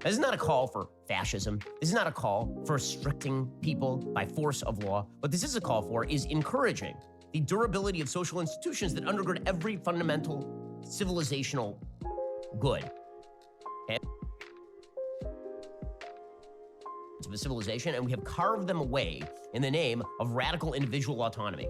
This is not a call for fascism. This is not a call for restricting people by force of law. What this is a call for is encouraging the durability of social institutions that undergird every fundamental civilizational good. Of a civilization, and we have carved them away in the name of radical individual autonomy.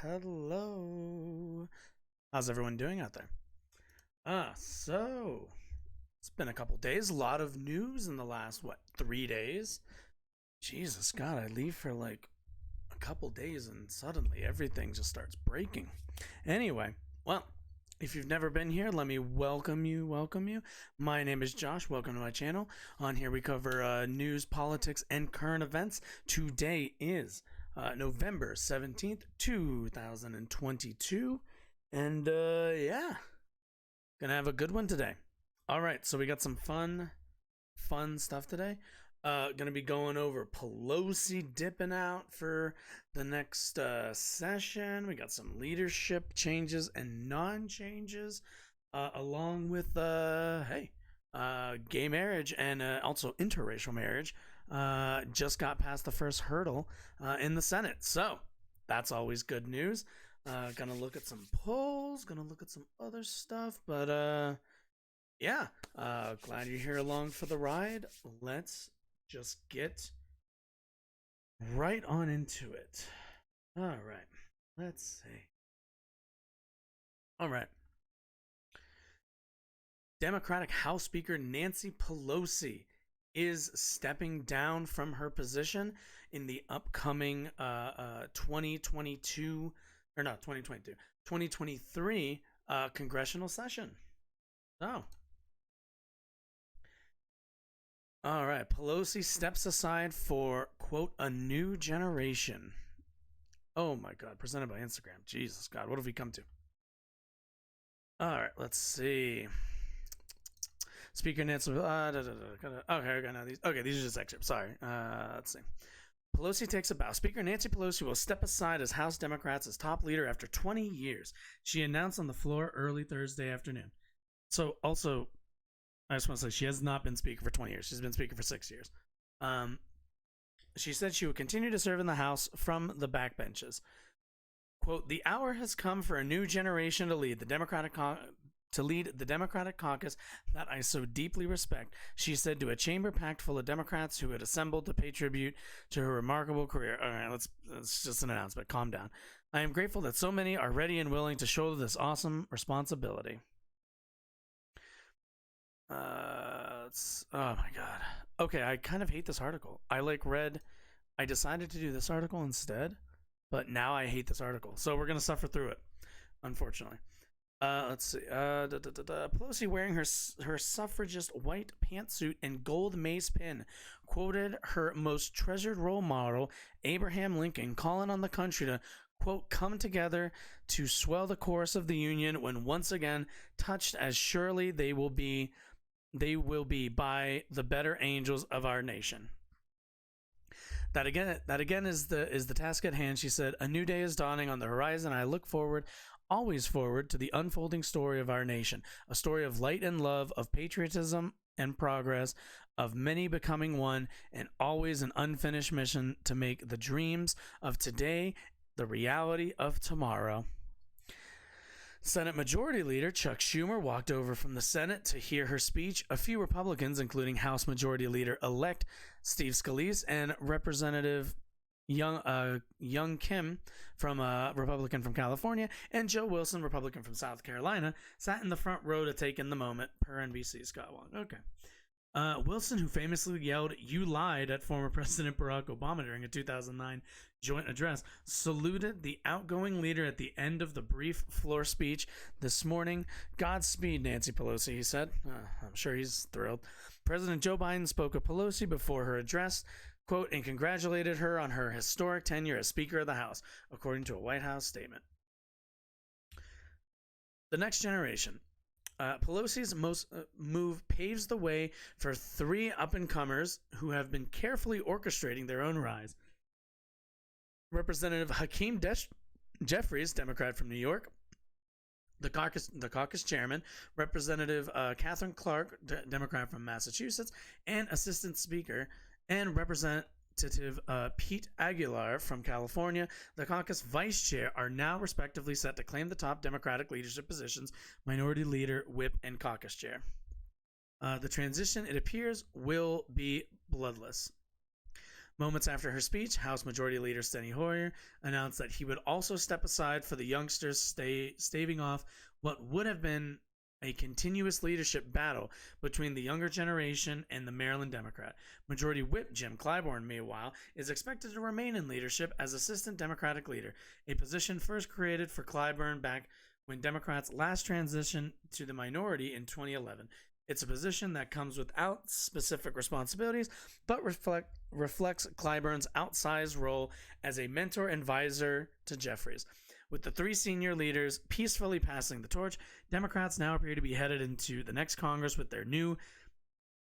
Hello. How's everyone doing out there? So it's been a couple days, a lot of news in the last 3 days. Jesus God, I leave for like a couple days and suddenly everything just starts breaking. Anyway, well, if you've never been here, let me welcome you. My name is Josh. Welcome to my channel. On here we cover news, politics, and current events. Today is November 17th, 2022. And yeah, gonna have a good one today. All right, so we got some fun stuff today. Gonna be going over Pelosi dipping out for the next session. We got some leadership changes and non-changes, along with gay marriage and also interracial marriage. Just got past the first hurdle in the Senate, so that's always good news. Gonna look at some polls, gonna look at some other stuff, but yeah, glad you're here along for the ride. Let's just get right on into it. All right, let's see. All right. Democratic House Speaker Nancy Pelosi is stepping down from her position in the upcoming 2023 congressional session. Oh. All right. Pelosi steps aside for, quote, a new generation. Oh my God. Presented by Instagram. Jesus God. What have we come to? All right. Let's see. Speaker Nancy. Okay, I got now these. Okay, these are just excerpts. Sorry. Let's see. Pelosi takes a bow. Speaker Nancy Pelosi will step aside as House Democrats' top leader after 20 years. She announced on the floor early Thursday afternoon. So, also, I just want to say she has not been Speaker for 20 years. She's been Speaker for 6 years. She said she would continue to serve in the House from the backbenches. Quote, the hour has come for a new generation to lead the Democratic caucus that I so deeply respect, she said to a chamber packed full of Democrats who had assembled to pay tribute to her remarkable career. All right, let's just an announcement. Calm down. I am grateful that so many are ready and willing to shoulder this awesome responsibility. Oh my God. Okay, I kind of hate this article. I decided to do this article instead, but now I hate this article. So we're going to suffer through it, unfortunately. Let's see. Pelosi wearing her suffragist white pantsuit and gold mace pin quoted her most treasured role model, Abraham Lincoln, calling on the country to, quote, come together to swell the chorus of the Union when once again touched as surely they will be by the better angels of our nation. That again is the task at hand, she said. A new day is dawning on the horizon. I look forward, always forward, to the unfolding story of our nation, a story of light and love, of patriotism and progress, of many becoming one, and always an unfinished mission to make the dreams of today the reality of tomorrow. Senate Majority Leader Chuck Schumer walked over from the Senate to hear her speech. A few Republicans, including House Majority Leader-elect Steve Scalise and Representative Young Kim, from Republican from California, and Joe Wilson, Republican from South Carolina, sat in the front row to take in the moment, per NBC's Scott Wong. Okay. Wilson, who famously yelled, "You lied," at former President Barack Obama during a 2009 joint address, saluted the outgoing leader at the end of the brief floor speech this morning. "Godspeed, Nancy Pelosi," he said. I'm sure he's thrilled. President Joe Biden spoke of Pelosi before her address, quote, and congratulated her on her historic tenure as Speaker of the House, according to a White House statement. The next generation. Pelosi's move paves the way for three up-and-comers who have been carefully orchestrating their own rise. Representative Hakeem Jeffries, Democrat from New York, the caucus chairman, Representative Catherine Clark, Democrat from Massachusetts, and Assistant Speaker and Representative Pete Aguilar from California, the caucus vice chair, are now respectively set to claim the top Democratic leadership positions: Minority Leader, Whip, and caucus chair. The transition, it appears, will be bloodless. Moments after her speech, House Majority Leader Steny Hoyer announced that he would also step aside for the youngsters, staving off what would have been a continuous leadership battle between the younger generation and the Maryland Democrat. Majority Whip Jim Clyburn, meanwhile, is expected to remain in leadership as Assistant Democratic Leader, a position first created for Clyburn back when Democrats last transitioned to the minority in 2011. It's a position that comes without specific responsibilities, but reflects Clyburn's outsized role as a mentor and advisor to Jeffries. With the three senior leaders peacefully passing the torch, Democrats now appear to be headed into the next Congress with their new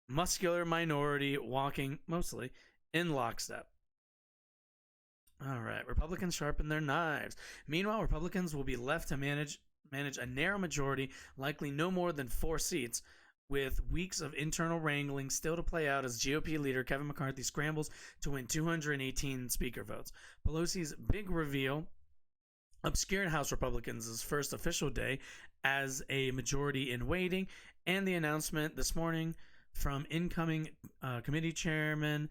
muscular minority walking, mostly, in lockstep. All right, Republicans sharpen their knives. Meanwhile, Republicans will be left to manage a narrow majority, likely no more than 4 seats, with weeks of internal wrangling still to play out as GOP leader Kevin McCarthy scrambles to win 218 speaker votes. Pelosi's big reveal obscured House Republicans' first official day as a majority in waiting, and the announcement this morning from incoming committee chairman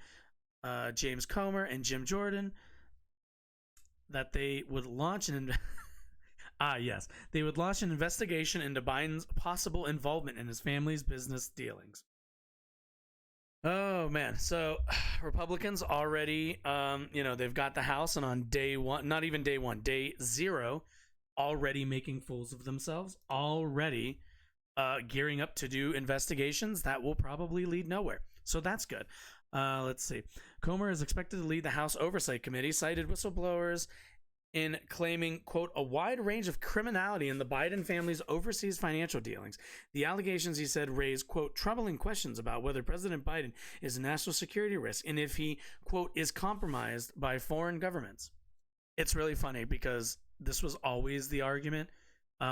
James Comer and Jim Jordan that they would launch an investigation into Biden's possible involvement in his family's business dealings. Oh, man. So Republicans already, they've got the House, and on day one, not even day one, day 0, already making fools of themselves, already gearing up to do investigations that will probably lead nowhere. So that's good. Let's see. Comer is expected to lead the House Oversight Committee, cited whistleblowers in claiming, quote, a wide range of criminality in the Biden family's overseas financial dealings. The allegations, he said, raise, quote, troubling questions about whether President Biden is a national security risk and if he, quote, is compromised by foreign governments. It's really funny because this was always the argument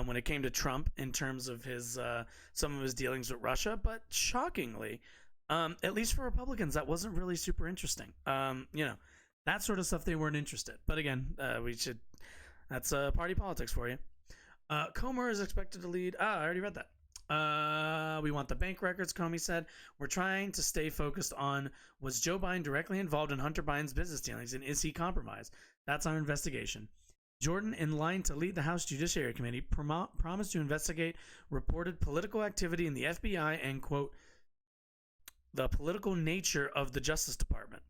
when it came to Trump in terms of his some of his dealings with Russia, but shockingly, at least for Republicans, that wasn't really super interesting. That sort of stuff, they weren't interested. But again, that's party politics for you. Comer is expected to lead. I already read that. We want the bank records, Comey said. We're trying to stay focused on, was Joe Biden directly involved in Hunter Biden's business dealings, and is he compromised? That's our investigation. Jordan, in line to lead the House Judiciary Committee, promised to investigate reported political activity in the FBI and, quote, the political nature of the Justice Department.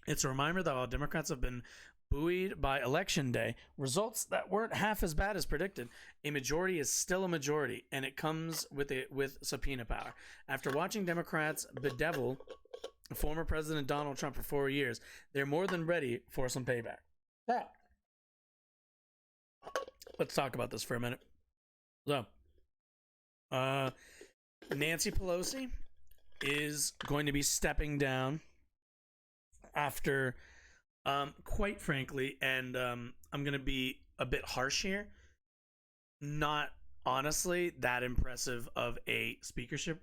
It's a reminder that while Democrats have been buoyed by election day results that weren't half as bad as predicted. A majority is still a majority, and it comes with subpoena power. After watching Democrats bedevil former President Donald Trump for 4 years, they're more than ready for some payback. Yeah. Let's talk about this for a minute. So, Nancy Pelosi is going to be stepping down after, quite frankly, and I'm going to be a bit harsh here, not honestly that impressive of a speakership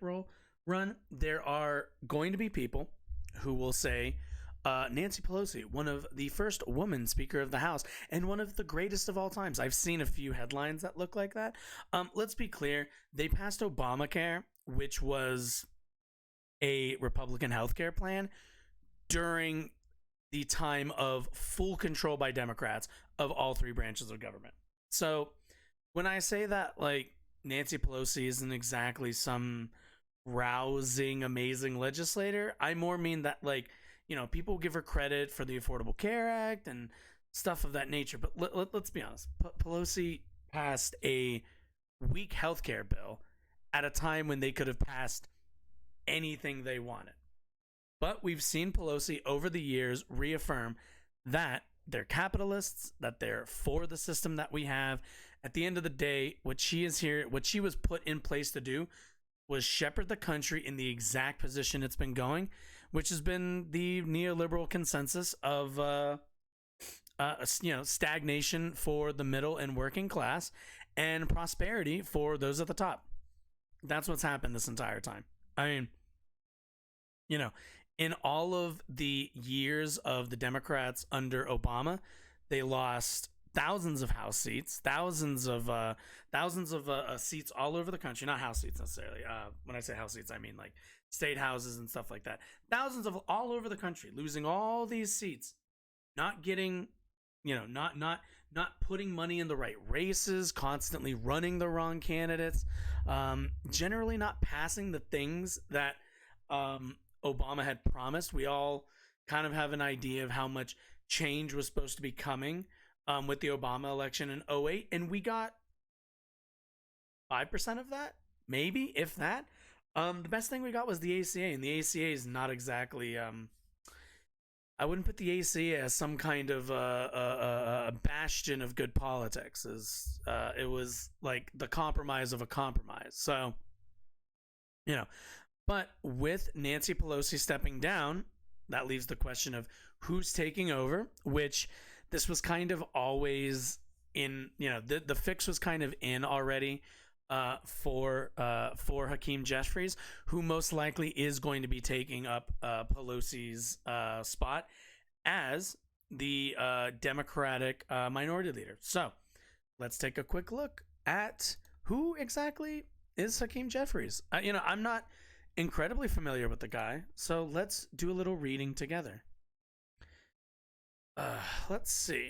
run. There are going to be people who will say, Nancy Pelosi, one of the first woman Speaker of the House and one of the greatest of all times. I've seen a few headlines that look like that. Let's be clear. They passed Obamacare, which was a Republican healthcare plan, during the time of full control by Democrats of all three branches of government. So when I say that, like, Nancy Pelosi isn't exactly some rousing, amazing legislator, I more mean that, like, you know, people give her credit for the Affordable Care Act and stuff of that nature. But let's be honest. Pelosi passed a weak healthcare bill at a time when they could have passed anything they wanted. But we've seen Pelosi over the years reaffirm that they're capitalists, that they're for the system that we have. At the end of the day, what she was put in place to do was shepherd the country in the exact position it's been going, which has been the neoliberal consensus of stagnation for the middle and working class and prosperity for those at the top. That's what's happened this entire time. I mean, you know, in all of the years of the Democrats under Obama, they lost thousands of House seats, thousands of seats all over the country. Not House seats necessarily. When I say House seats, I mean like state houses and stuff like that. Thousands of all over the country, losing all these seats, not getting, not putting money in the right races, constantly running the wrong candidates, generally not passing the things that Obama had promised. We all kind of have an idea of how much change was supposed to be coming with the Obama election in 2008, and we got 5% of that, maybe, if that. The best thing we got was the ACA, and the ACA is not exactly, I wouldn't put the ACA as some kind of a bastion of good politics. It was like the compromise of a compromise. So, but with Nancy Pelosi stepping down, that leaves the question of who's taking over, which this was kind of always in, the fix was kind of in already for Hakeem Jeffries, who most likely is going to be taking up Pelosi's spot as the Democratic minority leader. So let's take a quick look at who exactly is Hakeem Jeffries. I'm not incredibly familiar with the guy, so let's do a little reading together. Let's see.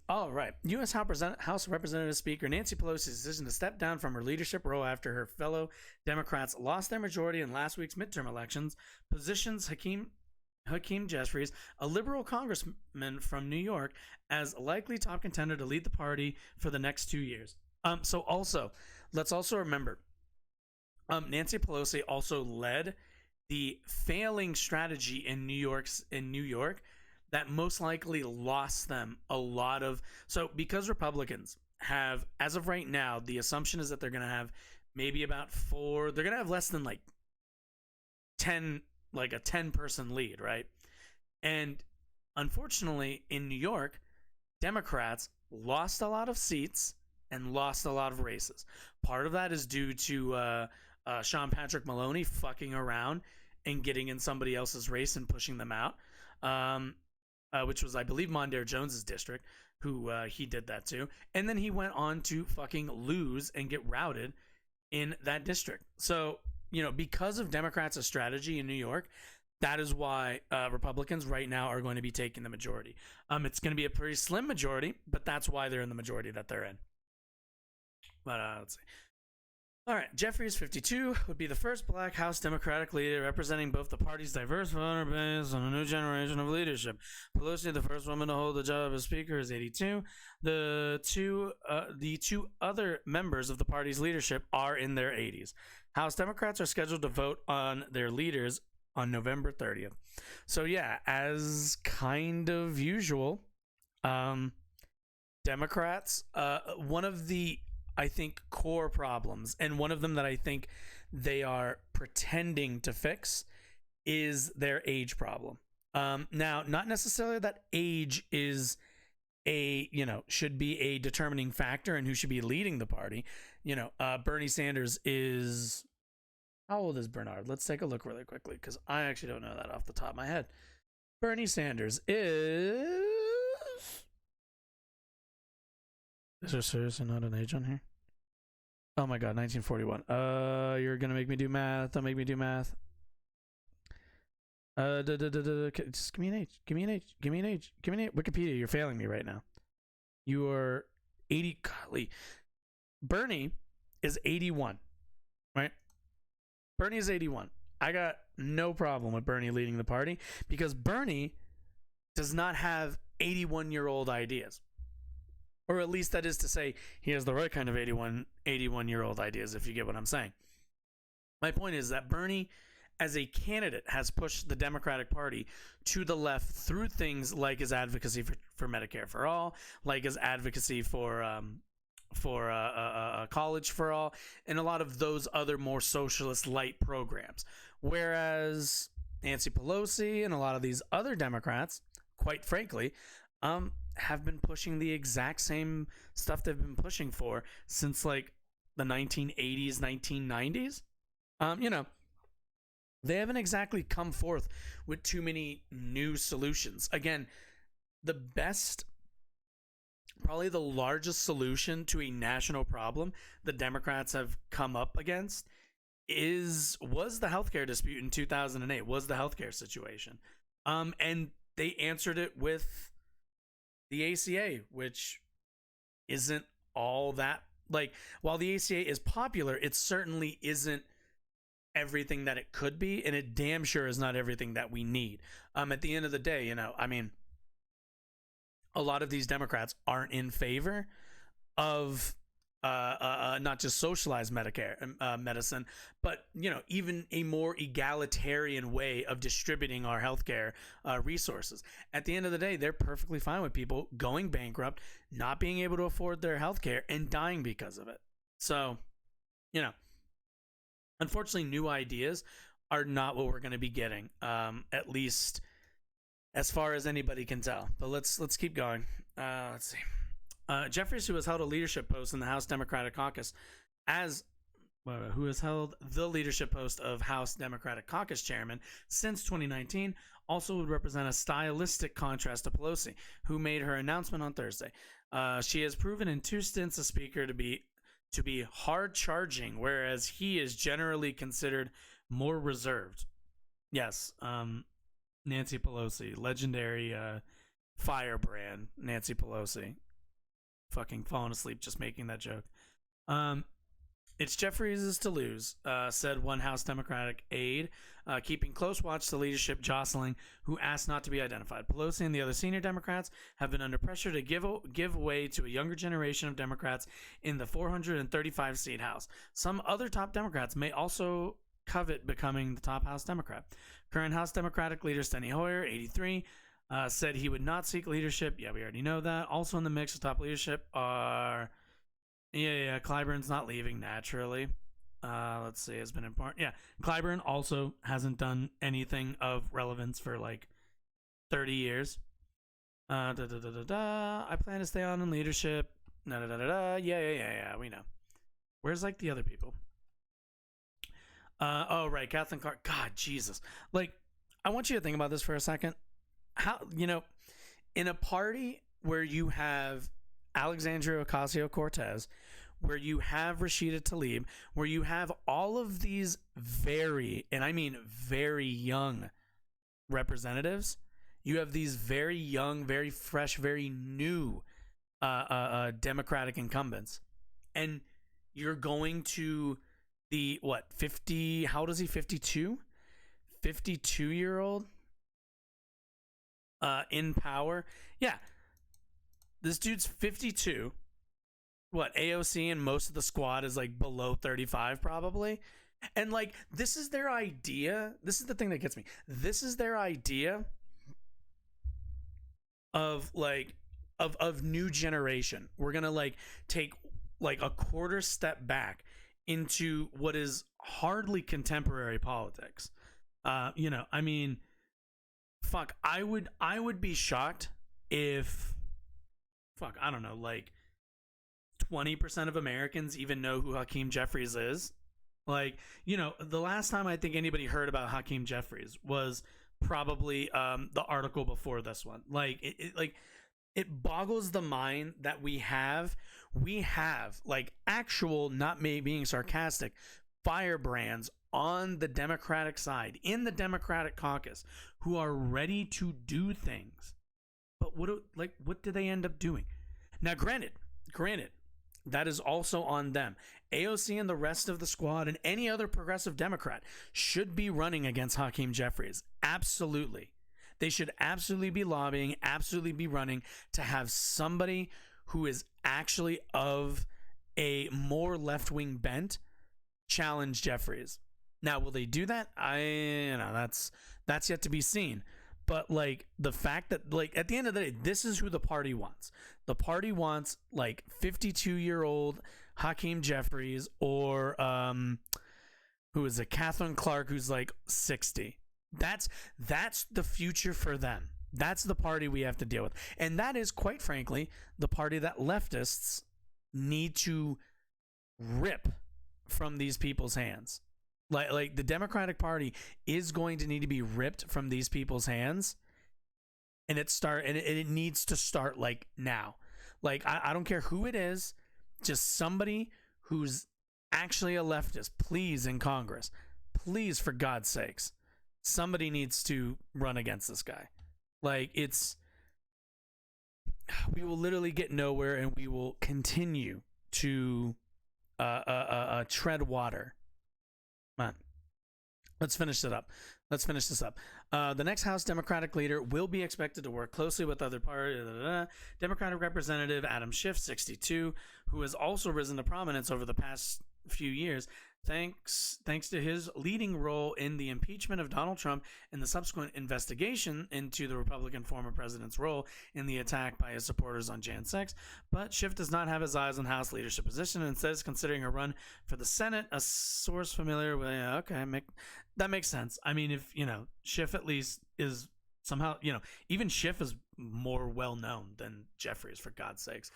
All right. U.S. House of Representatives Speaker Nancy Pelosi's decision to step down from her leadership role after her fellow Democrats lost their majority in last week's midterm elections positions Hakeem Jeffries, a liberal congressman from New York, as a likely top contender to lead the party for the next 2 years. Let's also remember, Nancy Pelosi also led the failing strategy in New York that most likely lost them a lot of. So because Republicans have, as of right now, the assumption is that they're going to have maybe about they're going to have less than like a 10-person lead, right? And unfortunately in New York, Democrats lost a lot of seats and lost a lot of races. Part of that is due to Sean Patrick Maloney fucking around and getting in somebody else's race and pushing them out, which was, I believe, Mondaire Jones's district, who he did that to. And then he went on to fucking lose and get routed in that district. So, because of Democrats' strategy in New York, that is why Republicans right now are going to be taking the majority. It's going to be a pretty slim majority, but that's why they're in the majority that they're in. But let's see. All right, Jeffries, 52, would be the first black House Democratic leader representing both the party's diverse voter base and a new generation of leadership. Pelosi, the first woman to hold the job as Speaker, is 82. The two other members of the party's leadership are in their 80s. House Democrats are scheduled to vote on their leaders on November 30th. So yeah, as kind of usual, Democrats, one of the, I think, core problems, and one of them that I think they are pretending to fix, is their age problem. Now, not necessarily that age is should be a determining factor in who should be leading the party. Bernie Sanders is, how old is Bernard? Let's take a look really quickly, because I actually don't know that off the top of my head. Bernie Sanders is there seriously not an age on here? Oh my god, 1941. You're gonna make me do math. Don't make me do math. Just give me an age. Give me an age. Give me an age. Give me an age. Wikipedia, you're failing me right now. You are 80. Golly. Bernie is 81, right? Bernie is 81. I got no problem with Bernie leading the party, because Bernie does not have 81-year-old ideas. Or at least that is to say, he has the right kind of 81-year-old ideas, if you get what I'm saying. My point is that Bernie, as a candidate, has pushed the Democratic Party to the left through things like his advocacy for Medicare for all, like his advocacy for college for all, and a lot of those other more socialist light programs. Whereas Nancy Pelosi and a lot of these other Democrats, quite frankly, have been pushing the exact same stuff they've been pushing for since like the 1980s, 1990s. They haven't exactly come forth with too many new solutions. Again, the best, probably the largest solution to a national problem the Democrats have come up against was the healthcare dispute in 2008, was the healthcare situation. And they answered it with the ACA, which isn't all that, like, while the ACA is popular, it certainly isn't everything that it could be, and it damn sure is not everything that we need. At the end of the day, a lot of these Democrats aren't in favor of not just socialized medicine, but even a more egalitarian way of distributing our healthcare resources. At the end of the day, they're perfectly fine with people going bankrupt, not being able to afford their healthcare, and dying because of it. So, unfortunately, new ideas are not what we're going to be getting, at least as far as anybody can tell. But let's keep going. Let's see. Jeffries, who has held a leadership post in the House Democratic Caucus who has held the leadership post of House Democratic Caucus chairman since 2019, also would represent a stylistic contrast to Pelosi, who made her announcement on Thursday. She has proven in 2 stints as Speaker to be hard charging, whereas he is generally considered more reserved. Yes, Nancy Pelosi, legendary firebrand Nancy Pelosi. Fucking falling asleep just making that joke. It's Jeffries' to lose, said one House Democratic aide, keeping close watch to leadership jostling, who asked not to be identified. Pelosi and the other senior Democrats have been under pressure to give way to a younger generation of Democrats in the 435-seat House. Some other top Democrats may also covet becoming the top House Democrat. Current House Democratic leader Steny Hoyer, 83, said he would not seek leadership. Yeah, we already know that. Also in the mix of top leadership are... Yeah, Clyburn's not leaving naturally. Let's see, has been important. Yeah, Clyburn also hasn't done anything of relevance for like 30 years. I plan to stay on in leadership. Yeah, we know. Where's like the other people? Oh, right, Kathleen Clark. God, Jesus. Like, I want you to think about this for a second. How, in a party where you have Alexandria Ocasio-Cortez, where you have Rashida Tlaib, where you have all of these very, and I mean very young representatives, you have these very young, very fresh, very new Democratic incumbents, and you're going to the, what, 50, how old is he, 52? 52-year-old in power. Yeah, this dude's 52. What, AOC and most of the squad is like below 35 probably. And like, this is their idea. This is the thing that gets me. This is their idea of like, of new generation. We're gonna like take like a quarter step back into what is hardly contemporary politics. You know, I mean, fuck, I would be shocked if, fuck, I don't know, like 20% of Americans even know who Hakeem Jeffries is. Like, you know, the last time I think anybody heard about Hakeem Jeffries was probably the article before this one. Like, it boggles the mind that we have like actual, not me being sarcastic, firebrands on the Democratic side, in the Democratic caucus, who are ready to do things. But what do they end up doing? Now, granted, that is also on them. AOC and the rest of the squad and any other progressive Democrat should be running against Hakeem Jeffries. Absolutely. They should absolutely be lobbying, absolutely be running to have somebody who is actually of a more left-wing bent challenge Jeffries. Now, will they do that? That's yet to be seen. But like, the fact that, like, at the end of the day, this is who the party wants. The party wants like 52-year-old Hakeem Jeffries, or who is it, Catherine Clark, who's like 60. That's the future for them. That's the party we have to deal with. And that is, quite frankly, the party that leftists need to rip from these people's hands. Like the Democratic Party is going to need to be ripped from these people's hands, and it needs to start like now. Like, I don't care who it is, just somebody who's actually a leftist, please, in Congress, please, for God's sakes, somebody needs to run against this guy. Like, we will literally get nowhere, and we will continue to tread water. Come on. Let's finish this up. The next House Democratic leader will be expected to work closely with other parties. Democratic Representative Adam Schiff, 62, who has also risen to prominence over the past few years, thanks to his leading role in the impeachment of Donald Trump and the subsequent investigation into the Republican former president's role in the attack by his supporters on Jan 6. But Schiff does not have his eyes on House leadership position and instead is considering a run for the Senate. A source familiar with, that makes sense. I mean, if, you know, Schiff at least is somehow, you know, even Schiff is more well known than Jeffries, for God's sakes.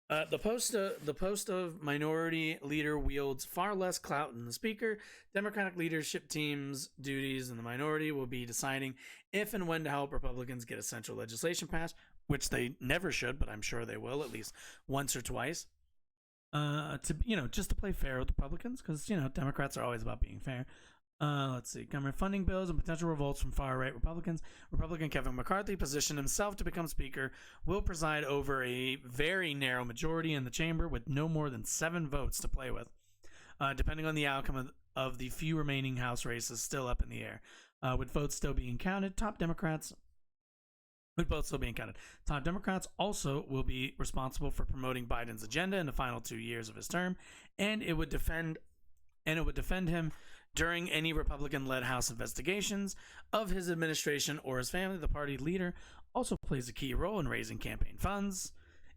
The post of minority leader wields far less clout than the speaker. Democratic leadership team's duties in the minority will be deciding if and when to help Republicans get essential legislation passed, which they never should, but I'm sure they will at least once or twice. Just to play fair with Republicans, because, you know, Democrats are always about being fair. Let's see. Government funding bills and potential revolts from far-right Republicans. Republican Kevin McCarthy positioned himself to become Speaker, will preside over a very narrow majority in the chamber with no more than 7 votes to play with, depending on the outcome of the few remaining House races still up in the air. With votes still being counted, top Democrats also will be responsible for promoting Biden's agenda in the final 2 years of his term, and it would defend him during any Republican-led House investigations of his administration or his family. The party leader also plays a key role in raising campaign funds.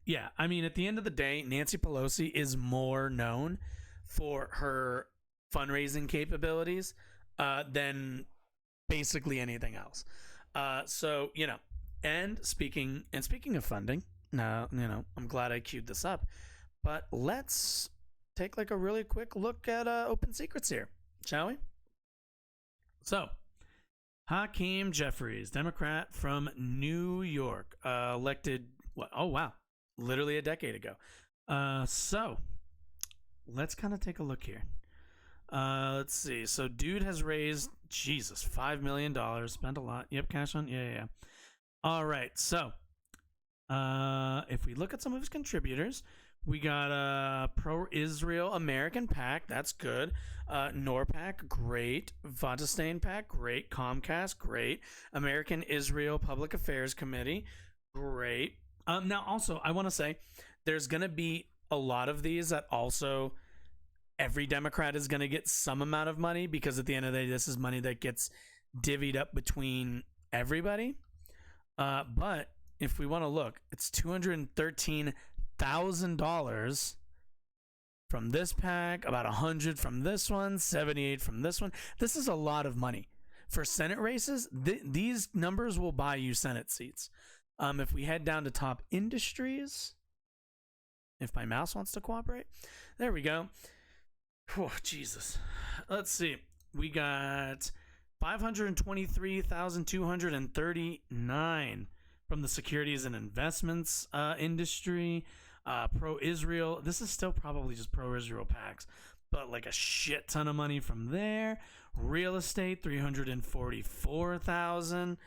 Yeah, I mean, at the end of the day, Nancy Pelosi is more known for her fundraising capabilities than basically anything else. So, you know, and speaking of funding, now, you know, I'm glad I queued this up, but let's take like a really quick look at open secrets here, shall we? So, Hakeem Jeffries, Democrat from New York, elected, literally a decade ago. So, let's kind of take a look here. Let's see. So, dude has raised, $5 million, spent a lot. Yep, cash on, yeah. All right, so, if we look at some of his contributors, We got pro-Israel American PAC, that's good. NORPAC, great. Vatestein PAC, great. Comcast, great. American Israel Public Affairs Committee, great. Now, also, I want to say there's going to be a lot of these that also every Democrat is going to get some amount of money, because at the end of the day, this is money that gets divvied up between everybody. But if we want to look, it's $213,000 from this PAC, about 100 from this one, 78 from this one. This is a lot of money for Senate races. These numbers will buy you Senate seats. If we head down to top industries, if my mouse wants to cooperate, there we go. Oh, Jesus. Let's see. We got 523,239 from the securities and investments industry. Pro-Israel. This is still probably just pro-Israel PACs, but like a shit ton of money from there. Real estate, 344,000.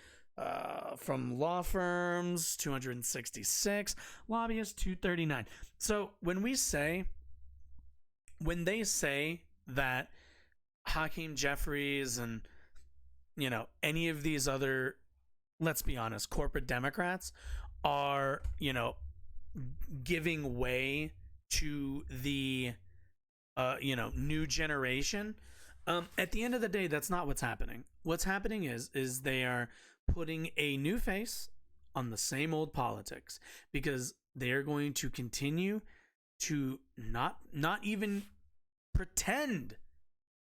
From law firms, 266. Lobbyists, 239. So when they say that Hakeem Jeffries and, you know, any of these other, let's be honest, corporate Democrats are, you know, giving way to the, you know, new generation. At the end of the day, that's not what's happening. What's happening is they are putting a new face on the same old politics, because they are going to continue to not even pretend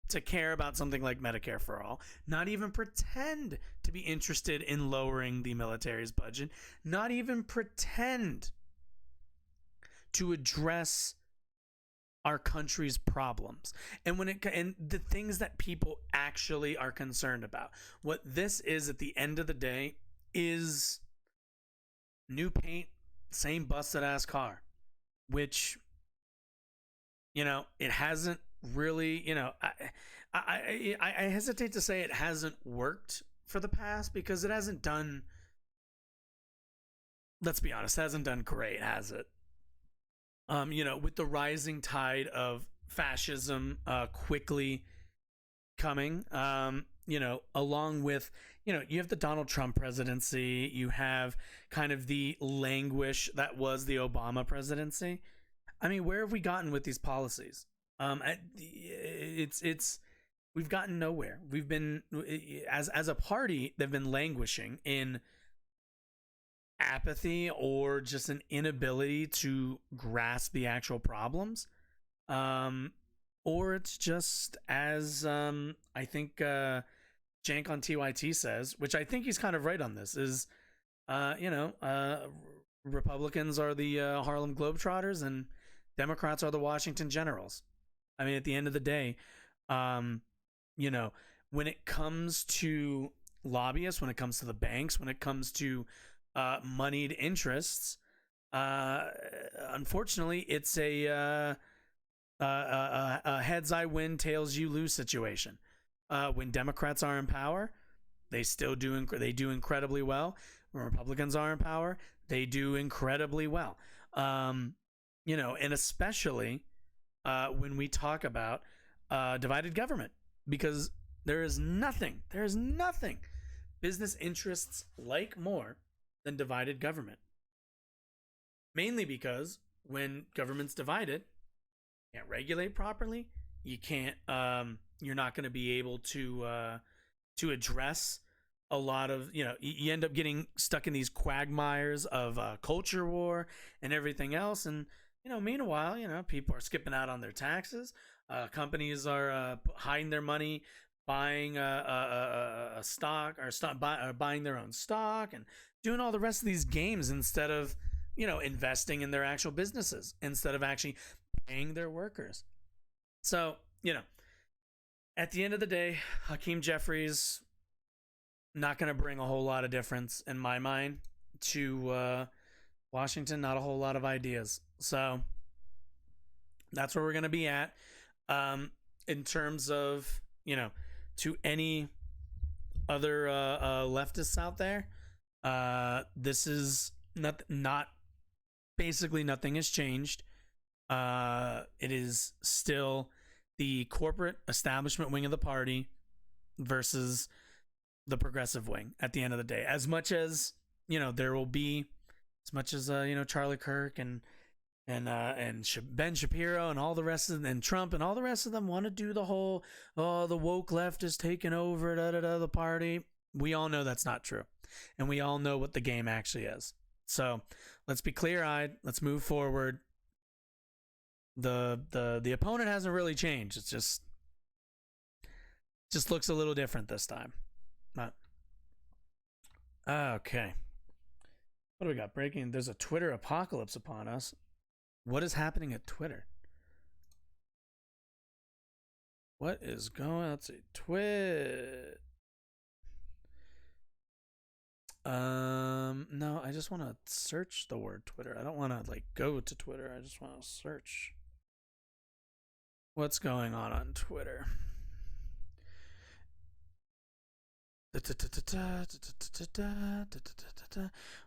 to care about something like Medicare for all, not even pretend to be interested in lowering the military's budget, not even pretend to address our country's problems and the things that people actually are concerned about. What this is at the end of the day is new paint, same busted ass car, which, you know, it hasn't really, you know, I hesitate to say it hasn't worked for the past, because it hasn't done, let's be honest, hasn't done great, has it? You know, with the rising tide of fascism quickly coming, you know, along with, you know, you have the Donald Trump presidency, you have kind of the languish that was the Obama presidency. I mean, where have we gotten with these policies? We've gotten nowhere. We've been, as a party, they've been languishing in apathy or just an inability to grasp the actual problems, or it's just, as I think Jank on TYT says, which I think he's kind of right on this, is you know, Republicans are the Harlem Globetrotters and Democrats are the Washington Generals. I mean, at the end of the day, you know, when it comes to lobbyists, when it comes to the banks, when it comes to moneyed interests, unfortunately, it's a heads I win, tails you lose situation. When Democrats are in power, they do incredibly well. When Republicans are in power, they do incredibly well. You know, and especially when we talk about divided government, because there is nothing business interests like more than divided government. Mainly because when government's divided, you can't regulate properly. You can't. You're not going to be able to address a lot of, you know. You end up getting stuck in these quagmires of culture war and everything else. And, you know, meanwhile, you know, people are skipping out on their taxes. Companies are hiding their money, buying a stock, or buying their own stock, and doing all the rest of these games instead of, you know, investing in their actual businesses, instead of actually paying their workers. So, you know, at the end of the day, Hakeem Jeffries not going to bring a whole lot of difference in my mind to Washington. Not a whole lot of ideas. So that's where we're going to be at. In terms of, you know, to any other leftists out there, this is not basically nothing has changed. It is still the corporate establishment wing of the party versus the progressive wing at the end of the day. As much as, there will be, as much as, Charlie Kirk and Ben Shapiro and all the rest of them, and Trump and all the rest of them want to do the whole, the woke left is taking over the party. We all know that's not true. And we all know what the game actually is. So let's be clear-eyed. Let's move forward. The opponent hasn't really changed. It's just looks a little different this time. Okay. What do we got? Breaking. There's a Twitter apocalypse upon us. What is happening at Twitter? What is going? Let's see. No, I just want to search the word Twitter. I don't want to go to Twitter. I just want to search. What's going on Twitter?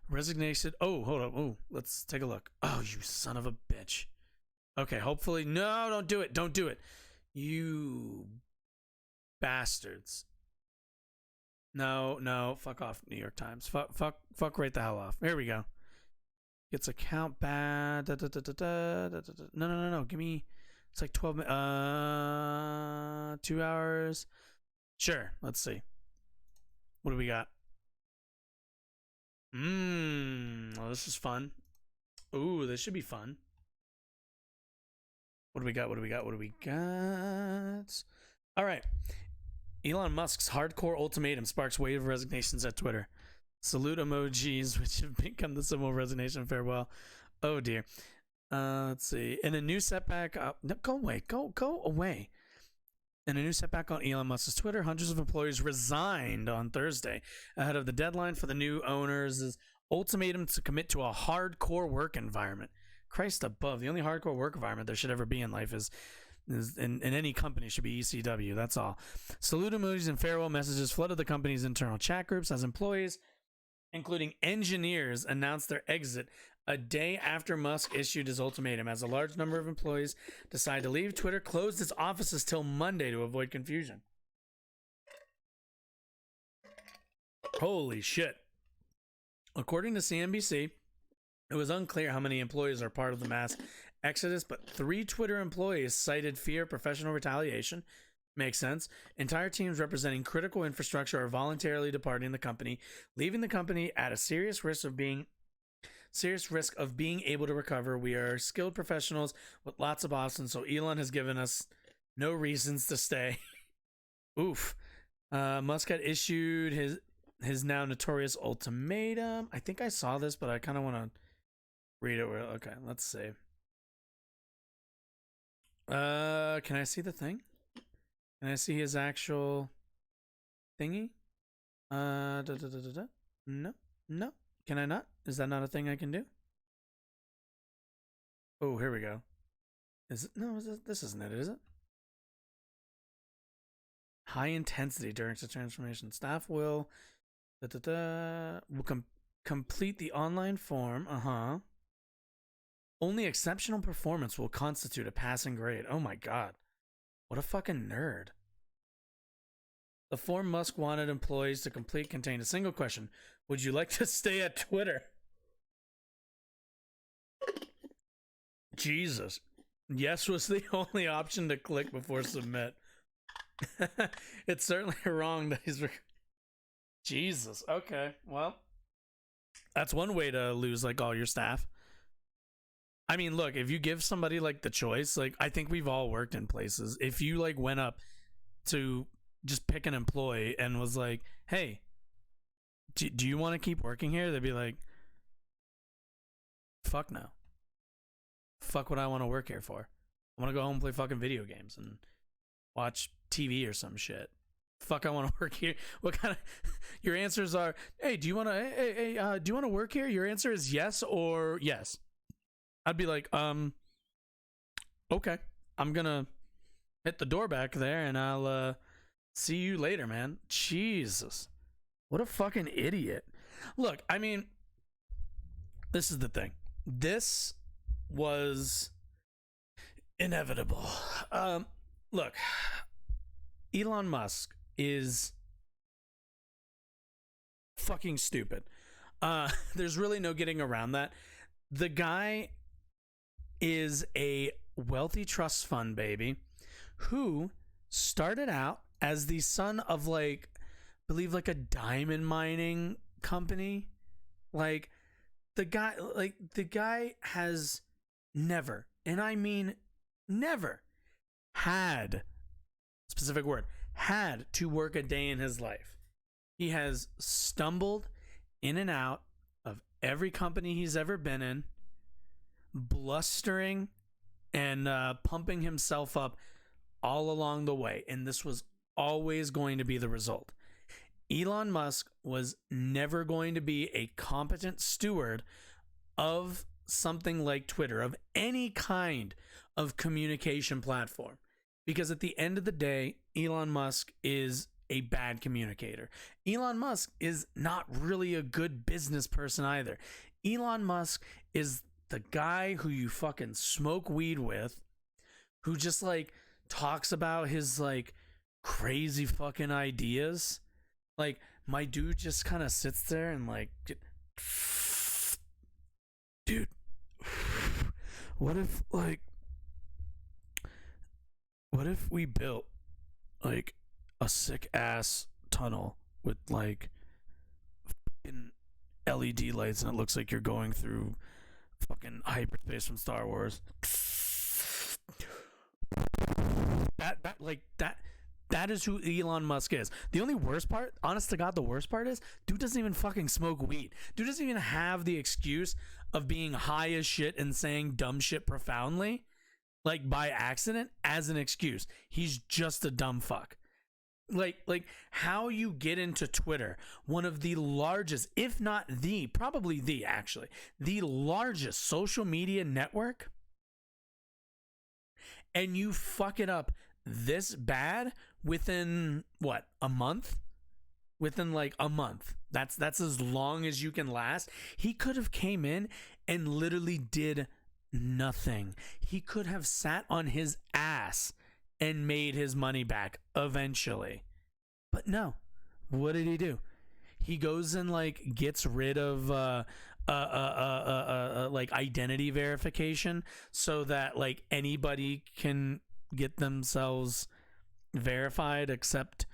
Resignation. Oh, hold up. Oh, let's take a look. Oh, you son of a bitch. Okay, hopefully. No, don't do it. Don't do it. You bastards. No. Fuck off, New York Times. Fuck right the hell off. Here we go. Gets account bad. No. Give me. It's like 12 2 hours. Sure. Let's see. What do we got? Well, this is fun. Ooh, this should be fun. What do we got? All right. Elon Musk's hardcore ultimatum sparks wave of resignations at Twitter. Salute emojis, which have become the symbol of resignation and farewell. Oh, dear. Let's see. In a new setback... no, go away. Go away. In a new setback on Elon Musk's Twitter, hundreds of employees resigned on Thursday ahead of the deadline for the new owners' ultimatum to commit to a hardcore work environment. Christ above. The only hardcore work environment there should ever be in life is in any company should be ECW. That's all. Salute emojis and farewell messages flooded the company's internal chat groups as employees, including engineers, announced their exit a day after Musk issued his ultimatum. As a large number of employees decided to leave, Twitter closed its offices till Monday to avoid confusion. Holy shit. According to CNBC, it was unclear how many employees are part of the mass exodus, but 3 Twitter employees cited fear of professional retaliation. Makes sense. Entire teams representing critical infrastructure are voluntarily departing the company, leaving the company at a serious risk of being able to recover. We are skilled professionals with lots of options, so Elon has given us no reasons to stay. Oof. Musk had issued his now notorious ultimatum. I think I saw this, but I kind of want to read it. Okay, let's see. Can I see the thing? Can I see his actual thingy? No. Can I not? Is that not a thing I can do? Oh, here we go. Is it? No, this isn't it, is it? High intensity during the transformation. Staff will complete the online form. Only exceptional performance will constitute a passing grade. Oh my god. What a fucking nerd. The form Musk wanted employees to complete contained a single question. Would you like to stay at Twitter? Jesus. Yes was the only option to click before submit. It's certainly wrong that he's... Jesus. Okay. Well, that's one way to lose all your staff. I mean, look, if you give somebody the choice, I think we've all worked in places. If you went up to just pick an employee and was like, hey, do you want to keep working here? They'd be like, fuck no. Fuck what I want to work here for. I want to go home and play fucking video games and watch TV or some shit. Fuck, I want to work here. What kind of... Your answers are, hey, do you want to... do you want to work here? Your answer is yes or yes. I'd be like, okay, I'm gonna hit the door back there and I'll see you later, man. Jesus. What a fucking idiot. Look, I mean, this is the thing. This was Inevitable. Look, Elon Musk is fucking stupid. There's really no getting around that. The guy is a wealthy trust fund baby who started out as the son of, like, I believe, like a diamond mining company. Like, the guy has never, and I mean never, had, specific word, had to work a day in his life. He has stumbled in and out of every company he's ever been in, blustering and pumping himself up all along the way. And this was always going to be the result. Elon Musk was never going to be a competent steward of something like Twitter, of any kind of communication platform. Because at the end of the day, Elon Musk is a bad communicator. Elon Musk is not really a good business person either. Elon Musk is the guy who you fucking smoke weed with, who just like talks about his like crazy fucking ideas. Like, my dude just kind of sits there and like, dude, what if we built like a sick ass tunnel with like fucking LED lights and it looks like you're going through fucking hyperspace from Star Wars? That is who Elon Musk is. The only worst part, honest to God, the worst part is, dude doesn't even fucking smoke weed. Dude doesn't even have the excuse of being high as shit and saying dumb shit profoundly, like by accident, as an excuse. He's just a dumb fuck. Like how you get into Twitter, one of the largest, if not the, probably the, actually, the largest social media network, and you fuck it up this bad within what, a month? Within like a month. That's as long as you can last. He could have came in and literally did nothing. He could have sat on his ass and made his money back eventually. But no. What did he do? He goes and like gets rid of like identity verification so that like anybody can get themselves verified, except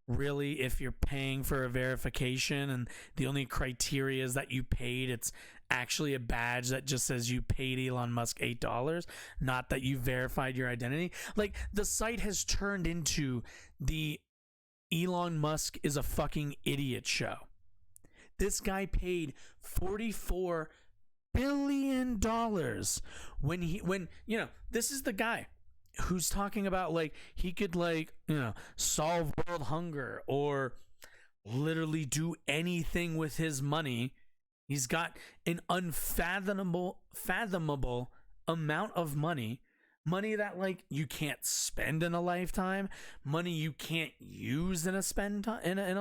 really if you're paying for a verification and the only criteria is that you paid, it's actually a badge that just says you paid Elon Musk $8, not that you verified your identity. Like, the site has turned into the Elon Musk is a fucking idiot show. This guy paid $44 billion when you know, this is the guy who's talking about like he could like, you know, solve world hunger or literally do anything with his money. He's got an unfathomable amount of money that like you can't spend in a lifetime, money you can't use in a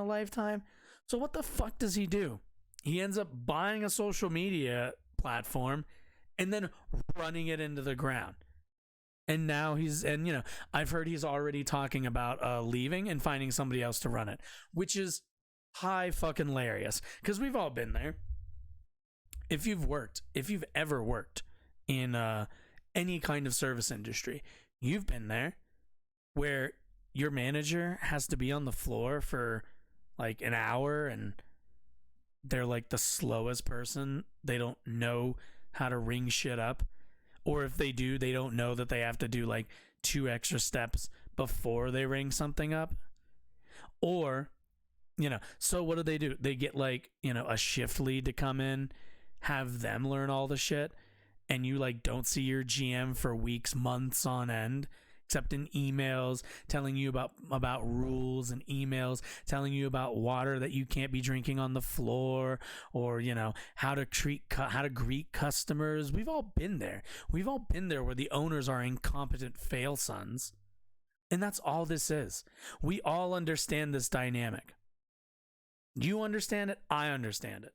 lifetime. So what the fuck does he do? He ends up buying a social media platform and then running it into the ground. And now I've heard he's already talking about leaving and finding somebody else to run it, which is high fucking hilarious, because we've all been there. If you've ever worked in any kind of service industry, you've been there where your manager has to be on the floor for like an hour and they're like the slowest person. They don't know how to ring shit up. Or if they do, they don't know that they have to do like 2 extra steps before they ring something up. Or, you know, so what do? They get like, you know, a shift lead to come in, have them learn all the shit, and you like don't see your GM for weeks, months on end, except in emails telling you about rules, and emails telling you about water that you can't be drinking on the floor, or, you know, how to greet customers. We've all been there. We've all been there where the owners are incompetent fail sons. And that's all this is. We all understand this dynamic. You understand it, I understand it.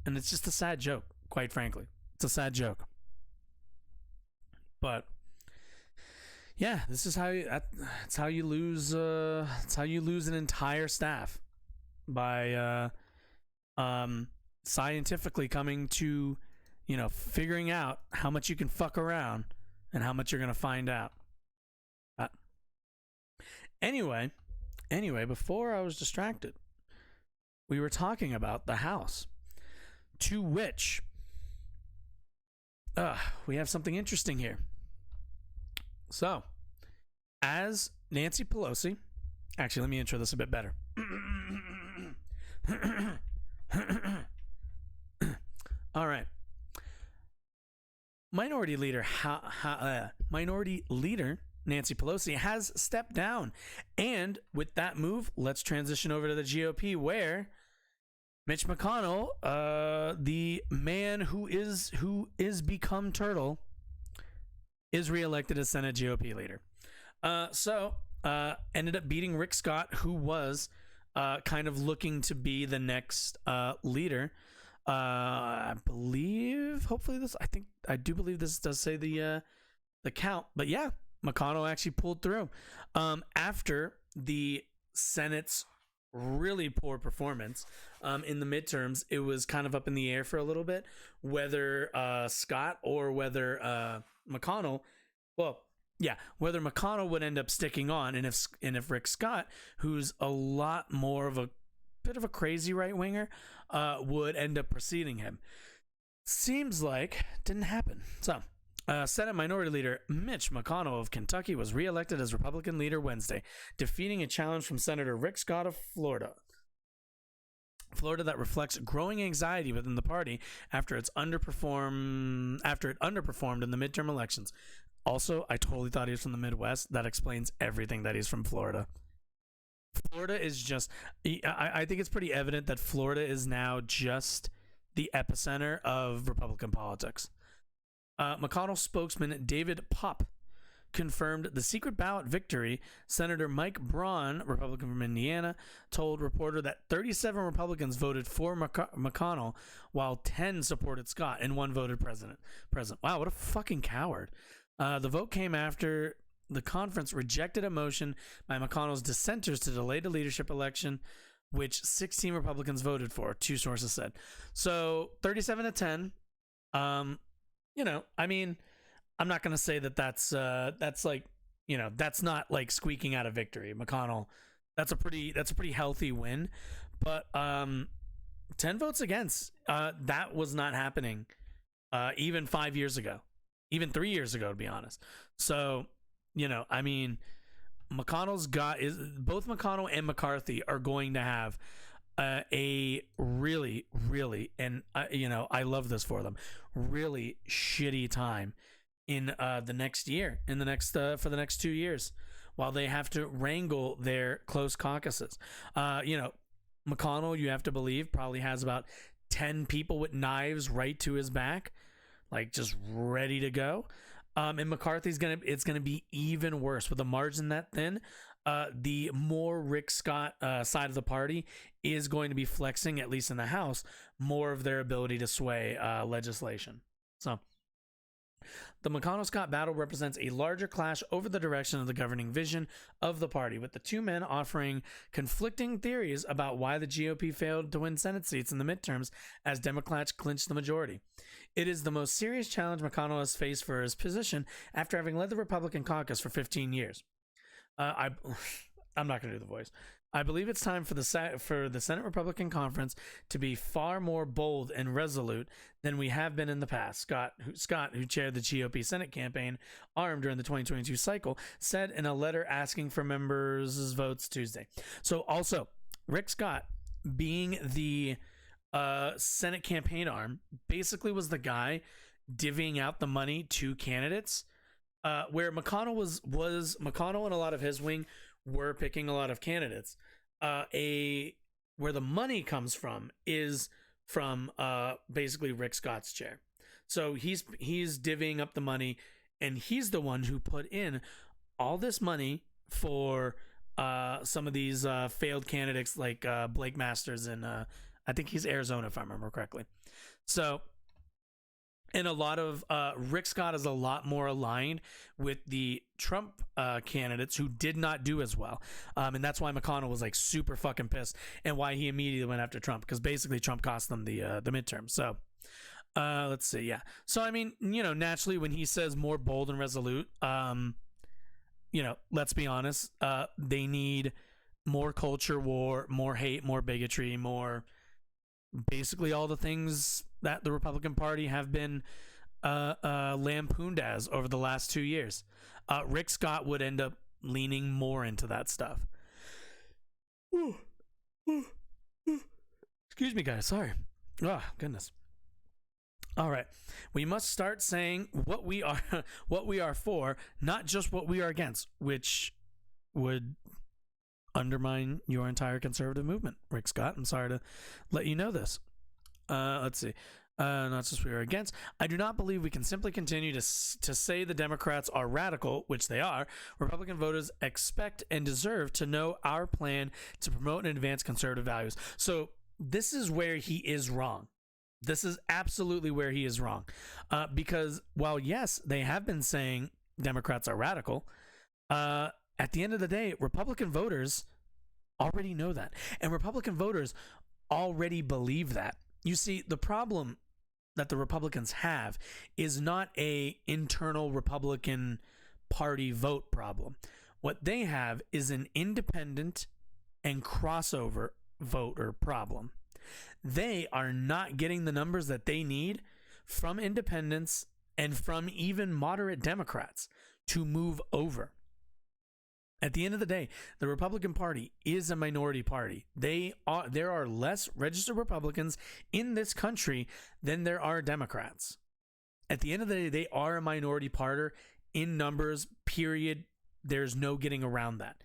And it's just a sad joke, quite frankly. It's a sad joke. But yeah, this is that's how you lose. That's how you lose an entire staff by scientifically coming to, figuring out how much you can fuck around and how much you're gonna find out. Anyway, before I was distracted, we were talking about the House, to which we have something interesting here. So, as Nancy Pelosi, actually, let me intro this a bit better. All right. Minority Leader Nancy Pelosi has stepped down. And with that move, let's transition over to the GOP, where Mitch McConnell, the man who is become turtle, is reelected as Senate GOP leader. So ended up beating Rick Scott, who was kind of looking to be the next leader. I believe, I do believe this does say the count, but yeah, McConnell actually pulled through. After the Senate's really poor performance in the midterms, it was kind of up in the air for a little bit whether Scott or whether McConnell, whether McConnell would end up sticking on, and if Rick Scott, who's a lot more of a bit of a crazy right winger, would end up preceding him. Seems like didn't happen. So, Senate Minority Leader Mitch McConnell of Kentucky was reelected as Republican leader Wednesday, defeating a challenge from Senator Rick Scott of Florida. That reflects growing anxiety within the party after it underperformed in the midterm elections. Also, I totally thought he was from the Midwest. That explains everything that he's from Florida. Florida is just, I think it's pretty evident that Florida is now just the epicenter of Republican politics. McConnell spokesman David Popp confirmed the secret ballot victory. Senator Mike Braun, Republican from Indiana, told reporter that 37 Republicans voted for McConnell, while 10 supported Scott and 1 voted president. Wow, what a fucking coward. The vote came after the conference rejected a motion by McConnell's dissenters to delay the leadership election, which 16 Republicans voted for, 2 sources said. So 37 to 10. I mean, I'm not going to say that's like, that's not like squeaking out a victory. McConnell, that's a pretty healthy win, but 10 votes against, that was not happening even 5 years ago, even 3 years ago, to be honest. So, I mean, both McConnell and McCarthy are going to have a really, really, and I love this for them, really shitty time in the next year, for the next 2 years, while they have to wrangle their close caucuses. McConnell, you have to believe, probably has about 10 people with knives right to his back, like just ready to go. And McCarthy's it's gonna be even worse with a margin that thin. The more Rick Scott side of the party is going to be flexing, at least in the House, more of their ability to sway legislation. So the McConnell-Scott battle represents a larger clash over the direction of the governing vision of the party, with the two men offering conflicting theories about why the GOP failed to win Senate seats in the midterms as Democrats clinched the majority. It is the most serious challenge McConnell has faced for his position after having led the Republican caucus for 15 years. I'm not going to do the voice. I believe it's time for the Senate Republican Conference to be far more bold and resolute than we have been in the past. Scott, who chaired the GOP Senate campaign arm during the 2022 cycle, said in a letter asking for members' votes Tuesday. So also, Rick Scott, being the Senate campaign arm, basically was the guy divvying out the money to candidates, where McConnell was McConnell and a lot of his wing were picking a lot of candidates. Where the money comes from is from basically Rick Scott's chair. So he's divvying up the money, and he's the one who put in all this money for some of these failed candidates like Blake Masters and I think he's Arizona, if I remember correctly. So And a lot of Rick Scott is a lot more aligned with the Trump candidates who did not do as well, and that's why McConnell was like super fucking pissed, and why he immediately went after Trump, because basically Trump cost them the midterm. So let's see, yeah. So I mean, naturally when he says more bold and resolute, let's be honest, they need more culture war, more hate, more bigotry, more basically all the things that the Republican Party have been lampooned as over the last 2 years. Rick Scott would end up leaning more into that stuff. Excuse me, guys. Sorry. Oh, goodness. All right. We must start saying what we are for, not just what we are against, which would undermine your entire conservative movement, Rick Scott. I'm sorry to let you know this. Let's see. Not just we are against. I do not believe we can simply continue to say the Democrats are radical, which they are. Republican voters expect and deserve to know our plan to promote and advance conservative values. So this is where he is wrong. This is absolutely where he is wrong. Because while, yes, they have been saying Democrats are radical, at the end of the day, Republican voters already know that. And Republican voters already believe that. You see, the problem that the Republicans have is not a internal Republican Party vote problem. What they have is an independent and crossover voter problem. They are not getting the numbers that they need from independents and from even moderate Democrats to move over. At the end of the day, the Republican Party is a minority party. There are less registered Republicans in this country than there are Democrats. At the end of the day, they are a minority party in numbers, period. There's no getting around that.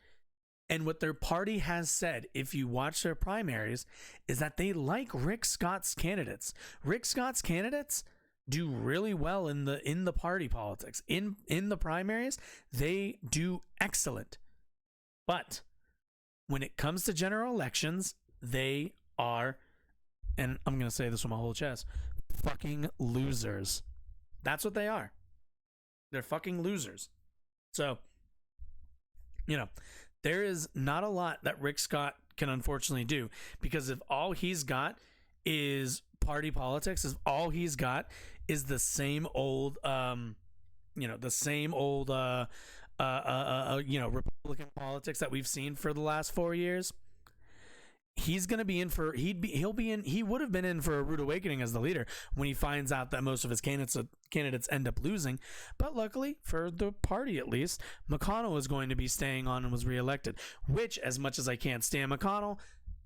And what their party has said, if you watch their primaries, is that they like Rick Scott's candidates. Rick Scott's candidates do really well in the party politics. In the primaries, they do excellent. But when it comes to general elections, they are, and I'm going to say this with my whole chest, fucking losers. That's what they are. They're fucking losers. So, there is not a lot that Rick Scott can unfortunately do, because if all he's got is party politics, if all he's got is the same old, Republican politics that we've seen for the last 4 years, he's going to be in for, he would have been in for a rude awakening as the leader when he finds out that most of his candidates end up losing. But luckily for the party, at least, McConnell is going to be staying on and was reelected, which, as much as I can't stand McConnell,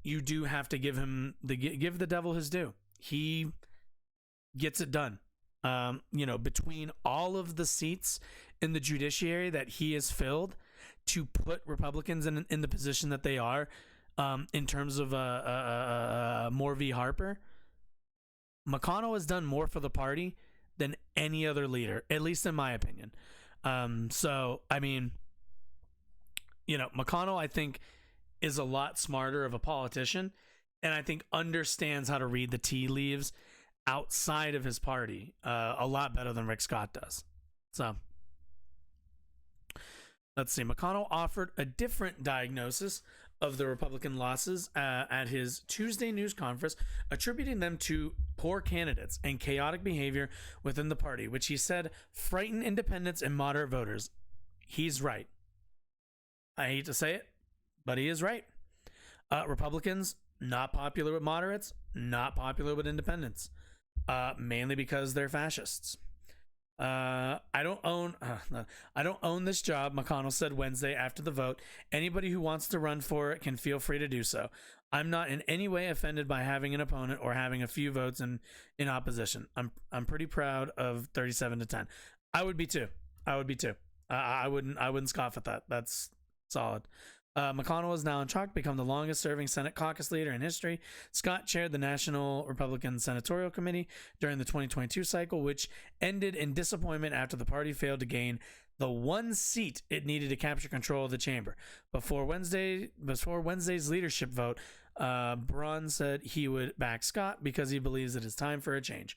you do have to give the devil his due. He gets it done. Between all of the seats in the judiciary that he has filled to put Republicans in the position that they are, in terms of Moore v. Harper, McConnell has done more for the party than any other leader, at least in my opinion. So, I mean, McConnell, I think, is a lot smarter of a politician, and I think understands how to read the tea leaves outside of his party a lot better than Rick Scott does. So, let's see. McConnell offered a different diagnosis of the Republican losses at his Tuesday news conference, attributing them to poor candidates and chaotic behavior within the party, which he said frighten independents and moderate voters. He's right. I hate to say it, but he is right. Republicans, not popular with moderates, not popular with independents, mainly because they're fascists. I don't own this job, McConnell said Wednesday after the vote. Anybody who wants to run for it can feel free to do so. I'm not in any way offended by having an opponent or having a few votes in opposition. I'm pretty proud of 37-10. I would be too. I wouldn't scoff at that. That's solid. McConnell is now on track to become the longest serving Senate caucus leader in history. Scott chaired the National Republican Senatorial Committee during the 2022 cycle, which ended in disappointment after the party failed to gain the one seat it needed to capture control of the chamber. Before Wednesday's leadership vote, Braun said he would back Scott because he believes it is time for a change.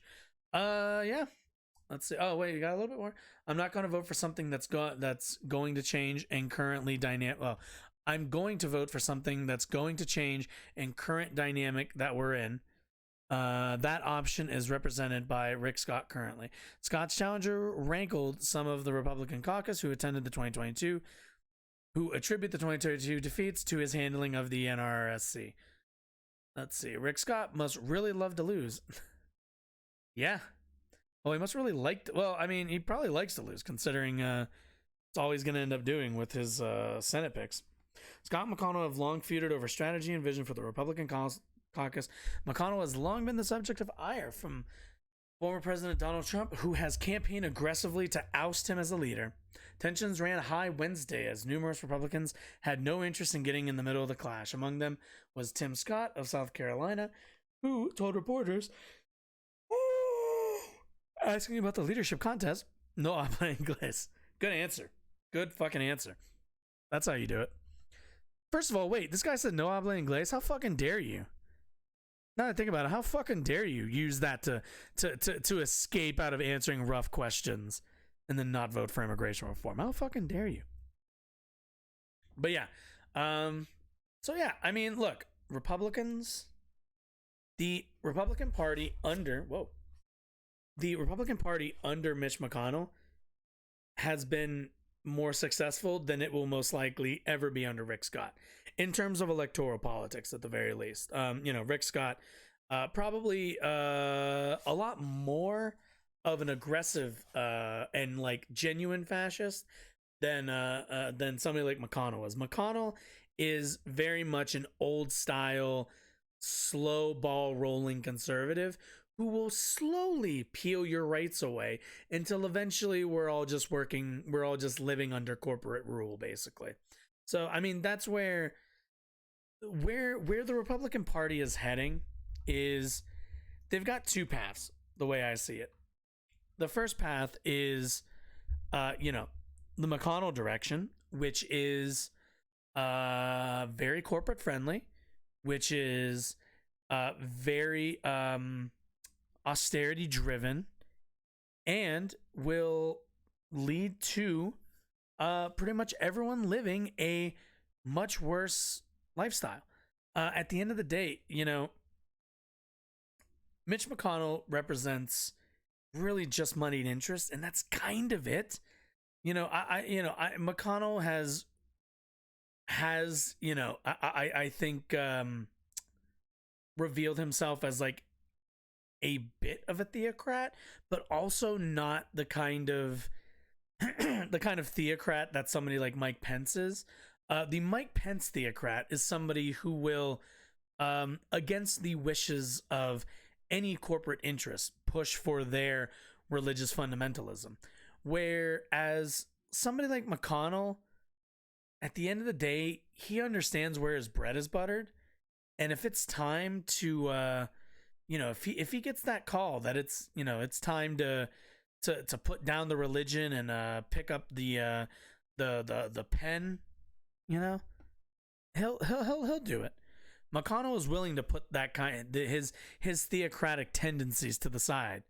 Yeah, Let's see. Oh wait, you got a little bit more. I'm not going to vote for something that's going to change and currently dynamic. Well, I'm going to vote for something that's going to change and current dynamic that we're in. That option is represented by Rick Scott currently. Scott's challenger rankled some of the Republican caucus who attended the 2022, who attribute the 2022 defeats to his handling of the NRSC. Let's see. Rick Scott must really love to lose. Yeah. Well, he must really like. Well, I mean, he probably likes to lose, considering it's all he's going to end up doing with his Senate picks. Scott and McConnell have long feuded over strategy and vision for the Republican caucus. McConnell has long been the subject of ire from former President Donald Trump, who has campaigned aggressively to oust him as a leader. Tensions ran high Wednesday as numerous Republicans had no interest in getting in the middle of the clash. Among them was Tim Scott of South Carolina, who told reporters, asking about the leadership contest, no habla inglés. Good answer. Good fucking answer. That's how you do it. First of all, wait, this guy said no habla inglés? How fucking dare you? Now that I think about it, how fucking dare you use that to escape out of answering rough questions and then not vote for immigration reform? How fucking dare you? But yeah, so yeah, I mean, look, Republicans, the Republican Party under Mitch McConnell has been more successful than it will most likely ever be under Rick Scott in terms of electoral politics, at the very least. Rick Scott probably a lot more of an aggressive and like genuine fascist than somebody like McConnell is. McConnell is very much an old style, slow ball rolling conservative who will slowly peel your rights away until eventually we're all just living under corporate rule, basically. So, I mean, that's where the Republican Party is heading. Is they've got two paths, the way I see it. The first path is, the McConnell direction, which is very corporate friendly, which is very austerity driven, and will lead to pretty much everyone living a much worse lifestyle. At the end of the day, Mitch McConnell represents really just moneyed interest, and that's kind of it. McConnell has I think revealed himself as like a bit of a theocrat, but also not the kind of theocrat that somebody like Mike Pence is. The Mike Pence theocrat is somebody who will, against the wishes of any corporate interest, push for their religious fundamentalism. Whereas somebody like McConnell, at the end of the day, he understands where his bread is buttered. And if it's time to, if he gets that call that it's time to put down the religion and pick up the pen, he'll do it. McConnell is willing to put that his theocratic tendencies to the side,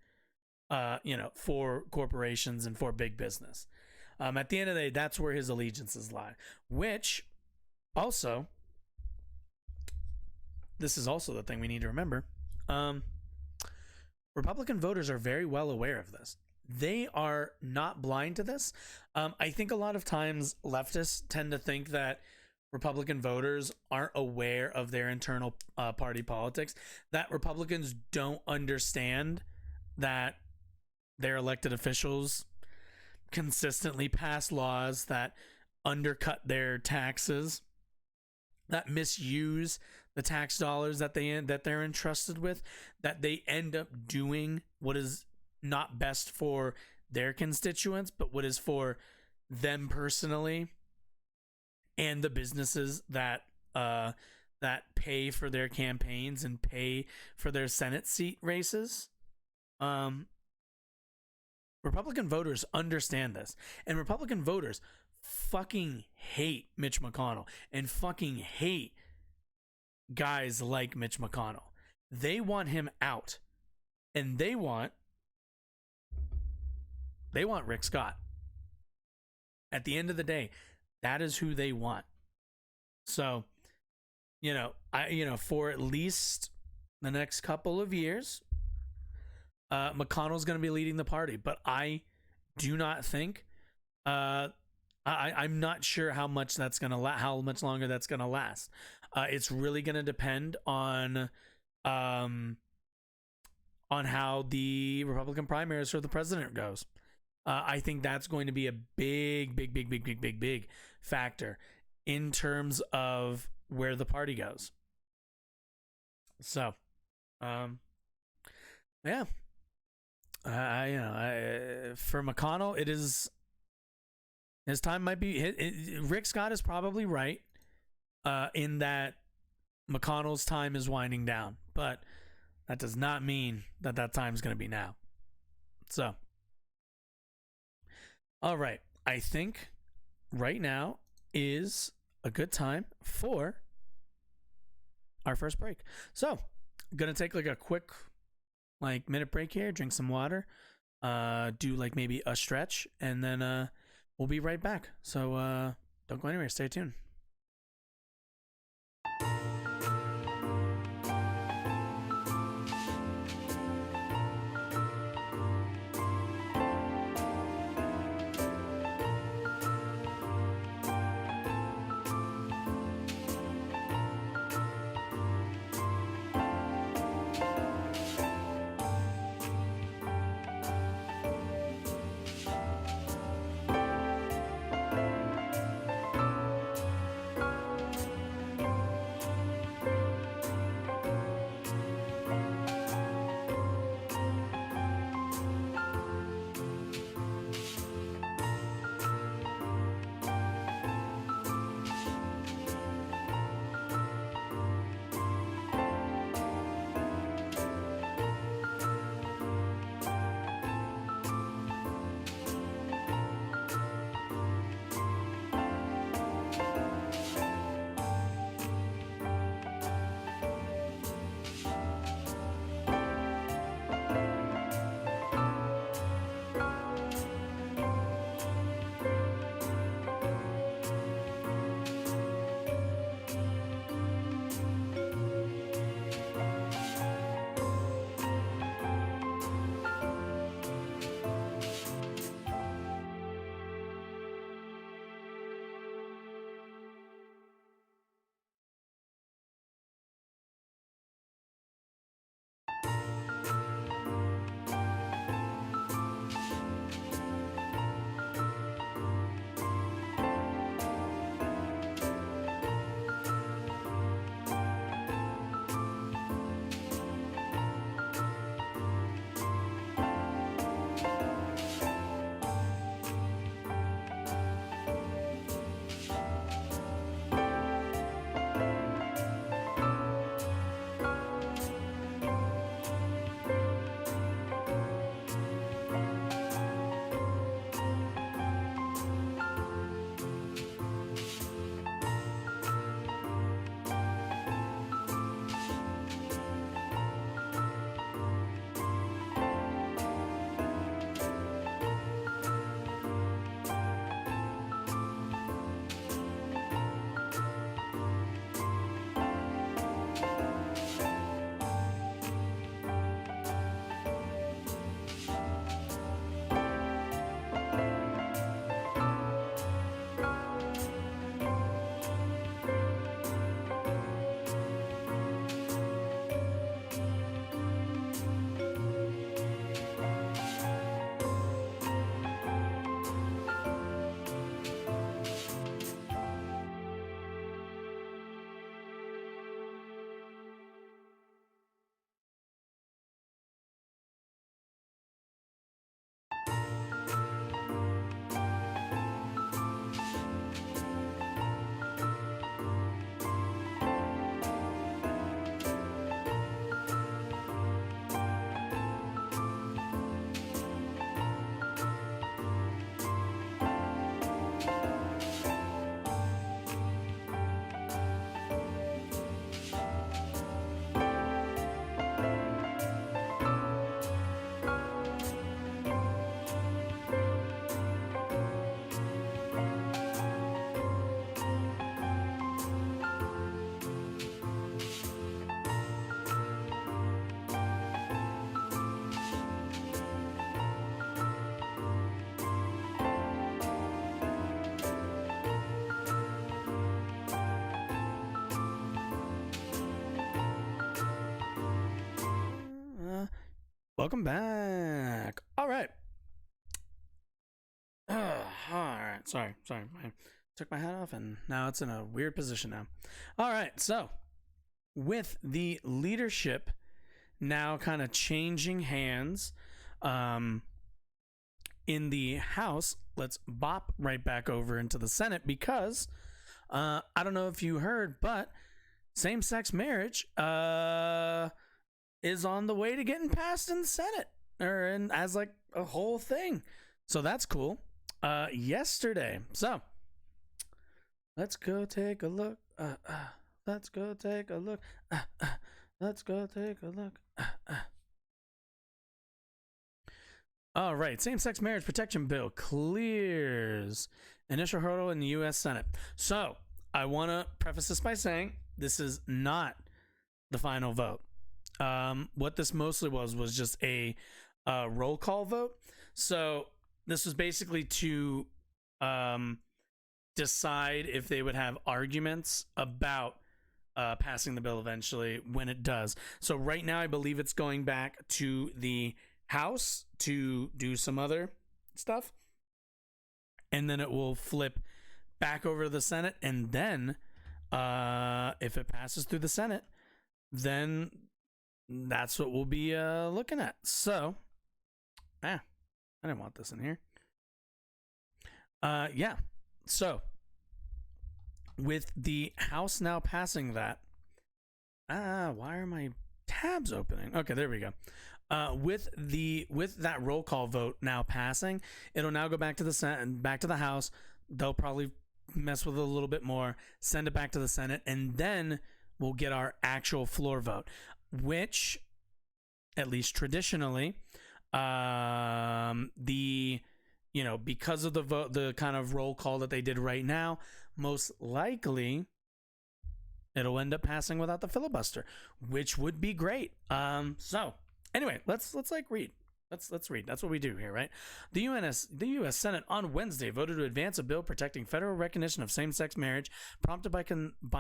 for corporations and for big business. At the end of the day, that's where his allegiances lie. Which also, this is also the thing we need to remember. Republican voters are very well aware of this. They are not blind to this. I think a lot of times leftists tend to think that Republican voters aren't aware of their internal party politics, that Republicans don't understand that their elected officials consistently pass laws that undercut their taxes, that misuse the tax dollars that they're entrusted with, that they end up doing what is not best for their constituents, but what is for them personally and the businesses that pay for their campaigns and pay for their Senate seat races. Republican voters understand this, and Republican voters fucking hate Mitch McConnell and fucking hate guys like Mitch McConnell. They want him out, and they want They want Rick Scott. At the end of the day, that is who they want. So, for at least the next couple of years, McConnell's going to be leading the party, but I do not think I'm not sure how much that's going to how much longer that's going to last. It's really going to depend on how the Republican primaries for the president goes. I think that's going to be a big factor in terms of where the party goes. So, yeah. For McConnell, it is, his time might be. Rick Scott is probably right in that McConnell's time is winding down, but that does not mean that time is going to be now. So, all right, I think right now is a good time for our first break. So, I'm gonna take like a quick minute break here, drink some water, do like maybe a stretch, and then we'll be right back. So don't go anywhere, stay tuned. welcome back. All right. All right. Sorry. I took my hat off and now it's in a weird position now. All right. So, with the leadership now kind of changing hands in the House, let's bop right back over into the Senate because I don't know if you heard, but same-sex marriage is on the way to getting passed in the Senate as like a whole thing. So that's cool. Yesterday. So let's go take a look. Let's go take a look. Let's go take a look. All right. Same-sex marriage protection bill clears initial hurdle in the U.S. Senate. So I want to preface this by saying this is not the final vote. What this mostly was just a roll call vote. So this was basically to decide if they would have arguments about passing the bill eventually when it does. So right now, I believe it's going back to the House to do some other stuff. And then it will flip back over to the Senate. And then if it passes through the Senate, then that's what we'll be looking at. So, I didn't want this in here. Yeah. So, with the House now passing that, why are my tabs opening? Okay, there we go. With that roll call vote now passing, it'll now go back to the Senate and back to the House. They'll probably mess with it a little bit more, send it back to the Senate, and then we'll get our actual floor vote, which, at least traditionally, because of the vote, the kind of roll call that they did right now, most likely it'll end up passing without the filibuster, which would be great. So anyway, let's read. Let's read. That's what we do here, right? The U.S. Senate on Wednesday voted to advance a bill protecting federal recognition of same-sex marriage, prompted by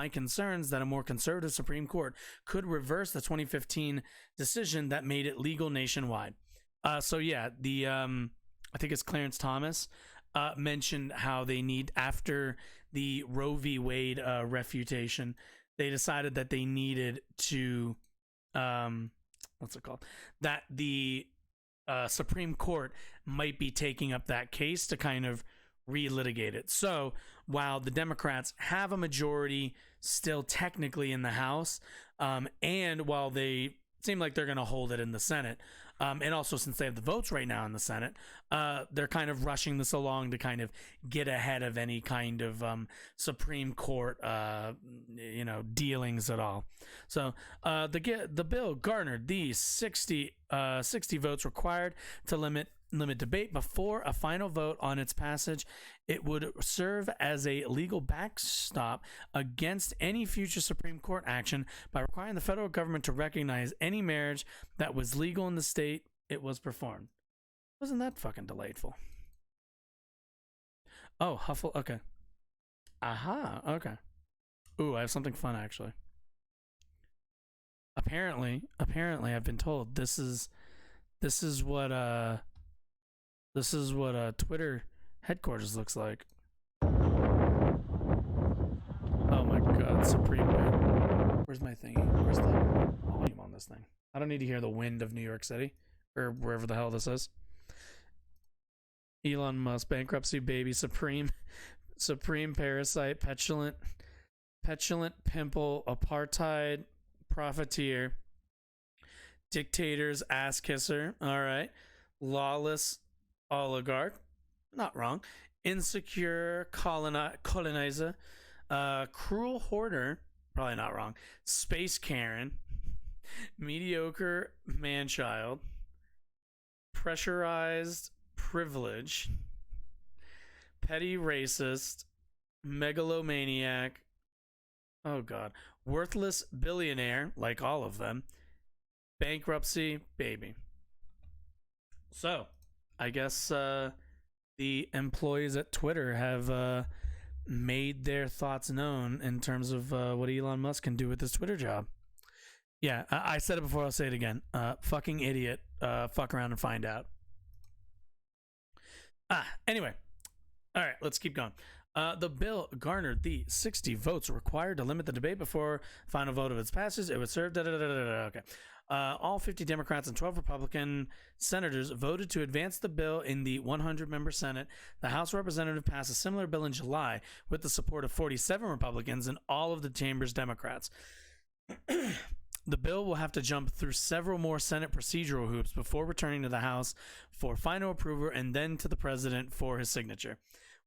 concerns that a more conservative Supreme Court could reverse the 2015 decision that made it legal nationwide. So yeah, the I think it's Clarence Thomas mentioned how they need, after the Roe v. Wade refutation, they decided that they needed to what's it called? That the Supreme Court might be taking up that case to kind of relitigate it. So while the Democrats have a majority still technically in the House, and while they seem like they're going to hold it in the Senate, and also since they have the votes right now in the Senate, they're kind of rushing this along to kind of get ahead of any kind of Supreme Court, dealings at all. So the bill garnered the 60 votes required to limit debate before a final vote on its passage. It would serve as a legal backstop against any future Supreme Court action by requiring the federal government to recognize any marriage that was legal in the state it was performed. Wasn't that fucking delightful? Oh, okay. Aha, okay. Ooh, I have something fun actually. Apparently, I've been told this is what Twitter headquarters looks like. Oh my god, Supreme. Where's my thingy? Where's the volume on this thing? I don't need to hear the wind of New York City or wherever the hell this is. Elon Musk, bankruptcy baby, supreme parasite, petulant pimple, apartheid profiteer, dictator's ass kisser. All right. Lawless oligarch, not wrong. Insecure colonizer, cruel hoarder, probably not wrong. Space Karen, mediocre man-child, pressurized privilege, petty racist, megalomaniac, oh god, worthless billionaire, like all of them, bankruptcy baby. So I guess the employees at Twitter have made their thoughts known in terms of what Elon Musk can do with his Twitter job. Yeah, I said it before. I'll say it again. Fucking idiot. Fuck around and find out. Anyway. All right, let's keep going. The bill garnered the 60 votes required to limit the debate before final vote of its passage. It was served. Okay. All 50 Democrats and 12 Republican senators voted to advance the bill in the 100-member Senate. The House Representative passed a similar bill in July with the support of 47 Republicans and all of the chamber's Democrats. The bill will have to jump through several more Senate procedural hoops before returning to the House for final approval and then to the president for his signature.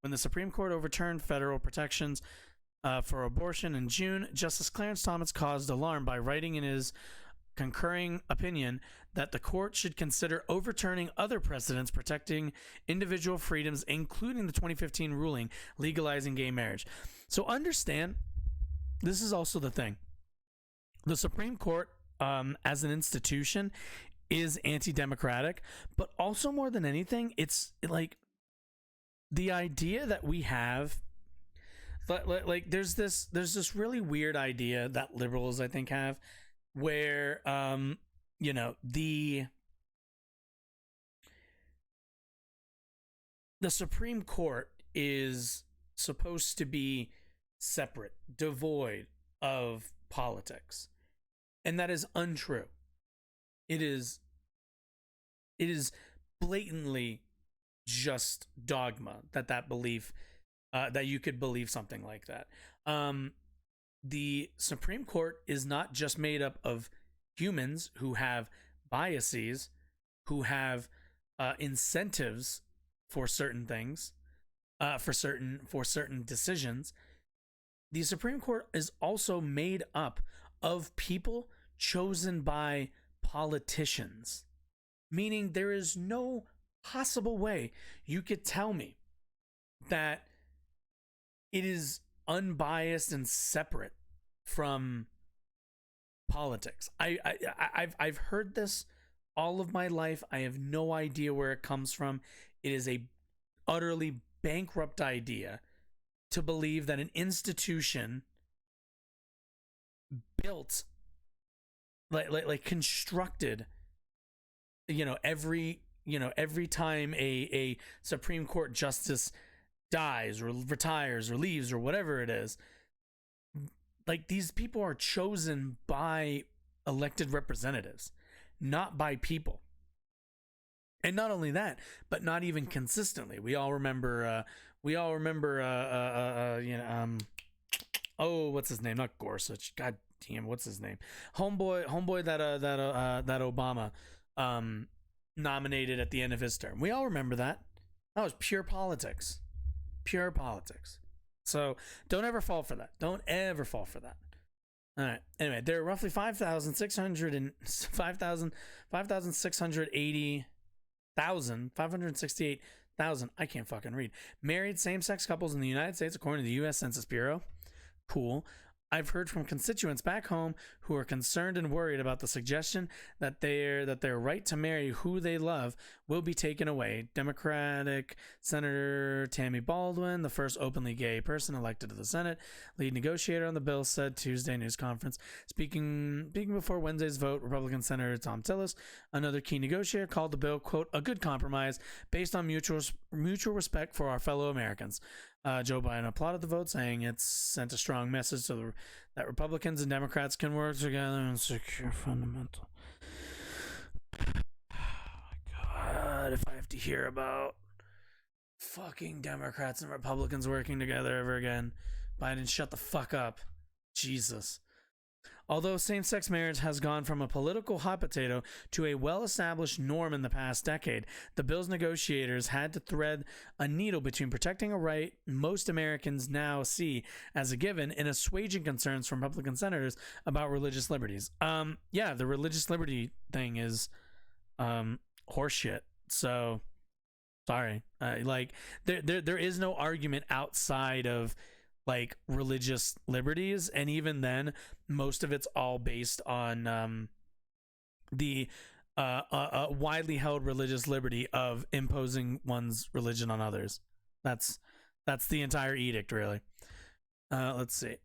When the Supreme Court overturned federal protections for abortion in June, Justice Clarence Thomas caused alarm by writing in his concurring opinion that the court should consider overturning other precedents protecting individual freedoms, including the 2015 ruling legalizing gay marriage. So understand, this is also the thing. The Supreme Court, as an institution, is anti-democratic, but also more than anything, it's like the idea that we have, like there's this really weird idea that liberals, I think, have, where the Supreme Court is supposed to be separate, devoid of politics, and that is untrue. It is blatantly just dogma that belief, that you could believe something like that. The Supreme Court is not just made up of humans who have biases, who have incentives for certain things, for certain decisions. The Supreme Court is also made up of people chosen by politicians, meaning there is no possible way you could tell me that it is unbiased and separate from politics. I've heard this all of my life. I have no idea where it comes from. It is a utterly bankrupt idea to believe that an institution built, like constructed, every time a Supreme Court justice dies or retires or leaves or whatever it is, like, these people are chosen by elected representatives, not by people. And not only that, but not even consistently. We all remember what's his name? Not Gorsuch. God damn, what's his name? Homeboy that Obama nominated at the end of his term. We all remember that. That was pure politics. Pure politics. So don't ever fall for that. Don't ever fall for that. All right. Anyway, there are roughly 568,000. I can't fucking read. Married same-sex couples in the United States, according to the U.S. Census Bureau. Cool. I've heard from constituents back home who are concerned and worried about the suggestion that their right to marry who they love will be taken away. Democratic Senator Tammy Baldwin, the first openly gay person elected to the Senate, lead negotiator on the bill, said Tuesday news conference. Speaking before Wednesday's vote, Republican Senator Tom Tillis, another key negotiator, called the bill, quote, a good compromise based on mutual respect for our fellow Americans. Joe Biden applauded the vote, saying it sent a strong message that Republicans and Democrats can work together and secure fundamental. Oh my God, if I have to hear about fucking Democrats and Republicans working together ever again, Biden, shut the fuck up. Jesus. Although same-sex marriage has gone from a political hot potato to a well-established norm in the past decade, the bill's negotiators had to thread a needle between protecting a right most Americans now see as a given and assuaging concerns from Republican senators about religious liberties. Yeah, the religious liberty thing is horseshit. So, sorry. There is no argument outside of like religious liberties, and even then most of it's all based on the widely held religious liberty of imposing one's religion on others. That's the entire edict, really. Let's see.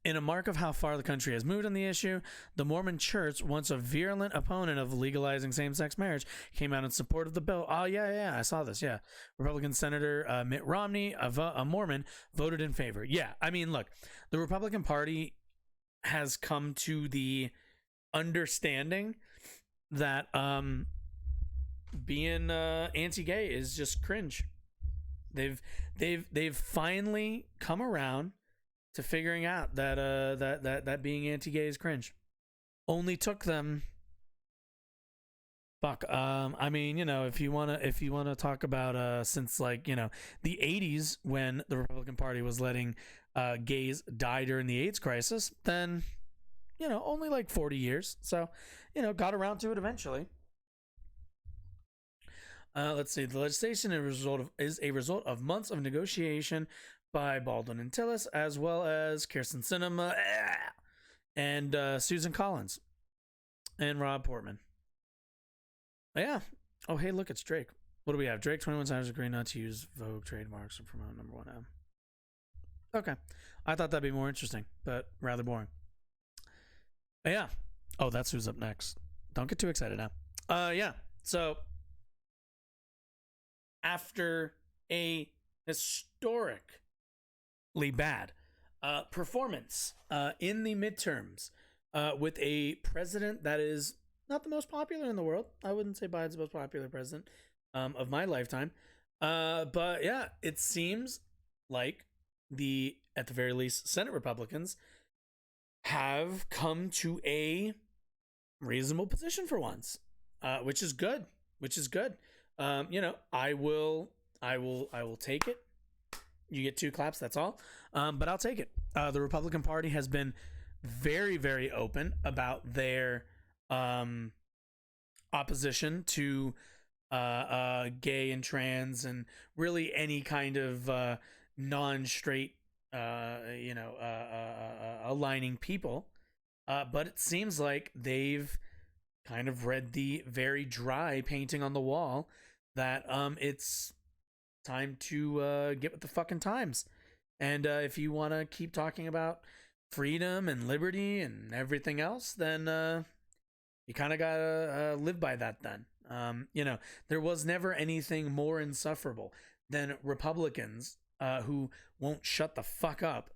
In a mark of how far the country has moved on the issue, the Mormon Church, once a virulent opponent of legalizing same-sex marriage, came out in support of the bill. Oh, yeah, I saw this, yeah. Republican Senator Mitt Romney, a Mormon, voted in favor. Yeah, I mean, look, the Republican Party has come to the understanding that being anti-gay is just cringe. They've finally come around to figuring out that that being anti-gay is cringe. Only took them I mean, you know, if you wanna talk about since, like, you know, the 80s, when the Republican Party was letting gays die during the AIDS crisis, then, you know, only like 40 years. So, you know, got around to it eventually. Let's see. The legislation is a result of months of negotiation by Baldwin and Tillis, as well as Kirsten Sinema and Susan Collins and Rob Portman. Yeah. Oh, hey, look, it's Drake. What do we have? Drake 21 times agreed not to use Vogue trademarks or promote number 1M. Okay. I thought that'd be more interesting, but rather boring. Yeah. Oh, that's who's up next. Don't get too excited now. Yeah. So, after a historically bad performance in the midterms with a president that is not the most popular in the world. I wouldn't say Biden's the most popular president of my lifetime. But yeah, it seems like at the very least, Senate Republicans have come to a reasonable position for once, which is good. You know, I will take it. You get 2 claps, that's all. But I'll take it. The Republican Party has been very, very open about their opposition to gay and trans and really any kind of non-straight, aligning people. But it seems like they've kind of read the very dry painting on the wall that it's time to get with the fucking times. And if you want to keep talking about freedom and liberty and everything else, then you kind of gotta live by that then. You know, there was never anything more insufferable than Republicans who won't shut the fuck up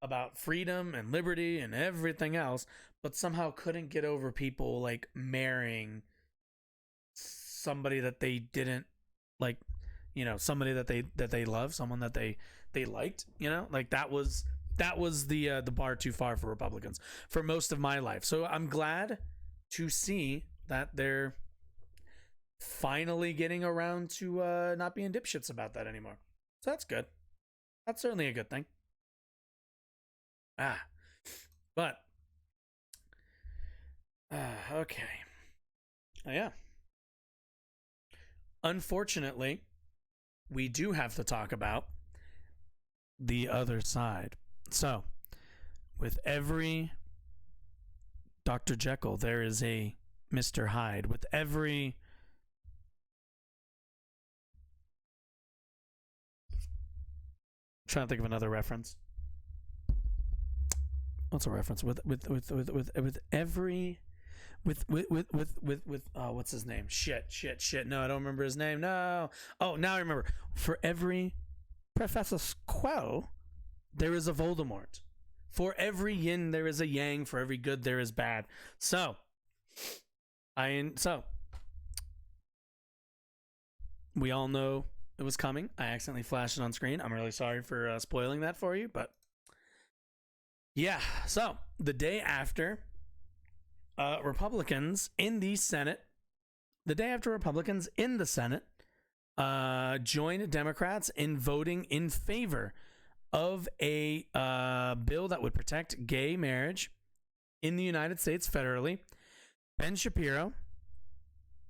about freedom and liberty and everything else, but somehow couldn't get over people like marrying somebody that they didn't like, you know, somebody that they love, someone that they liked, you know, like that was the bar too far for Republicans for most of my life. So I'm glad to see that they're finally getting around to not being dipshits about that anymore. So that's good. That's certainly a good thing. But okay. Yeah. Unfortunately, we do have to talk about the other side. So, with every Dr. Jekyll, there is a Mr. Hyde. With every trying to think of another reference. What's a reference? With every what's his name? Shit. No, I don't remember his name. No. Oh, now I remember. For every Professor Quell, there is a Voldemort. For every yin, there is a yang. For every good, there is bad. So we all know it was coming. I accidentally flashed it on screen. I'm really sorry for spoiling that for you, but yeah. So the day after Republicans in the Senate joined Democrats in voting in favor of a bill that would protect gay marriage in the United States federally, Ben Shapiro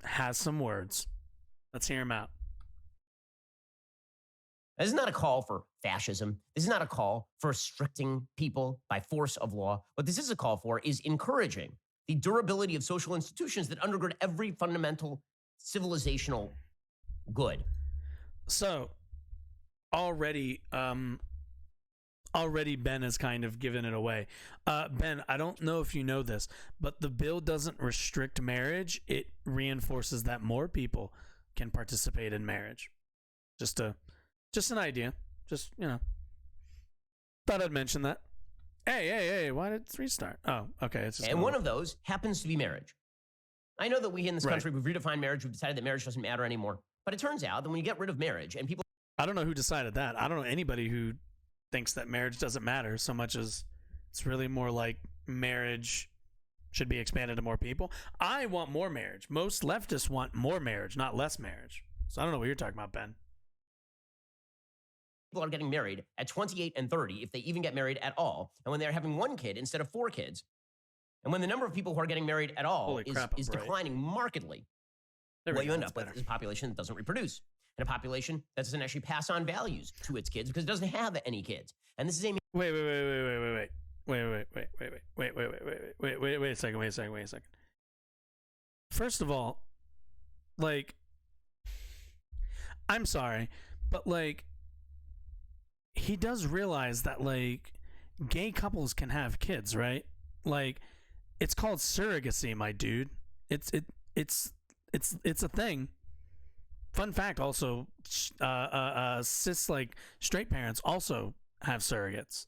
has some words. Let's hear him out. This is not a call for fascism. This is not a call for restricting people by force of law. What this is a call for is encouraging the durability of social institutions that undergird every fundamental civilizational good. So, already already Ben has kind of given it away. Ben, I don't know if you know this, but the bill doesn't restrict marriage. It reinforces that more people can participate in marriage. Just an idea. Just, thought I'd mention that. Hey, why did it restart? Oh, okay. It's just and one of those happens to be marriage. I know that we in this Right. country, we've redefined marriage. We've decided that marriage doesn't matter anymore. But it turns out that when you get rid of marriage and people I don't know who decided that. I don't know anybody who thinks that marriage doesn't matter so much as it's really more like marriage should be expanded to more people. I want more marriage. Most leftists want more marriage, not less marriage. So I don't know what you're talking about, Ben. are getting married at 28 and 30, if they even get married at all, and when they're having one kid instead of 4 kids, and when the number of people who are getting married at all Holy crap, is I'm right. declining markedly, what you end up with is a population that doesn't reproduce, and a population that doesn't actually pass on values to its kids because it doesn't have any kids. And this is a Wait a second. First of all, like, I'm sorry, but like, he does realize that like gay couples can have kids, right? Like, it's called surrogacy, my dude. It's a thing. Fun fact, also, cis like straight parents also have surrogates.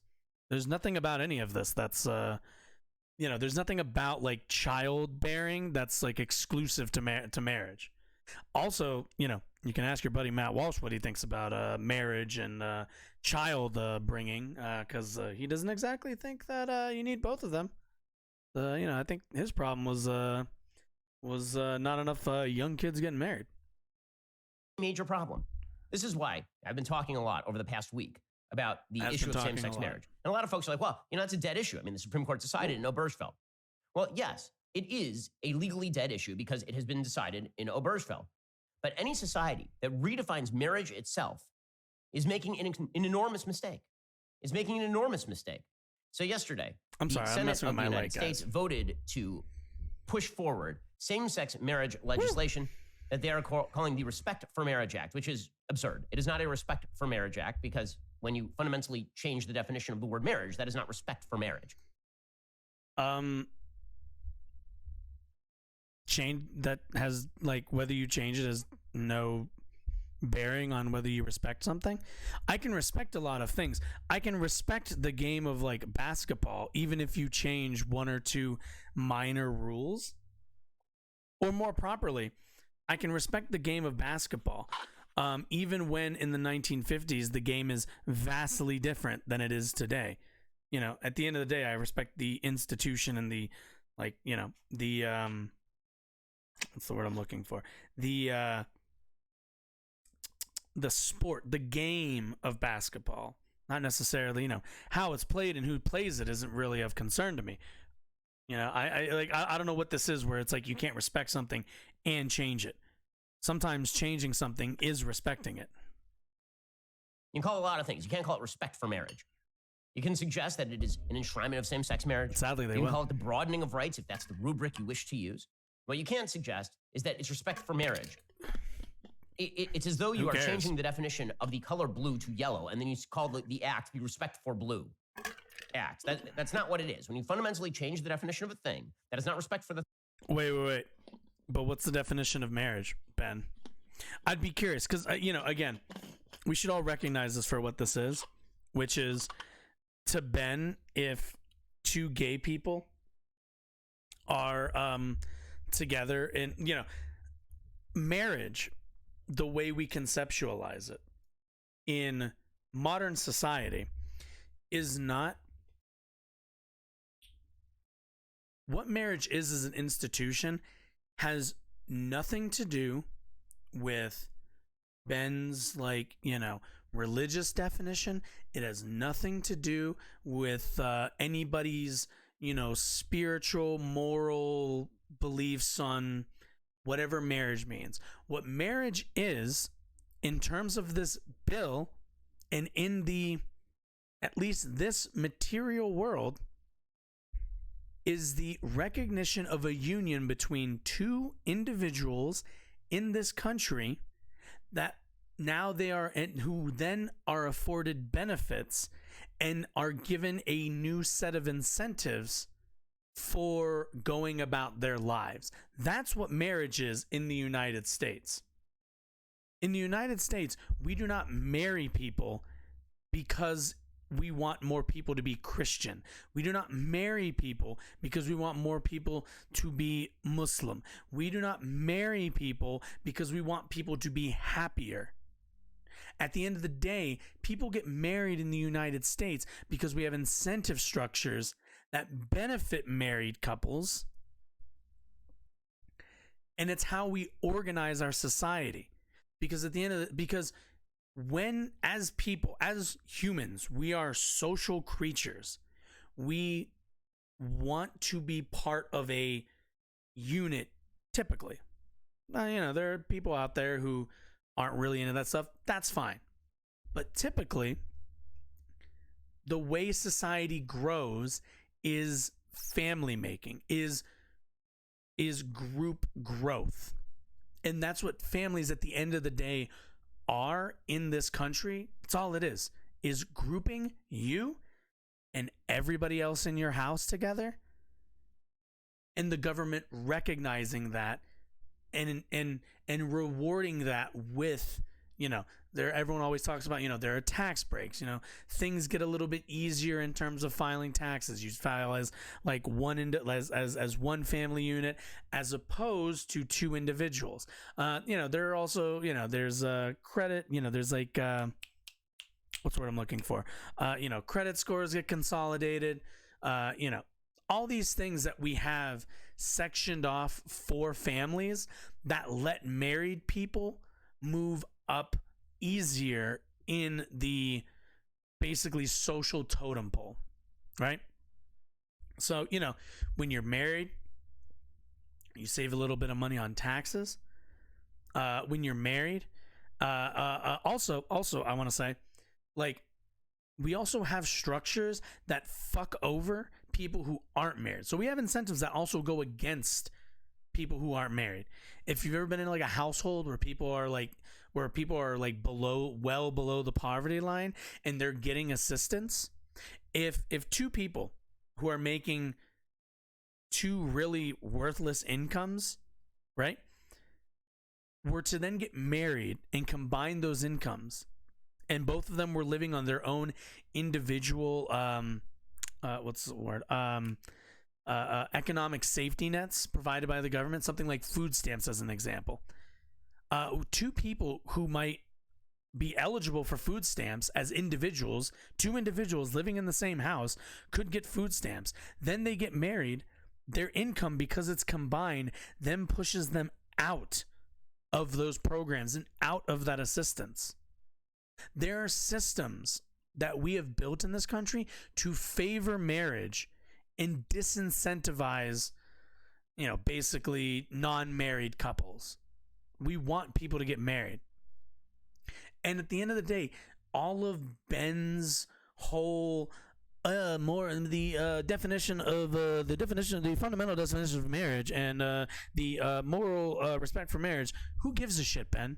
There's nothing about any of this that's there's nothing about like childbearing that's like exclusive to marriage. Also, you can ask your buddy Matt Walsh what he thinks about marriage and child bringing, because he doesn't exactly think that you need both of them. I think his problem was not enough young kids getting married. major problem. This is why I've been talking a lot over the past week about the issue of same-sex marriage. And a lot of folks are like, well, it's a dead issue. I mean, the Supreme Court decided in Obergefell. Well, yes, it is a legally dead issue because it has been decided in Obergefell. But any society that redefines marriage itself is making an enormous mistake. Is making an enormous mistake. So yesterday, I'm sorry, the I'm Senate messing of with the my United light, guys. States voted to push forward same-sex marriage legislation that they are calling the Respect for Marriage Act, which is absurd. It is not a Respect for Marriage Act because when you fundamentally change the definition of the word marriage, that is not respect for marriage. Change that has, like, whether you change it has no bearing on whether you respect something. I can respect a lot of things. I can respect the game of like basketball even if you change one or two minor rules. Or more properly, I can respect the game of basketball even when in the 1950s the game is vastly different than it is today. At the end of the day, I respect the institution and the, like, the what's the word I'm looking for? The sport, the game of basketball. Not necessarily, how it's played and who plays it isn't really of concern to me. I don't know what this is where it's like you can't respect something and change it. Sometimes changing something is respecting it. You can call it a lot of things. You can't call it respect for marriage. You can suggest that it is an enshrinement of same-sex marriage. Sadly, they You will. can call it the broadening of rights if that's the rubric you wish to use. What you can't suggest is that it's respect for marriage. It's as though you are changing the definition of the color blue to yellow, and then you call the act the respect for blue act. That's not what it is. When you fundamentally change the definition of a thing, that is not respect for the... Wait. But what's the definition of marriage, Ben? I'd be curious because, again, we should all recognize this for what this is, which is, to Ben, if two gay people are together in, marriage, the way we conceptualize it in modern society is not what marriage is as an institution. Has nothing to do with Ben's, like, religious definition. It has nothing to do with anybody's, spiritual, moral beliefs on whatever marriage means. What marriage is, in terms of this bill, and in the, at least this material world, is the recognition of a union between two individuals in this country that now they are, and who then are afforded benefits and are given a new set of incentives for going about their lives. That's what marriage is in the United States. In the United States, we do not marry people because we want more people to be Christian. We do not marry people because we want more people to be Muslim. We do not marry people because we want people to be happier. At the end of the day, people get married in the United States because we have incentive structures that benefit married couples, and it's how we organize our society. Because at the end of the, because when, as people, as humans, we are social creatures, we want to be part of a unit. Typically, there are people out there who aren't really into that stuff. That's fine. But typically, the way society grows is family making, is group growth. And that's what families at the end of the day are in this country. That's all it is grouping you and everybody else in your house together, and the government recognizing that and rewarding that with, everyone always talks about, there are tax breaks, things get a little bit easier in terms of filing taxes. You file as like as one family unit as opposed to two individuals. There are also, there's credit, there's like, what's the word I'm looking for? Credit scores get consolidated, all these things that we have sectioned off for families that let married people move up easier in the basically social totem pole, right? So, when you're married, you save a little bit of money on taxes. When you're married, also, I want to say, like, we also have structures that fuck over people who aren't married. So we have incentives that also go against people who aren't married. If you've ever been in like a household where people are like well below the poverty line and they're getting assistance, if two people who are making two really worthless incomes, right, were to then get married and combine those incomes, and both of them were living on their own individual economic safety nets provided by the government, something like food stamps as an example. Two people who might be eligible for food stamps as individuals, two individuals living in the same house, could get food stamps. Then they get married. Their income, because it's combined, then pushes them out of those programs and out of that assistance. There are systems that we have built in this country to favor marriage and disincentivize, basically non-married couples. We want people to get married. And at the end of the day, all of Ben's whole more in the definition of the fundamental definition of marriage and the moral respect for marriage. Who gives a shit, Ben?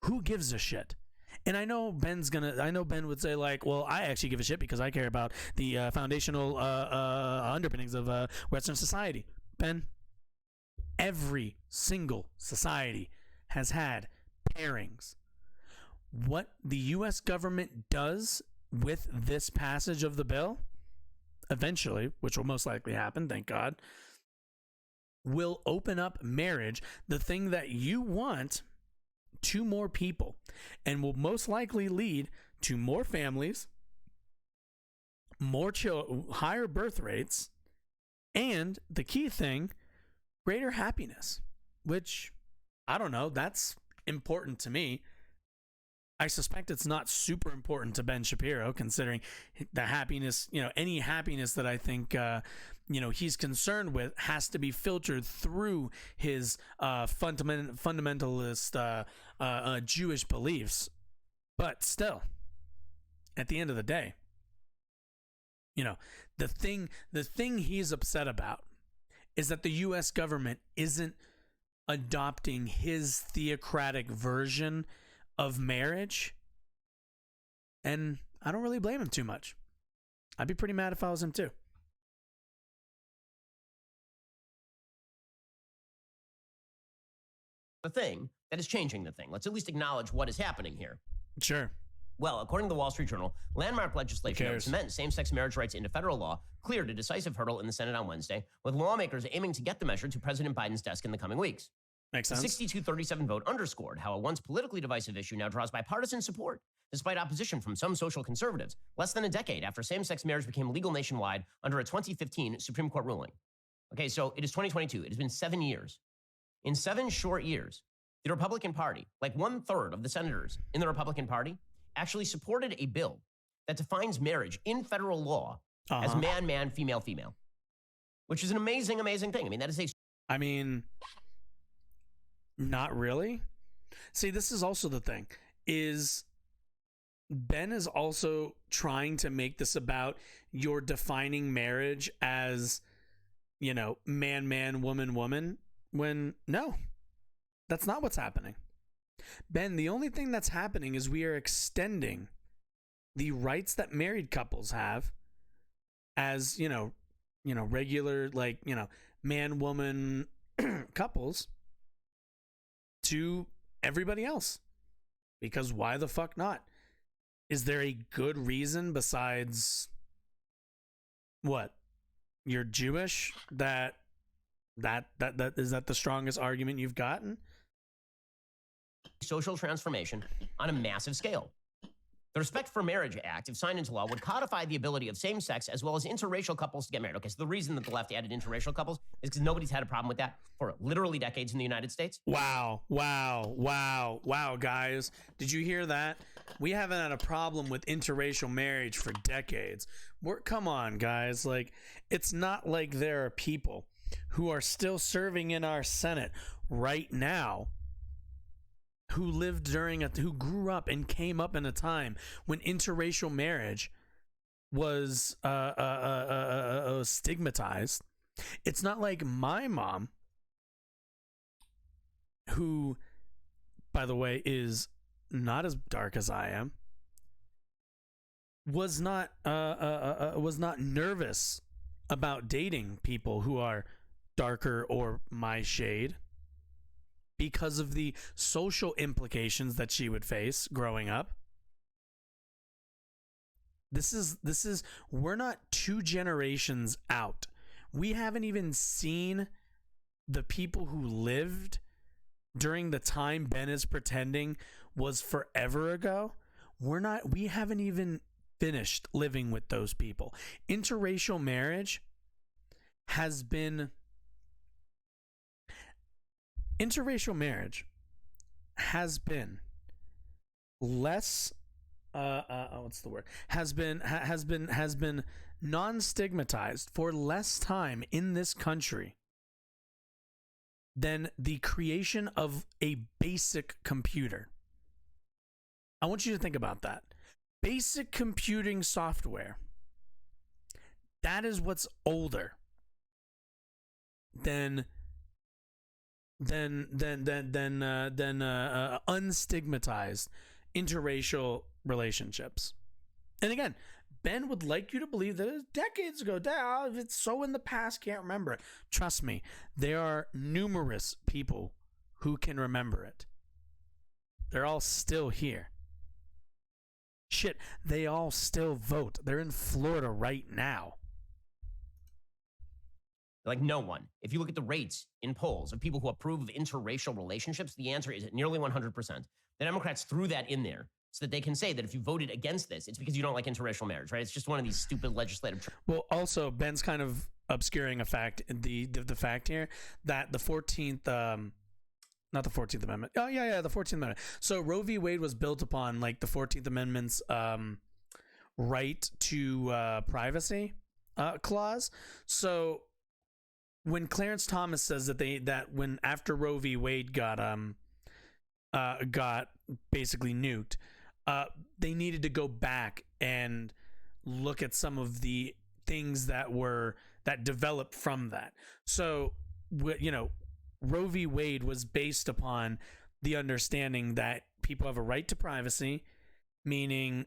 Who gives a shit? And I know Ben would say, like, well, I actually give a shit because I care about the foundational underpinnings of Western society. Ben, every single society has had pairings. What the U.S. government does with this passage of the bill, eventually, which will most likely happen, thank God, will open up marriage, the thing that you want, to more people, and will most likely lead to more families, more higher birth rates, and the key thing, greater happiness, which, I don't know, that's important to me. I suspect it's not super important to Ben Shapiro, considering the happiness, any happiness that I think, he's concerned with has to be filtered through his fundamentalist Jewish beliefs. But still, at the end of the day, the thing he's upset about is that the U.S. government isn't adopting his theocratic version of marriage. And I don't really blame him too much. I'd be pretty mad if I was him too. The thing that is changing the thing. Let's at least acknowledge what is happening here. Sure. Well, according to the Wall Street Journal, landmark legislation that would cement same-sex marriage rights into federal law cleared a decisive hurdle in the Senate on Wednesday, with lawmakers aiming to get the measure to President Biden's desk in the coming weeks. Makes The sense. 62-37 vote underscored how a once politically divisive issue now draws bipartisan support, despite opposition from some social conservatives, less than a decade after same-sex marriage became legal nationwide under a 2015 Supreme Court ruling. Okay, so it is 2022. It has been 7 years. In 7 short years, the Republican Party, like 1/3 of the senators in the Republican Party, actually supported a bill that defines marriage in federal law as man-man, female-female, which is an amazing, amazing thing. I mean, that is a... I mean, not really. See, this is also the thing, is Ben is also trying to make this about you're defining marriage as, you know, man-man, woman-woman, when no, that's not what's happening. Ben, the only thing that's happening is we are extending the rights that married couples have as, regular, like, man, woman couples to everybody else. Because why the fuck not? Is there a good reason besides what? You're Jewish? That is that the strongest argument you've gotten? social transformation on a massive scale. The Respect for Marriage Act, if signed into law, would codify the ability of same-sex as well as interracial couples to get married. Okay, so the reason that the left added interracial couples is because nobody's had a problem with that for literally decades in the United States. Wow, guys. Did you hear that? We haven't had a problem with interracial marriage for decades. Come on, guys. Like, it's not like there are people who are still serving in our Senate right now who lived who grew up and came up in a time when interracial marriage was stigmatized. It's not like my mom, who, by the way, is not as dark as I am, was not nervous about dating people who are darker or my shade, because of the social implications that she would face growing up. We're not 2 generations out. We haven't even seen the people who lived during the time Ben is pretending was forever ago. We haven't even finished living with those people. Interracial marriage has been less has been non-stigmatized for less time in this country than the creation of a basic computer. I want you to think about that. Basic computing software, that is what's older than unstigmatized interracial relationships. And again, Ben would like you to believe that it was decades ago. If it's so in the past, can't remember it. Trust me, there are numerous people who can remember it. They're all still here. Shit, they all still vote. They're in Florida right now. Like no one. If you look at the rates in polls of people who approve of interracial relationships, the answer is nearly 100%. The Democrats threw that in there so that they can say that if you voted against this, it's because you don't like interracial marriage, right? It's just one of these stupid legislative... Well, also, Ben's kind of obscuring a fact, the fact here, that the 14th... not the 14th Amendment. Oh, yeah, the 14th Amendment. So Roe v. Wade was built upon, like, the 14th Amendment's right to privacy clause. So when Clarence Thomas says that when after Roe v. Wade got basically nuked, they needed to go back and look at some of the things that developed from that. So, Roe v. Wade was based upon the understanding that people have a right to privacy, meaning,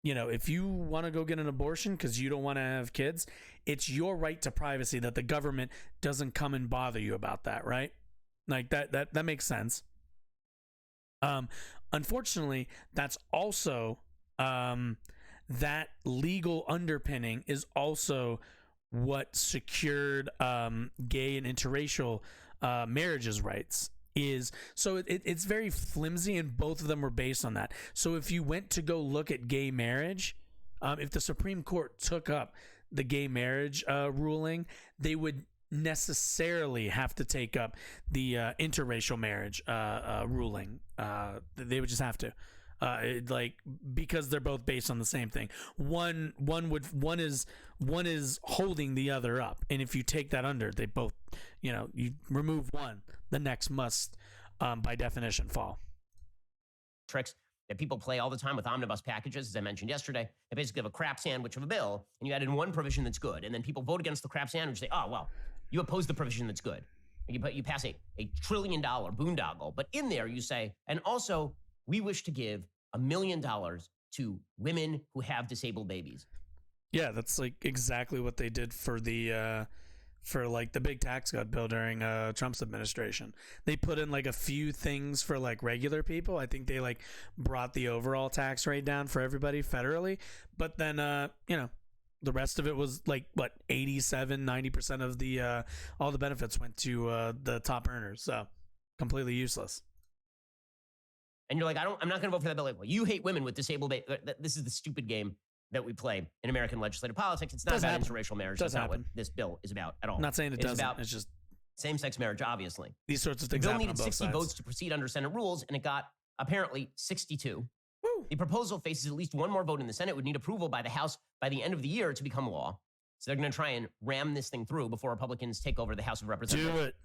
you know, if you want to go get an abortion because you don't want to have kids, it's your right to privacy that the government doesn't come and bother you about that, right? Like that makes sense. Unfortunately, that's also that legal underpinning is also what secured gay and interracial marriages rights. It's very flimsy, and both of them were based on that. So if you went to go look at gay marriage, if the Supreme Court took up the gay marriage ruling, they would necessarily have to take up the interracial marriage ruling. They would just have to, because they're both based on the same thing. One is holding the other up, and if you take that under, they both, you know, you remove one, the next must, by definition, fall. Tricks that people play all the time with omnibus packages, as I mentioned yesterday. They basically have a crap sandwich of a bill, and you add in one provision that's good, and then people vote against the crap sandwich and say, oh, well, you oppose the provision that's good. You pass a $1 trillion boondoggle, but in there you say, and also we wish to give $1 million to women who have disabled babies. Yeah, that's like exactly what they did for the big tax cut bill during Trump's administration. They put in like a few things for like regular people. I think they like brought the overall tax rate down for everybody federally, but then you know, the rest of it was like what 87-90% of the all the benefits went to the top earners. So completely useless. And you're like, I'm not going to vote for that bill. Well, you hate women with disabled babies. This is the stupid game that we play in American legislative politics. It's not about interracial marriage. That's not what this bill is about at all. I'm not saying it doesn't. It's just same-sex marriage, obviously. These sorts of things. The bill needed 60 votes to proceed under Senate rules, and it got apparently 62. Woo. The proposal faces at least one more vote in the Senate. It would need approval by the House by the end of the year to become law. So they're going to try and ram this thing through before Republicans take over the House of Representatives. Do it.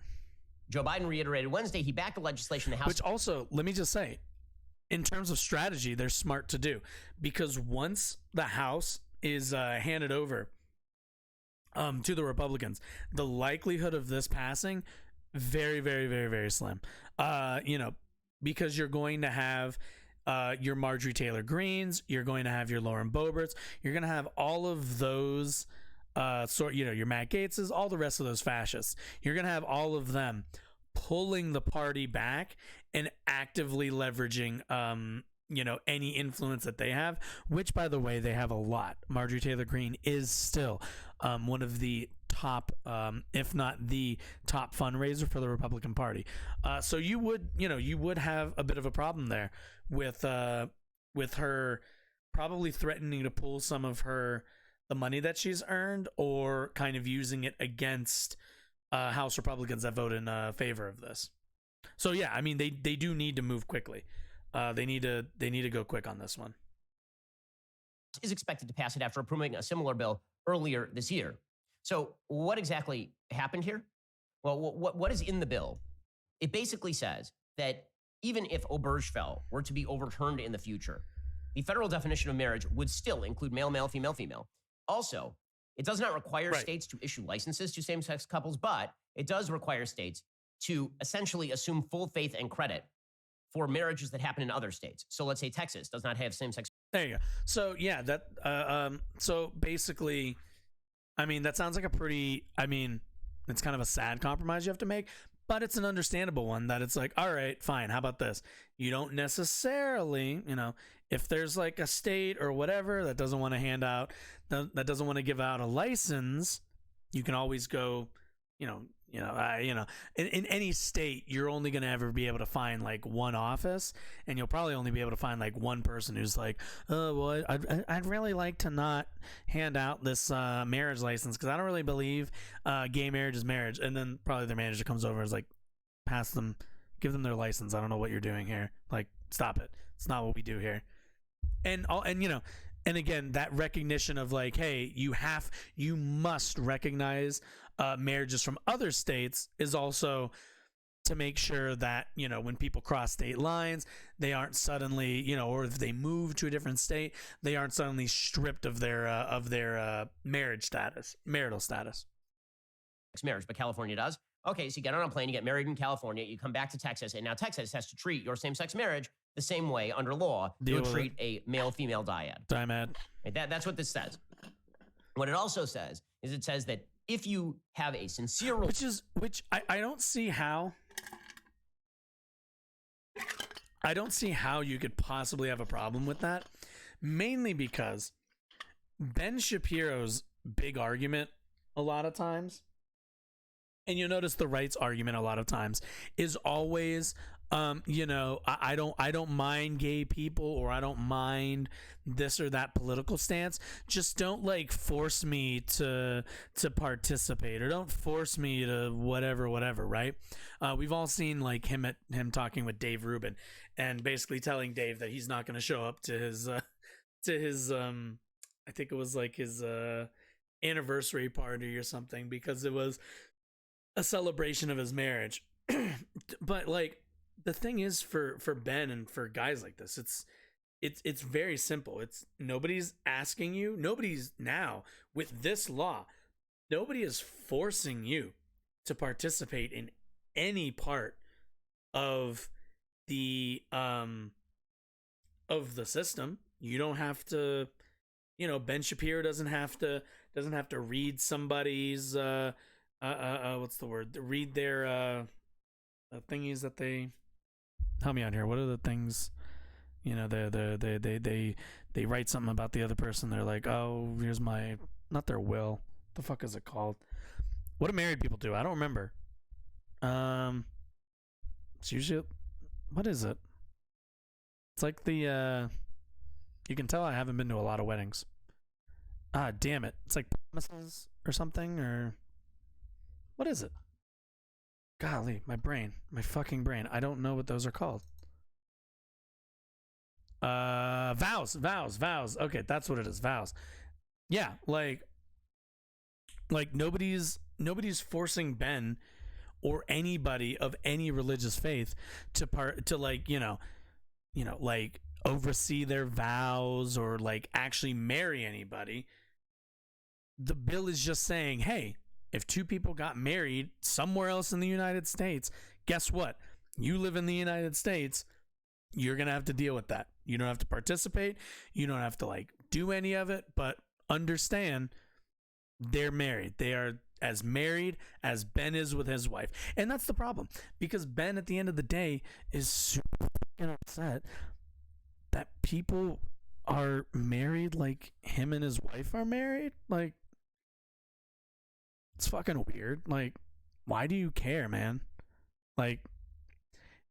Joe Biden reiterated Wednesday he backed the legislation in the House. Which also, let me just say, in terms of strategy, they're smart to do, because once the House is handed over to the Republicans, the likelihood of this passing very, very, very, very slim. You know, because you're going to have your Marjorie Taylor Greens, you're going to have your Lauren Boeberts, you're going to have all of those your Matt Gaetzes, all the rest of those fascists. You're going to have all of them pulling the party back and actively leveraging any influence that they have, which, by the way, they have a lot. Marjorie Taylor Greene is still one of the top, if not the top fundraiser for the Republican Party. So you would have a bit of a problem there with her probably threatening to pull some of the money that she's earned, or kind of using it against House Republicans that vote in favor of this. So yeah, I mean, they do need to move quickly. They need to go quick on this one. Is expected to pass it after approving a similar bill earlier this year. So what exactly happened here? Well, what is in the bill? It basically says that even if Obergefell were to be overturned in the future, the federal definition of marriage would still include male, male, female, female. Also, it does not require states to issue licenses to same-sex couples, but it does require states to essentially assume full faith and credit for marriages that happen in other states. So let's say Texas does not have same-sex. There you go. So yeah, so basically, I mean, that sounds like it's kind of a sad compromise you have to make, but it's an understandable one, that it's like, all right, fine. How about this? You don't necessarily, if there's like a state or whatever that doesn't want to that doesn't want to give out a license, you can always go, in any state, you're only going to ever be able to find like one office, and you'll probably only be able to find like one person who's like, oh, well, I'd really like to not hand out this marriage license because I don't really believe gay marriage is marriage. And then probably their manager comes over and is like, give them their license. I don't know what you're doing here. Like, stop it. It's not what we do here. And again, that recognition of like, hey, you must recognize marriages from other states is also to make sure that, when people cross state lines, they aren't suddenly, or if they move to a different state, they aren't suddenly stripped of their marital status. Marriage, but California does. Okay, so you get on a plane, you get married in California, you come back to Texas, and now Texas has to treat your same-sex marriage the same way under law you would treat a male-female dyad. Diamad. Right? That's what this says. What it also says is it says that if you have a sincere... Which I don't see how... I don't see how you could possibly have a problem with that. Mainly because Ben Shapiro's big argument a lot of times, and you'll notice the right's argument a lot of times, is always, I don't mind gay people, or I don't mind this or that political stance. Just don't like force me to participate, or don't force me to whatever, right? We've all seen like him talking with Dave Rubin and basically telling Dave that he's not going to show up to his I think it was like his anniversary party or something, because it was a celebration of his marriage. But like, the thing is, for Ben and for guys like this, it's very simple. It's nobody's asking you, nobody's now with this law, nobody is forcing you to participate in any part of the system. You don't have to, Ben Shapiro doesn't have to read somebody's what's the word? Read their thingies that they... Help me out here. What are the things? They write something about the other person. They're like, oh, here's my... Not their will. The fuck is it called? What do married people do? I don't remember. It's usually... What is it? It's like the... You can tell I haven't been to a lot of weddings. Ah, damn it. It's like promises or something, or... What is it? Golly, my fucking brain. I don't know what those are called. Vows. Okay, that's what it is. Vows. Yeah, like nobody's forcing Ben or anybody of any religious faith to like oversee their vows or like actually marry anybody. The bill is just saying, hey, if two people got married somewhere else in the United States, guess what? You live in the United States, you're going to have to deal with that. You don't have to participate. You don't have to like do any of it, but understand they're married. They are as married as Ben is with his wife. And that's the problem, because Ben at the end of the day is super upset that people are married like him and his wife are married. Like, it's fucking weird. Like, why do you care, man? Like,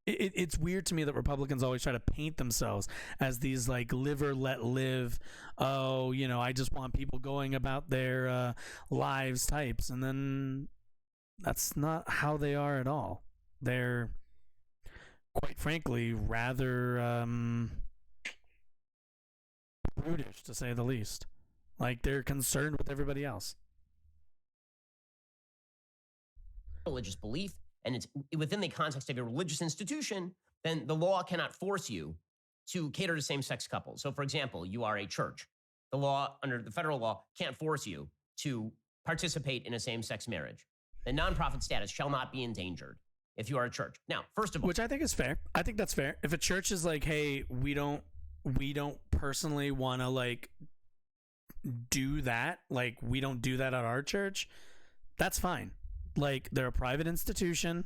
it's weird to me that Republicans always try to paint themselves as these like live or let live. Oh, I just want people going about their lives types. And then that's not how they are at all. They're, quite frankly, rather brutish, to say the least. Like, they're concerned with everybody else. Religious belief, and it's within the context of a religious institution, then the law cannot force you to cater to same-sex couples. So, for example, you are a church. The law, under the federal law, can't force you to participate in a same-sex marriage. The nonprofit status shall not be endangered if you are a church. Now, first of all... Which I think is fair. I think that's fair. If a church is like, hey, we don't personally want to, like, do that. Like, we don't do that at our church. That's fine. Like, they're a private institution.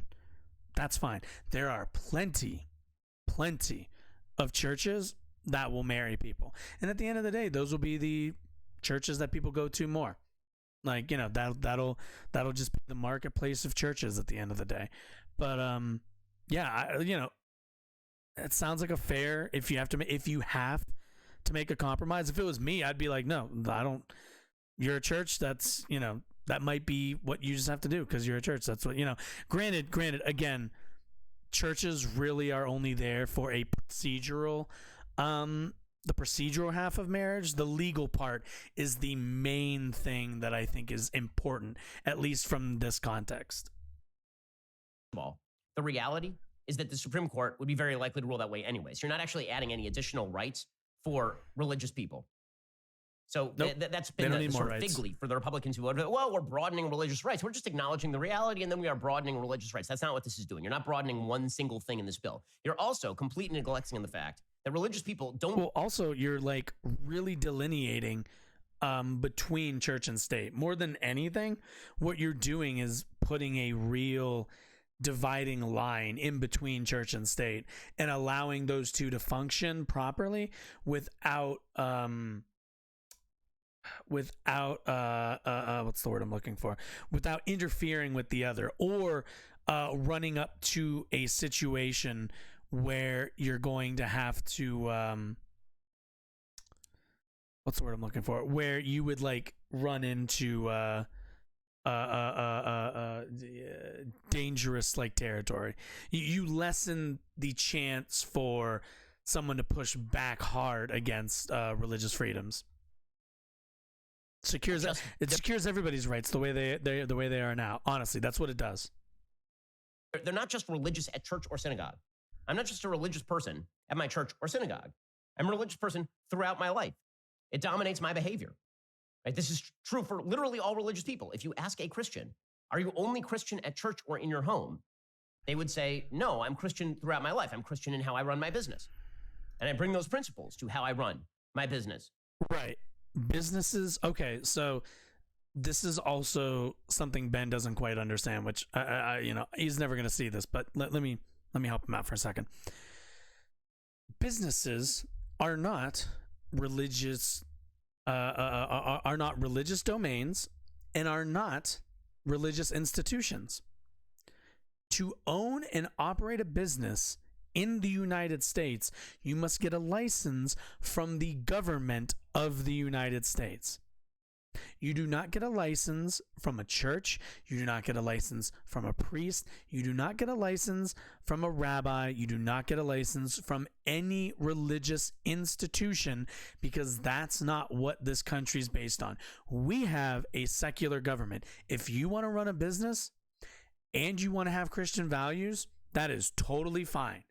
That's fine. There are plenty of churches that will marry people. And at the end of the day, those will be the churches that people go to more. Like, that'll just be the marketplace of churches at the end of the day. But, yeah, it sounds like a fair, if you have to make a compromise. If it was me, I'd be like, no, I don't, you're a church, that's, that might be what you just have to do because you're a church. That's what, granted, again, churches really are only there for a procedural, the procedural half of marriage. The legal part is the main thing that I think is important, at least from this context. Well, the reality is that the Supreme Court would be very likely to rule that way anyways. You're not actually adding any additional rights for religious people. So Nope. that's They been don't the need sort more of rights. fig leaf for the Republicans who voted, well, we're broadening religious rights. We're just acknowledging the reality, and then we are broadening religious rights. That's not what this is doing. You're not broadening one single thing in this bill. You're also completely neglecting the fact that religious people don't. Well, also, you're like really delineating between church and state. More than anything, what you're doing is putting a real dividing line in between church and state and allowing those two to function properly without what's the word I'm looking for, without interfering with the other, or running up to a situation where you're going to have to what's the word I'm looking for, where you would like run into dangerous like territory. You lessen the chance for someone to push back hard against religious freedoms. It secures everybody's rights the way they are now. Honestly, that's what it does. They're not just religious at church or synagogue. I'm not just a religious person at my church or synagogue. I'm a religious person throughout my life. It dominates my behavior. Right? This is true for literally all religious people. If you ask a Christian, are you only Christian at church or in your home? They would say, no, I'm Christian throughout my life. I'm Christian in how I run my business. And I bring those principles to how I run my business. Right. Businesses. Okay. So this is also something Ben doesn't quite understand, which he's never going to see this, but let me help him out for a second. Businesses are not religious are not religious domains and are not religious institutions. To own and operate a business in the United States, you must get a license from the government of the United States. You do not get a license from a church. You do not get a license from a priest. You do not get a license from a rabbi. You do not get a license from any religious institution, because that's not what this country is based on. We have a secular government. If you want to run a business and you want to have Christian values, that is totally fine.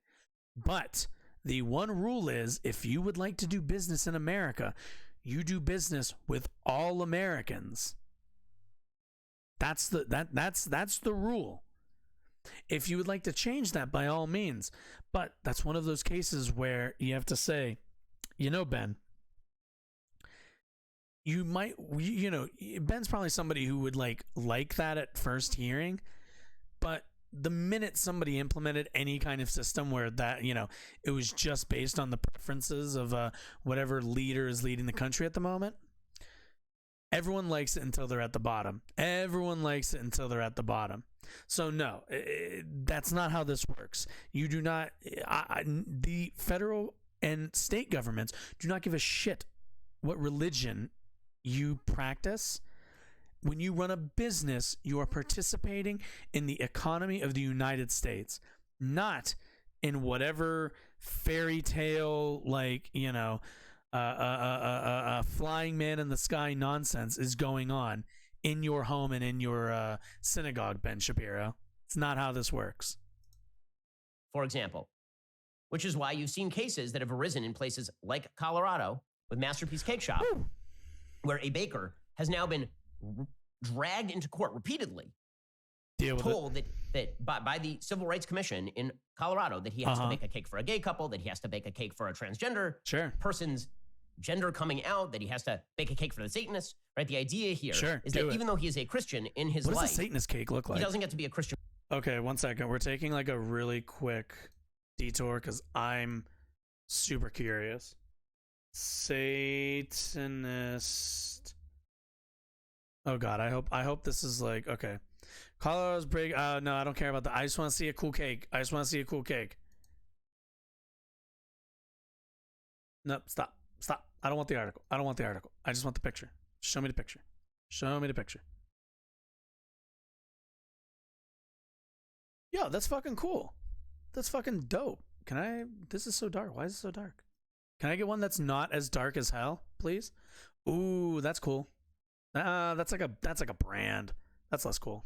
But the one rule is, if you would like to do business in America, you do business with all Americans. That's the rule. If you would like to change that, by all means. But that's one of those cases where you have to say, Ben, Ben's probably somebody who would like that at first hearing, but the minute somebody implemented any kind of system where that, it was just based on the preferences of whatever leader is leading the country at the moment, everyone likes it until they're at the bottom. So no, that's not how this works. You do not, the federal and state governments do not give a shit what religion you practice. When you run a business, you are participating in the economy of the United States, not in whatever fairy tale, flying man in the sky nonsense is going on in your home and in your synagogue, Ben Shapiro. It's not how this works. For example, which is why you've seen cases that have arisen in places like Colorado with Masterpiece Cake Shop, where a baker has now been dragged into court repeatedly, told that by the Civil Rights Commission in Colorado that he has to bake a cake for a gay couple, that he has to bake a cake for a transgender person's gender coming out, that he has to bake a cake for the Satanists, right? The idea here is that even though he is a Christian in his life, what does a Satanist cake look like? He doesn't get to be a Christian. Okay, 1 second. We're taking like a really quick detour because I'm super curious. Satanist. Oh God, I hope this is like, okay. Colorado's break. No, I don't care about that. I just want to see a cool cake. Nope, stop. I don't want the article. I just want the picture. Show me the picture. Yo, that's fucking cool. That's fucking dope. This is so dark. Why is it so dark? Can I get one that's not as dark as hell, please? Ooh, that's cool. That's like a brand. That's less cool.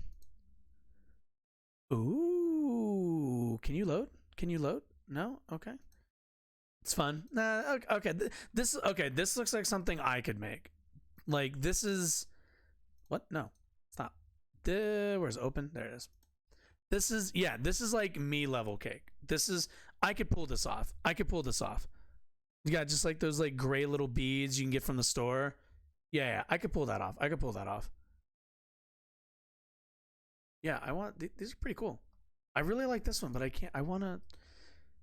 Ooh, can you load? No? Okay. It's fun. Okay. This looks like something I could make. like, this is what? No, stop. Where's open? There it is. This is like me level cake. I could pull this off. You got just like those like gray little beads you can get from the store. Yeah, I could pull that off. Yeah, these are pretty cool. I really like this one, but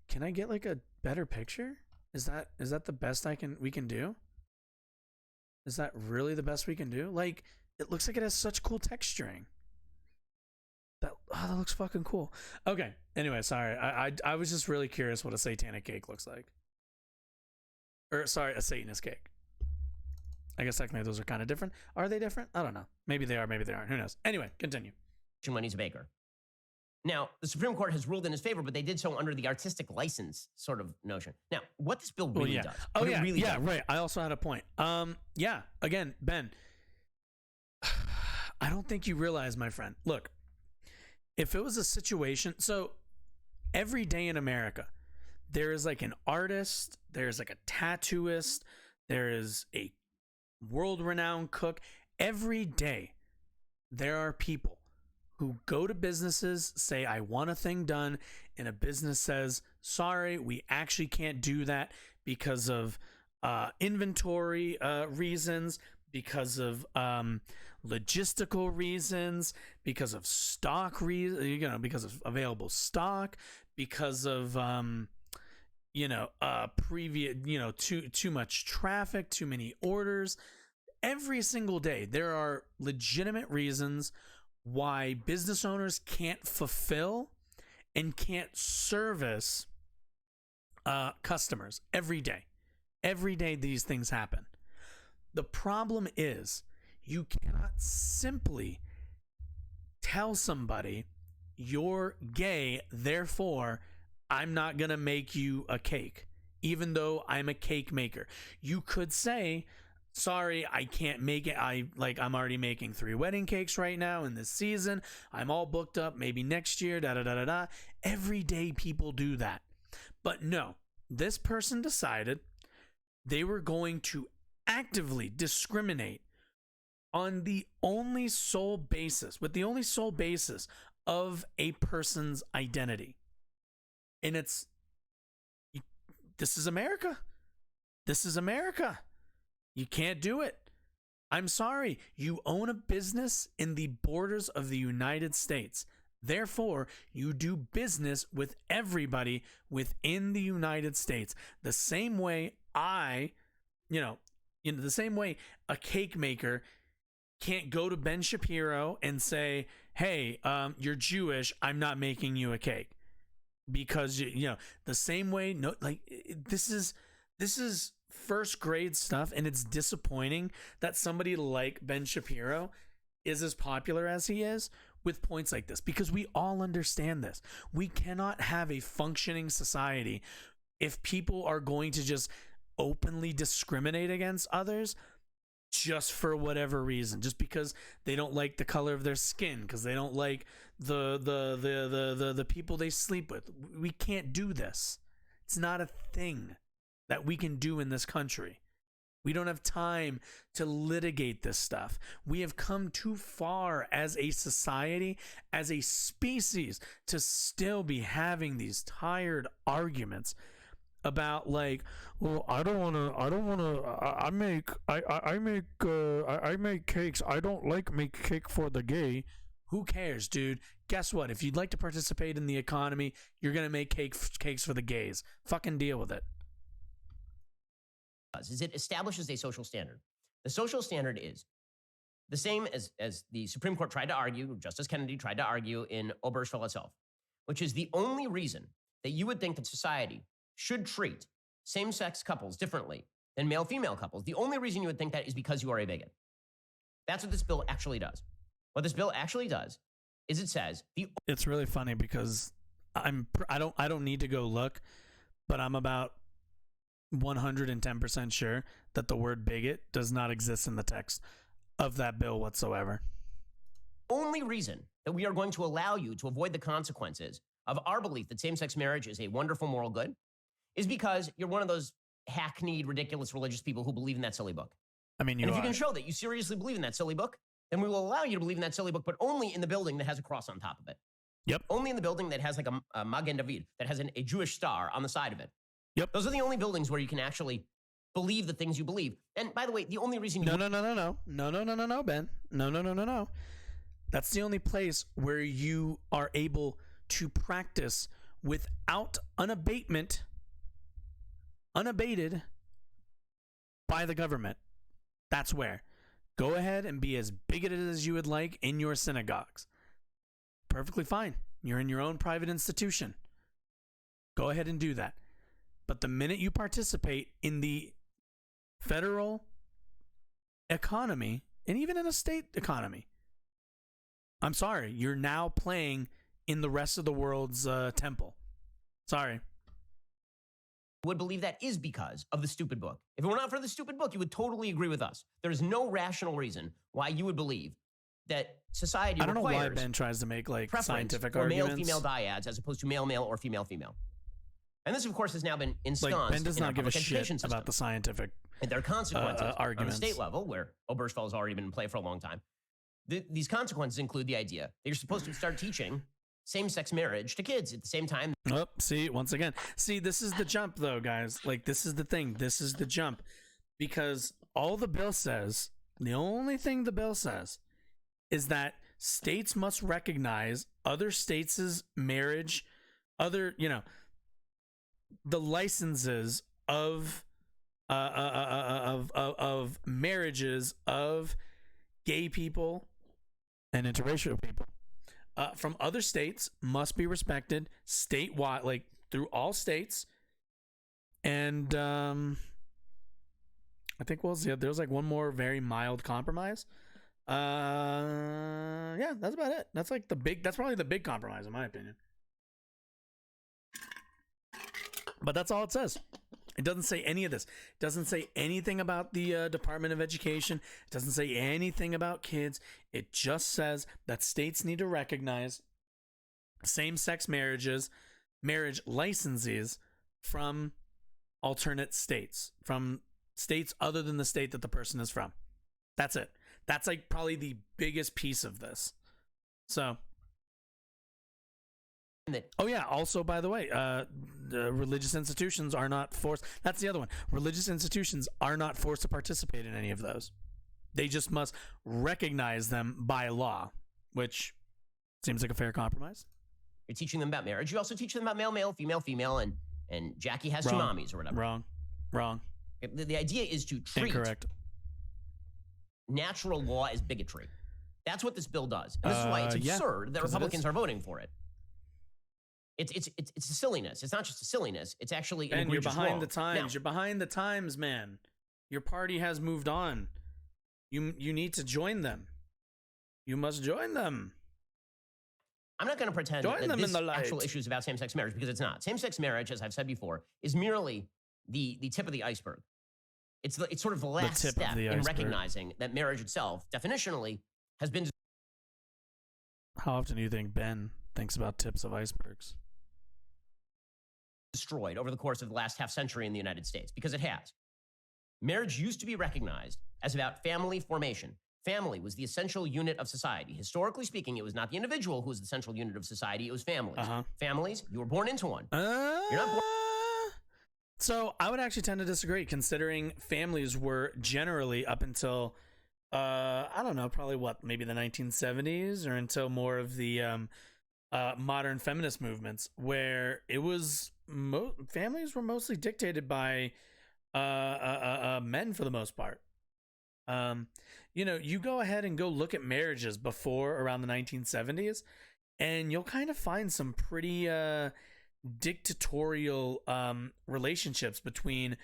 can I get like a better picture? Is that the best we can do? Is that really the best we can do? Like, it looks like it has such cool texturing. That looks fucking cool. Okay. Anyway, sorry. I was just really curious what a satanic cake looks like. Or sorry, a Satanist cake. I guess technically those are kind of different. Are they different? I don't know. Maybe they are, maybe they aren't. Who knows? Anyway, continue. When he's a baker. Now, the Supreme Court has ruled in his favor, but they did so under the artistic license sort of notion. Now, what this bill really does. Right. I also had a point. Yeah, again, Ben, I don't think you realize, my friend. Look, if it was a situation, so every day in America, there is like an artist, there's like a tattooist, there is a world-renowned cook. Every day, there are people who go to businesses, say, I want a thing done, and a business says, sorry, we actually can't do that because of inventory reasons, because of logistical reasons, because of stock because of available stock, because of too much traffic, too many orders. Every single day there are legitimate reasons why business owners can't fulfill and can't service customers every day. Every day these things happen. The problem is you cannot simply tell somebody you're gay, therefore I'm not going to make you a cake, even though I'm a cake maker. You could say, sorry, I can't make it. I'm already making 3 wedding cakes right now in this season. I'm all booked up, maybe next year, da-da-da-da-da. Every day people do that. But no, this person decided they were going to actively discriminate on the only sole basis of a person's identity. And this is America. This is America. You can't do it. I'm sorry. You own a business in the borders of the United States. Therefore, you do business with everybody within the United States. The same way the same way a cake maker can't go to Ben Shapiro and say, hey, you're Jewish, I'm not making you a cake. Because, the same way, this is first grade stuff, and it's disappointing that somebody like Ben Shapiro is as popular as he is with points like this, because we all understand this. We cannot have a functioning society if people are going to just openly discriminate against others just for whatever reason, just because they don't like the color of their skin, because they don't like the people they sleep with. We can't do this. It's not a thing that we can do in this country. We don't have time to litigate this stuff. We have come too far as a society, as a species, to still be having these tired arguments about, like, well, I make cakes. I don't like make cake for the gay. Who cares, dude? Guess what? If you'd like to participate in the economy, you're going to make cakes for the gays. Fucking deal with it. Is it establishes a social standard. The social standard is the same as the Supreme Court tried to argue, Justice Kennedy tried to argue in Obergefell itself, which is the only reason that you would think that society should treat same-sex couples differently than male-female couples. The only reason you would think that is because you are a bigot. That's what this bill actually does. What this bill actually does is it says it's really funny because I don't need to go look, but I'm about 110% sure that the word bigot does not exist in the text of that bill whatsoever. Only reason that we are going to allow you to avoid the consequences of our belief that same-sex marriage is a wonderful moral good is because you're one of those hackneyed, ridiculous religious people who believe in that silly book. I mean, And if you can show that you seriously believe in that silly book, then we will allow you to believe in that silly book, but only in the building that has a cross on top of it. Yep. Only in the building that has like a Magen David, that has a Jewish star on the side of it. Yep. Those are the only buildings where you can actually believe the things you believe. And by the way, the only reason you No, Ben. No. That's the only place where you are able to practice without unabated by the government. That's where. Go ahead and be as bigoted as you would like in your synagogues. Perfectly fine. You're in your own private institution. Go ahead and do that. But the minute you participate in the federal economy, and even in a state economy, I'm sorry, you're now playing in the rest of the world's temple. Sorry. would believe that is because of the stupid book. If it were not for the stupid book, you would totally agree with us. There's no rational reason why you would believe that society I don't know why requires Ben tries to make like preference scientific for arguments. male-female dyads as opposed to male-male or female-female. And this, of course, has now been ensconced Like Ben does in our not give a public education shit system. about the scientific And there are consequences on the arguments. state level, where Obergefell has already been in play for a long time. These consequences include the idea that you're supposed to start teaching same-sex marriage to kids at the same time. Oh, see, once again. See, this is the jump, though, guys. Like, this is the thing. This is the jump. Because all the bill says, the only thing the bill says, is that states must recognize other states' marriage, other, the licenses of marriages of gay people and interracial people from other states must be respected statewide, like through all states. And I think there's like one more very mild compromise. Yeah, that's about it. That's probably the big compromise in my opinion. But that's all it says. It doesn't say any of this. It doesn't say anything about the Department of Education. It doesn't say anything about kids. It just says that states need to recognize same-sex marriage licensees from alternate states, from states other than the state that the person is from. That's it. That's like probably the biggest piece of this. So... Oh yeah, also by the way, religious institutions are not forced. That's the other one. Religious institutions are not forced to participate in any of those. They just must recognize them by law, which seems like a fair compromise. You're teaching them about marriage. You also teach them about male, female, and Jackie has two mommies or whatever. Wrong. The idea is to treat Incorrect. Natural law as bigotry. That's what this bill does. And this is why it's absurd that Republicans are voting for it. It's a silliness. It's not just a silliness. It's actually an egregious you're behind wrong. the times. Now, You're behind the times, man. Your party has moved on. You need to join them. You must join them. I'm not going to pretend that this actual issue is about same-sex marriage, because it's not. Same-sex marriage, as I've said before, is merely the tip of the iceberg. It's sort of the last step in recognizing that marriage itself, definitionally, has been... How often do you think Ben thinks about tips of icebergs? Destroyed over the course of the last half century in the United States, because it has. Marriage used to be recognized as about family formation. Family was the essential unit of society. Historically speaking, it was not the individual who was the central unit of society, it was families. Families, you were born into one. You're not born. So I would actually tend to disagree, considering families were generally up until I don't know, probably maybe the 1970s, or until more of the modern feminist movements, where it was families were mostly dictated by men for the most part. You go ahead and go look at marriages before around the 1970s, and you'll kind of find some pretty dictatorial relationships between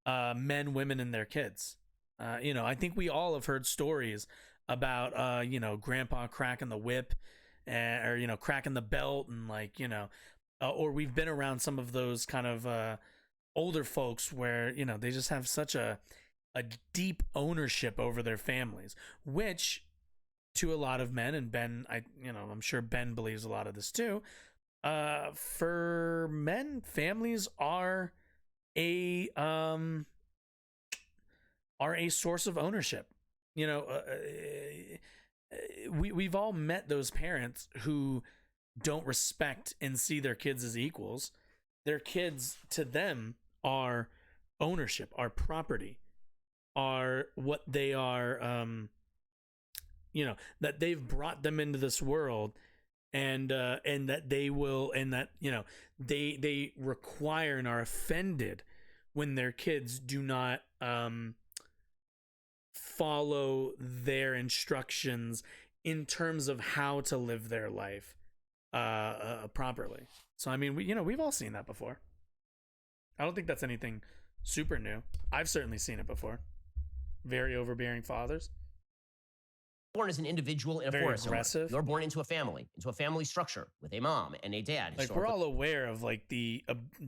men, women, and their kids. I think we all have heard stories about grandpa cracking the whip, or cracking the belt, and or we've been around some of those kind of older folks where they just have such a deep ownership over their families, which to a lot of men, and Ben, I'm sure Ben believes a lot of this too, for men, families are a are a source of ownership. You know, we've all met those parents who don't respect and see their kids as equals. Their kids to them are ownership, are property, are what they are. That they've brought them into this world, and that they will, and that they require and are offended when their kids do not follow their instructions in terms of how to live their life properly. So I mean, we've all seen that before. I don't think that's anything super new. I've certainly seen it before. Very overbearing fathers. Born as an individual in a Very forest. aggressive. You're born into a family structure with a mom and a dad. Like we're all aware of like the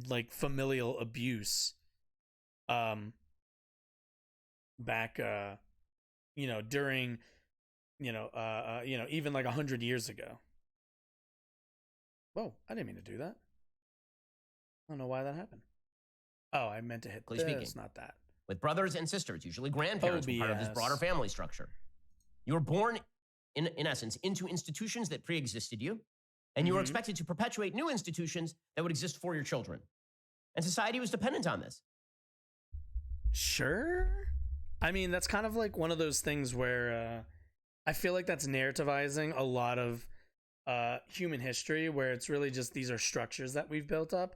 like familial abuse back during even like 100 years ago. Whoa, I didn't mean to do that. I don't know why that happened. Oh, I meant to hit this, speaking. Not that. With brothers and sisters, usually grandparents, were part of this broader family structure. You were born, in essence, into institutions that pre-existed you, and you were expected to perpetuate new institutions that would exist for your children. And society was dependent on this. Sure. I mean, that's kind of like one of those things where I feel like that's narrativizing a lot of human history, where it's really just these are structures that we've built up.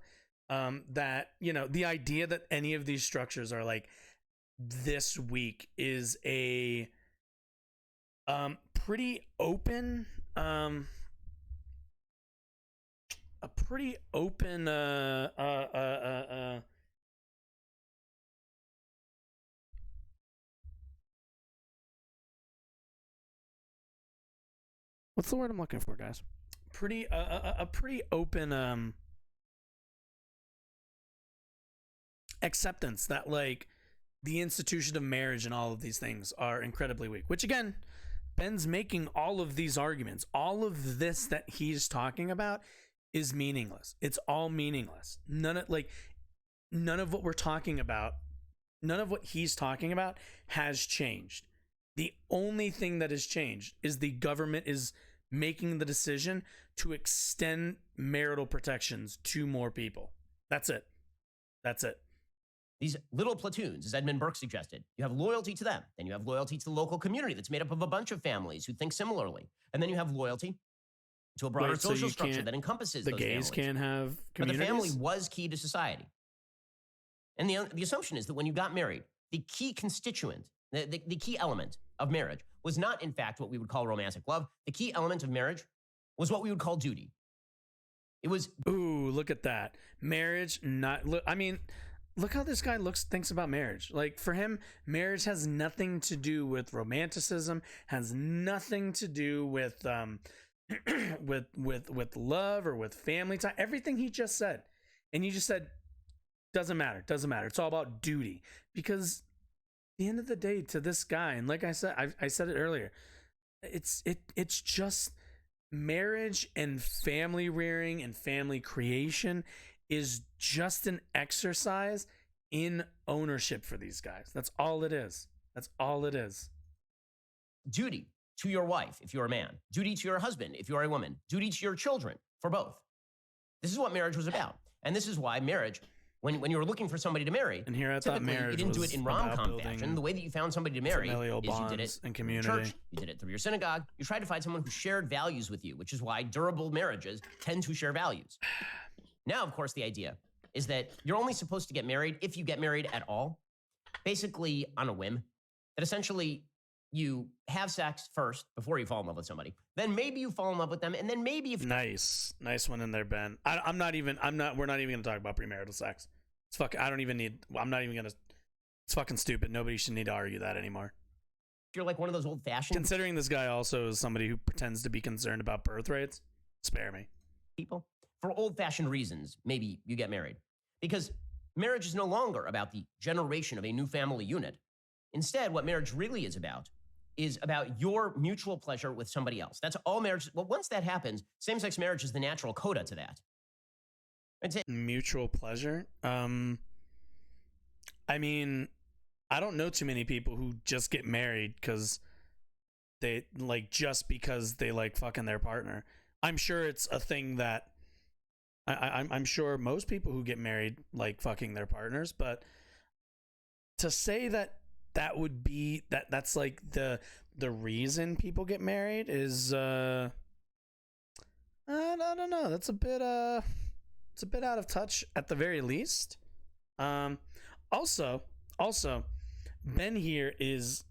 That, the idea that any of these structures are like this weak is a pretty open what's the word I'm looking for, guys? Pretty open acceptance that like the institution of marriage and all of these things are incredibly weak, which again, Ben's making all of these arguments. All of this that he's talking about is meaningless. It's all meaningless. None of what we're talking about, none of what he's talking about has changed. The only thing that has changed is the government is making the decision to extend marital protections to more people. That's it. That's it. These little platoons, as Edmund Burke suggested, you have loyalty to them. Then you have loyalty to the local community that's made up of a bunch of families who think similarly. And then you have loyalty to a broader social structure that encompasses those families. The gays can't have communities? But the family was key to society. And the assumption is that when you got married, the key constituent, the key element of marriage was not, in fact, what we would call romantic love. The key element of marriage was what we would call duty. It was... Ooh, look at that. Marriage, not... Look, I mean... Look how this guy thinks about marriage. Like for him, marriage has nothing to do with romanticism, has nothing to do with with love or with family time. Everything he just said. And you just said doesn't matter. It's all about duty. Because at the end of the day, to this guy, and like I said, I said it earlier, it's just marriage and family rearing and family creation is just an exercise in ownership for these guys. That's all it is. That's all it is. Duty to your wife, if you're a man. Duty to your husband, if you're a woman. Duty to your children, for both. This is what marriage was about. And this is why marriage, when you were looking for somebody to marry, and here I thought marriage you didn't do it in rom-com fashion. The way that you found somebody to marry is you did it in community. Church, you did it through your synagogue. You tried to find someone who shared values with you, which is why durable marriages tend to share values. Now, of course, the idea is that you're only supposed to get married if you get married at all, basically on a whim, that essentially you have sex first before you fall in love with somebody. Then maybe you fall in love with them, and then maybe if... Nice one in there, Ben. We're not even going to talk about premarital sex. It's fucking stupid. Nobody should need to argue that anymore. You're like one of those old-fashioned... Considering this guy also is somebody who pretends to be concerned about birth rates, spare me. People. For old-fashioned reasons, maybe you get married. Because marriage is no longer about the generation of a new family unit. Instead, what marriage really is about your mutual pleasure with somebody else. That's all marriage. Well, once that happens, same-sex marriage is the natural coda to that. Mutual pleasure? I mean, I don't know too many people who just get married because they like fucking their partner. I'm sure it's a thing that I'm sure most people who get married like fucking their partners, but to say that would be that's like the reason people get married is I don't know. That's a bit it's a bit out of touch at the very least. Also, Ben here is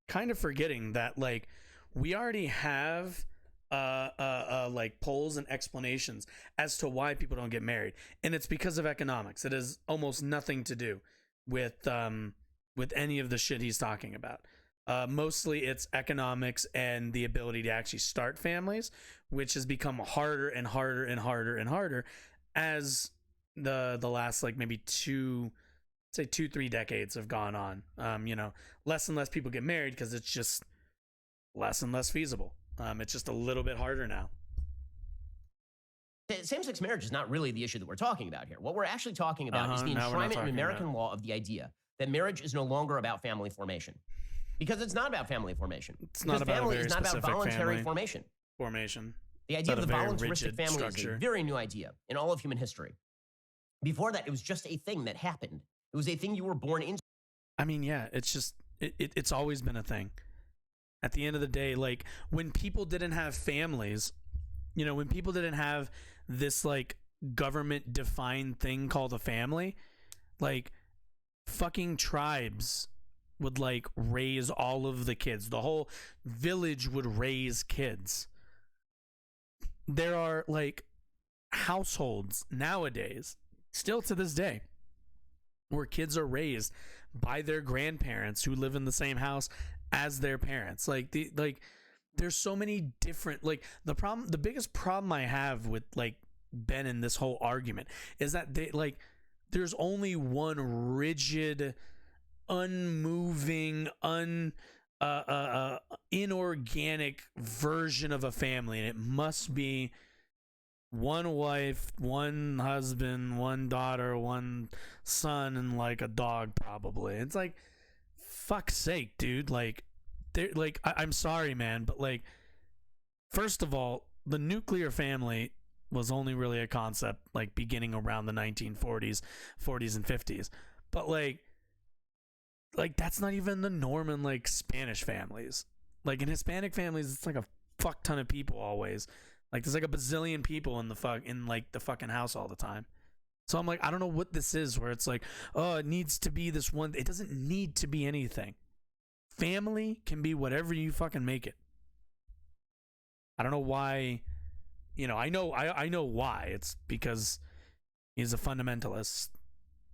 kind of forgetting that like we already have like polls and explanations as to why people don't get married, and it's because of economics. It has almost nothing to do with any of the shit he's talking about. Mostly it's economics and the ability to actually start families, which has become harder and harder and harder and harder as the last like maybe 2-3 decades have gone on. Less and less people get married because it's just less and less feasible. It's just a little bit harder now. Same-sex marriage is not really the issue that we're talking about here. What we're actually talking about is the enshrinement in American law of the idea that marriage is no longer about family formation. Because it's not about family formation. It's not about family a very is not about specific voluntary family formation. The idea of the very voluntaristic rigid family structure. is a very new idea in all of human history. Before that, it was just a thing that happened. It was a thing you were born into. I mean, yeah, it's just it's always been a thing. At the end of the day, like when people didn't have families, when people didn't have this like government defined thing called a family, like fucking tribes would like raise all of the kids. The whole village would raise kids. There are like households nowadays, still to this day, where kids are raised by their grandparents who live in the same house as their parents. There's so many different, like the biggest problem I have with like Ben and this whole argument is that there's only one rigid, unmoving, inorganic version of a family, and it must be one wife, one husband, one daughter, one son, and like a dog probably. It's like, fuck's sake, dude. I'm sorry, man, but like, first of all, the nuclear family was only really a concept like beginning around the 1940s and 50s, but like that's not even the norm in like Spanish families. Like in Hispanic families, it's like a fuck ton of people always. Like there's like a bazillion people in the fucking house all the time. So I'm like, I don't know what this is where it's like, oh, it needs to be this one. It doesn't need to be anything. Family can be whatever you fucking make it. I don't know why. I know why. It's because he's a fundamentalist,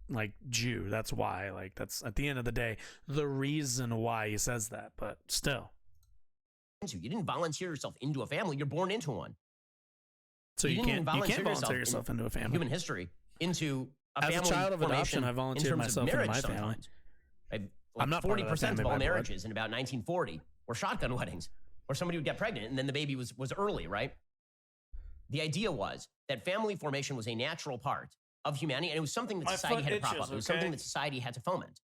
like Jew. That's why. Like that's at the end of the day the reason why he says that. But still, you didn't volunteer yourself into a family. You're born into one. So you can't volunteer yourself into a family. Human history into a family. As a child of adoption, I volunteered myself into my family. I'm not 40% of all marriages in about 1940 were shotgun weddings, where somebody would get pregnant and then the baby was early, right? The idea was that family formation was a natural part of humanity, and it was something that society had to prop up. It was something that society had to foment.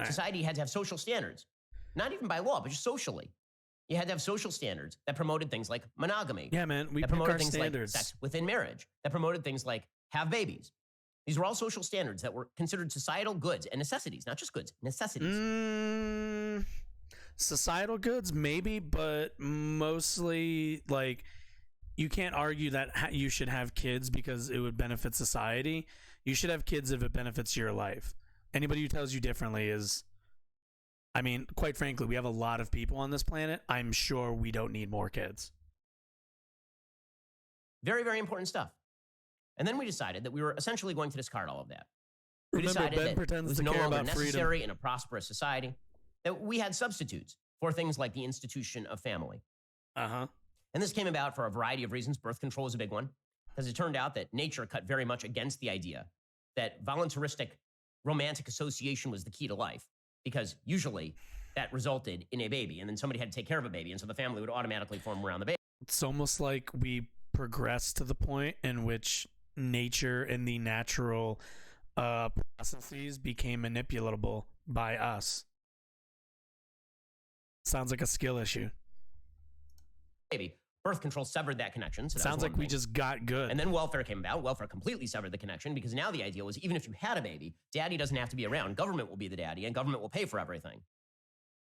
Society had to have social standards, not even by law, but just socially. You had to have social standards that promoted things like monogamy. Yeah, man, we that pick promoted our things standards. like sex within marriage. That promoted things like have babies. These were all social standards that were considered societal goods and necessities, not just goods, necessities. Societal goods, maybe, but mostly like you can't argue that you should have kids because it would benefit society. You should have kids if it benefits your life. Anybody who tells you differently is, I mean, quite frankly, we have a lot of people on this planet. I'm sure we don't need more kids. Very, very important stuff. And then we decided that we were essentially going to discard all of that. We Remember, decided Ben that pretends it was to no care longer about freedom. necessary in a prosperous society, that we had substitutes for things like the institution of family. Uh-huh. And this came about for a variety of reasons. Birth control was a big one, because it turned out that nature cut very much against the idea that voluntaristic romantic association was the key to life, because usually that resulted in a baby, and then somebody had to take care of a baby, and so the family would automatically form around the baby. It's almost like we progressed to the point in which nature and the natural processes became manipulable by us. Sounds like a skill issue. Baby. Birth control severed that connection. So that Sounds was like one we thing. just got good. And then welfare came about. Welfare completely severed the connection because now the idea was even if you had a baby, daddy doesn't have to be around. Government will be the daddy and government will pay for everything.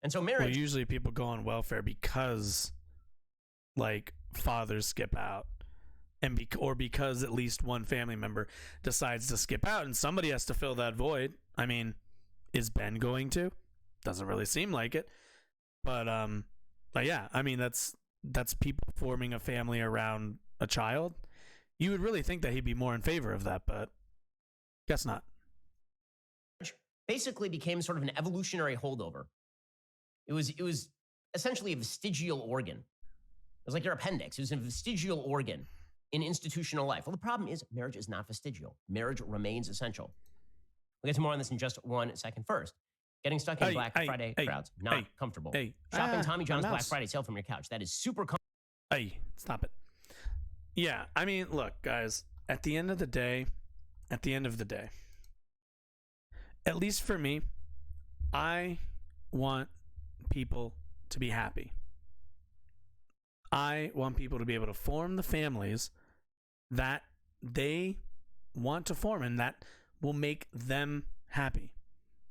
And so marriage. Well, usually people go on welfare because, like, fathers skip out, and or because at least one family member decides to skip out, and somebody has to fill that void. I mean, is Ben going to? Doesn't really seem like it, but yeah, I mean that's people forming a family around a child. You would really think that he'd be more in favor of that, but guess not. Basically became sort of an evolutionary holdover. It was essentially a vestigial organ. It was like your appendix. It was a vestigial organ in institutional life. Well, the problem is marriage is not vestigial. Marriage remains essential. We'll get to more on this in just 1 second. First, getting stuck in Black Friday crowds, not comfortable. Shopping Tommy John's Black Friday sale from your couch. That is super comfortable. Hey, stop it. Yeah, I mean, look, guys, at the end of the day, at least for me, I want people to be happy. I want people to be able to form the families that they want to form and that will make them happy.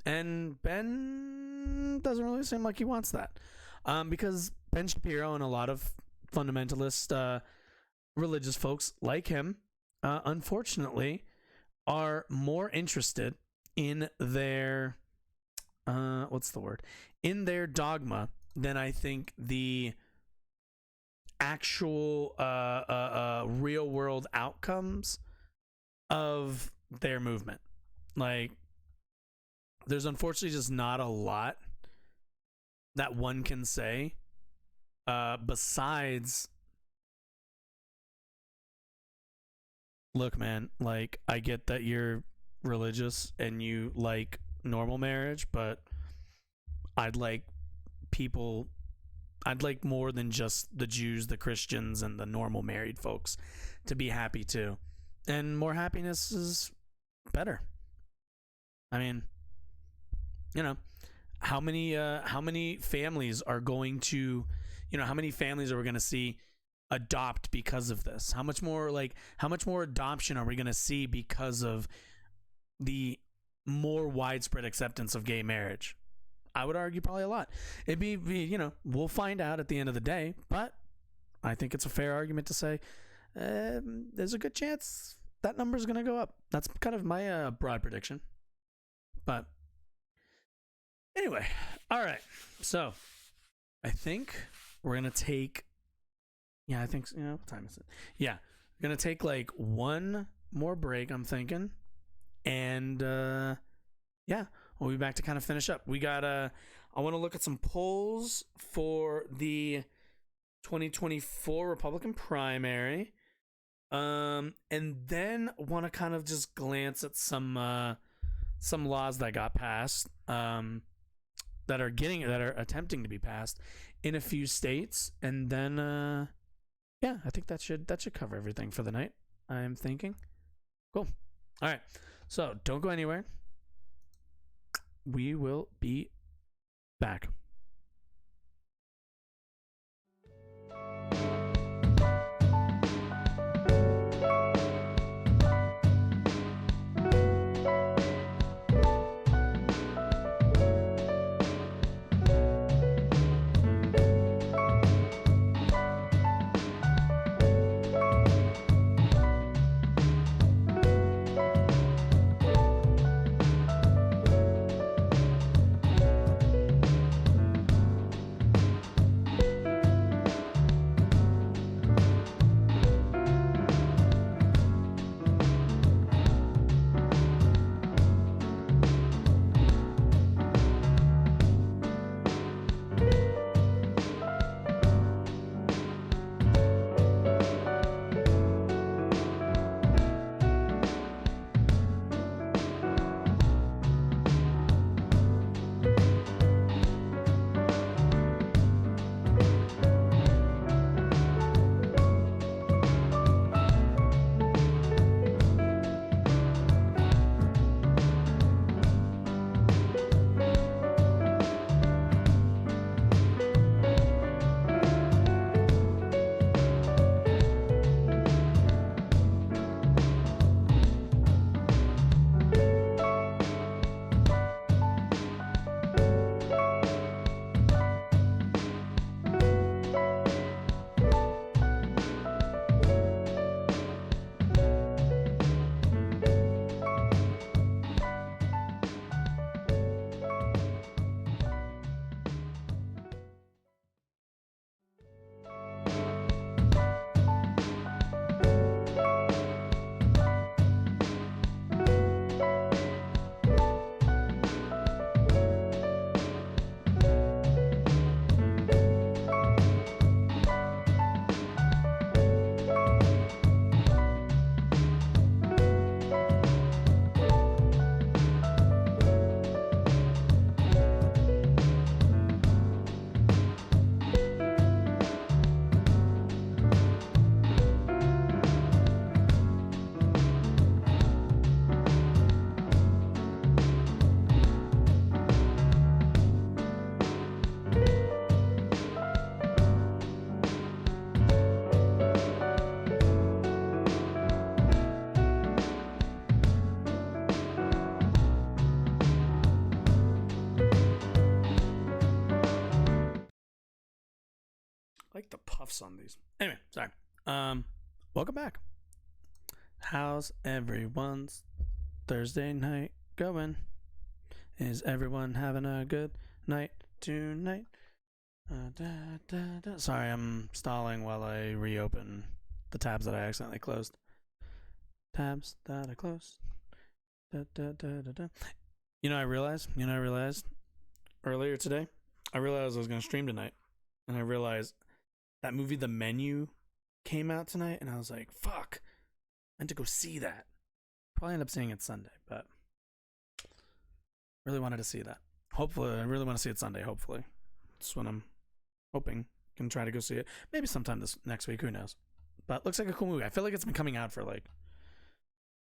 And Ben doesn't really seem like he wants that. Because Ben Shapiro and a lot of fundamentalist religious folks like him, unfortunately, are more interested in their in their dogma than I think the actual real world outcomes of their movement. Like, there's unfortunately just not a lot that one can say besides, look, man, like, I get that you're religious and you like normal marriage, but I'd like more than just the Jews, the Christians, and the normal married folks to be happy too. And more happiness is better. I mean, you know, how many families are going to, how many families are we going to see adopt because of this? How much more adoption are we going to see because of the more widespread acceptance of gay marriage? I would argue probably a lot. It'd be, we'll find out at the end of the day, but I think it's a fair argument to say there's a good chance that number is going to go up. That's kind of my broad prediction. But anyway, all right. So I think we're going to take, what time is it? Yeah, we're going to take like one more break, I'm thinking. And we'll be back to kind of finish up. We got I want to look at some polls for the 2024 Republican primary. And then want to kind of just glance at some laws that got passed, that are attempting to be passed in a few states. And then I think that should cover everything for the night, I'm thinking. Cool. All right. So don't go anywhere. We will be back. I like the puffs on these. Anyway, sorry. Welcome back. How's everyone's Thursday night going? Is everyone having a good night tonight? Sorry, I'm stalling while I reopen the tabs that I accidentally closed. Tabs that I closed. You know, I realized earlier today, I realized I was going to stream tonight. And I realized that movie, The Menu, came out tonight. And I was like, fuck, I had to go see that. Probably end up seeing it Sunday, but really wanted to see that. Hopefully, I really want to see it Sunday, hopefully. That's what I'm hoping. Can try to go see it. Maybe sometime this next week, who knows. But looks like a cool movie. I feel like it's been coming out for like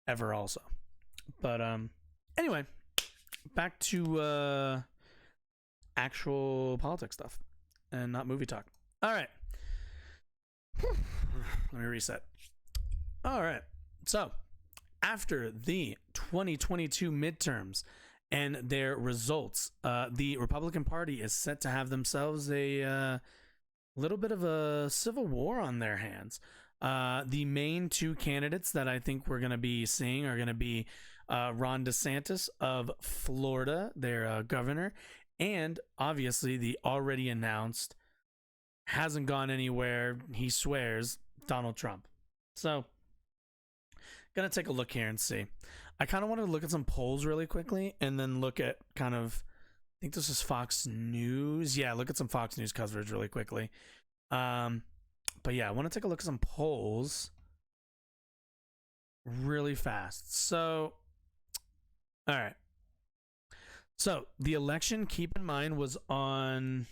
ever also. But anyway, back to actual politics stuff and not movie talk. All right. Let me reset. All right. So, after the 2022 midterms and their results, the Republican Party is set to have themselves a little bit of a civil war on their hands. The main two candidates that I think we're going to be seeing are going to be Ron DeSantis of Florida, their governor, and obviously the already announced, hasn't gone anywhere, he swears, Donald Trump. So, gonna take a look here and see. I kind of wanted to look at some polls really quickly and then look at kind of, I think this is Fox News. Yeah, look at some Fox News coverage really quickly. But yeah, I want to take a look at some polls really fast. So, all right. So the election, keep in mind, was on,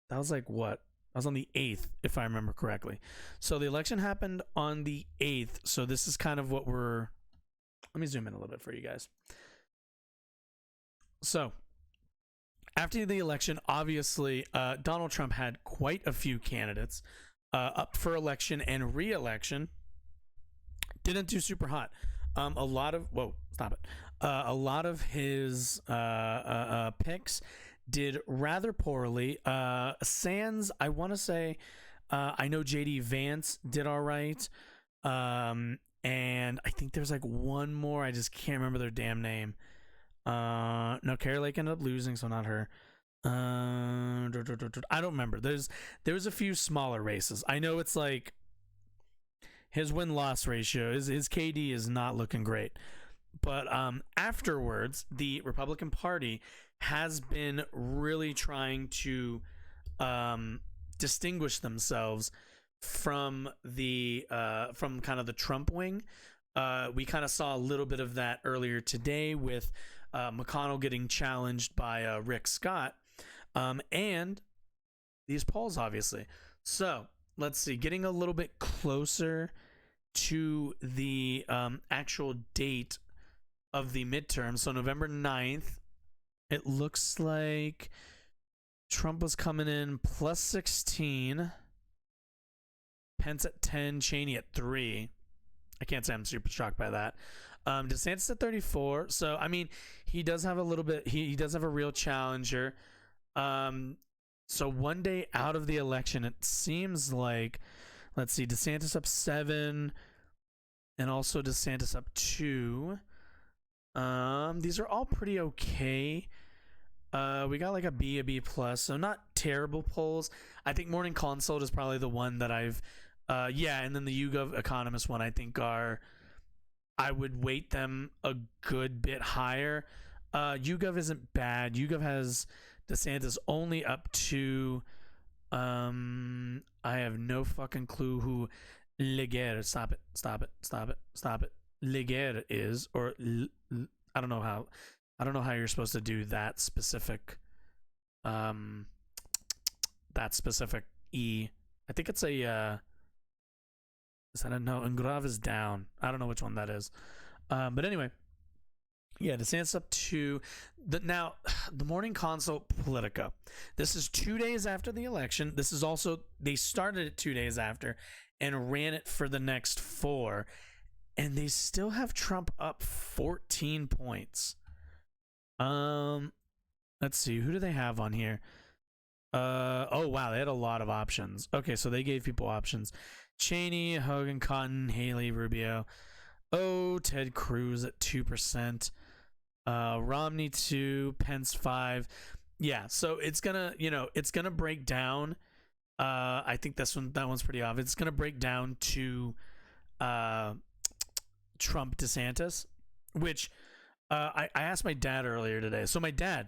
that was like what? That was on the 8th, if I remember correctly. So the election happened on the 8th. So this is kind of what we're, let me zoom in a little bit for you guys. So after the election, obviously, Donald Trump had quite a few candidates up for election and re-election. Didn't do super hot. A lot of, whoa, stop it. A lot of his picks did rather poorly. Sans, I want to say, I know JD Vance did all right. And I think there's like one more. I just can't remember their damn name. No, Carrie Lake ended up losing, so not her. I don't remember. There was a few smaller races. I know it's like his win-loss ratio, his KD is not looking great. But afterwards, the Republican Party has been really trying to distinguish themselves from the from kind of the Trump wing. We kind of saw a little bit of that earlier today with McConnell getting challenged by Rick Scott, and these polls, obviously. So let's see, getting a little bit closer to the actual date of the midterm. So November 9th, it looks like Trump was coming in plus 16, Pence at 10, Cheney at 3. I can't say I'm super shocked by that. DeSantis at 34. So, I mean, he does have a little bit, he does have a real challenger. So one day out of the election, it seems like, let's see, DeSantis up 7 and also DeSantis up 2. These are all pretty okay. We got like a B plus, so not terrible polls. I think Morning Consult is probably the one that I've, and then the YouGov Economist one, I think I would weight them a good bit higher. YouGov isn't bad. YouGov has DeSantis only up to, I have no fucking clue who Leguer, stop it, Leguer is, or I don't know how you're supposed to do that specific E. I think it's a is that a no? And Grav is down. I don't know which one that is. But anyway, yeah, DeSantis up to now the Morning Consult Politica. This is 2 days after the election. This is also, they started it 2 days after and ran it for the next 4. And they still have Trump up 14 points. Let's see, who do they have on here? Oh wow, they had a lot of options. Okay, so they gave people options: Cheney, Hogan, Cotton, Haley, Rubio. Oh, Ted Cruz at 2%. Romney 2, Pence 5. Yeah, so it's gonna break down. I think that one's pretty obvious. It's gonna break down to Trump DeSantis, which I asked my dad earlier today. So my dad,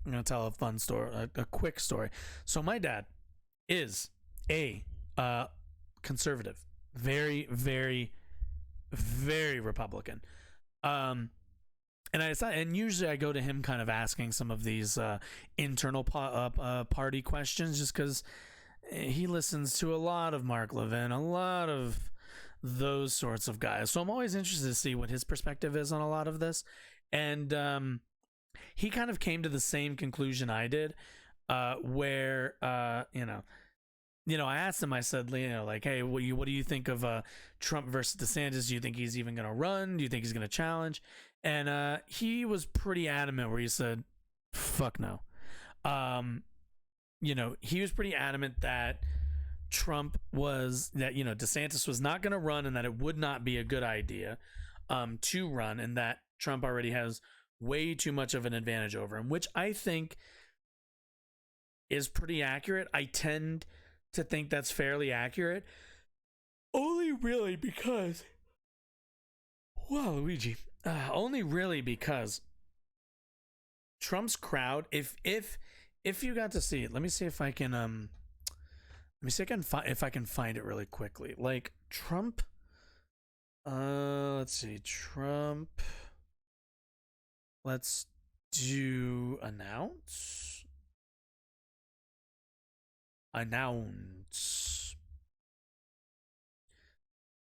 I'm gonna tell a fun story, a quick story. So my dad is a conservative, very, very, very Republican. And I decided, and usually I go to him kind of asking some of these internal party questions, just because he listens to a lot of Mark Levin, a lot of those sorts of guys. So I'm always interested to see what his perspective is on a lot of this. And he kind of came to the same conclusion I did, where I asked him. I said, like, hey, what do you think of Trump versus DeSantis? Do you think he's even going to run? Do you think he's going to challenge? And he was pretty adamant, where he said, "Fuck no." He was pretty adamant that DeSantis was not going to run, and that it would not be a good idea to run, and that Trump already has way too much of an advantage over him, which I think is pretty accurate. I tend to think that's fairly accurate, only really because Trump's crowd, if you got to see it, let me see if I can if I can find it really quickly. Like Trump, let's see, Trump. Let's do announce.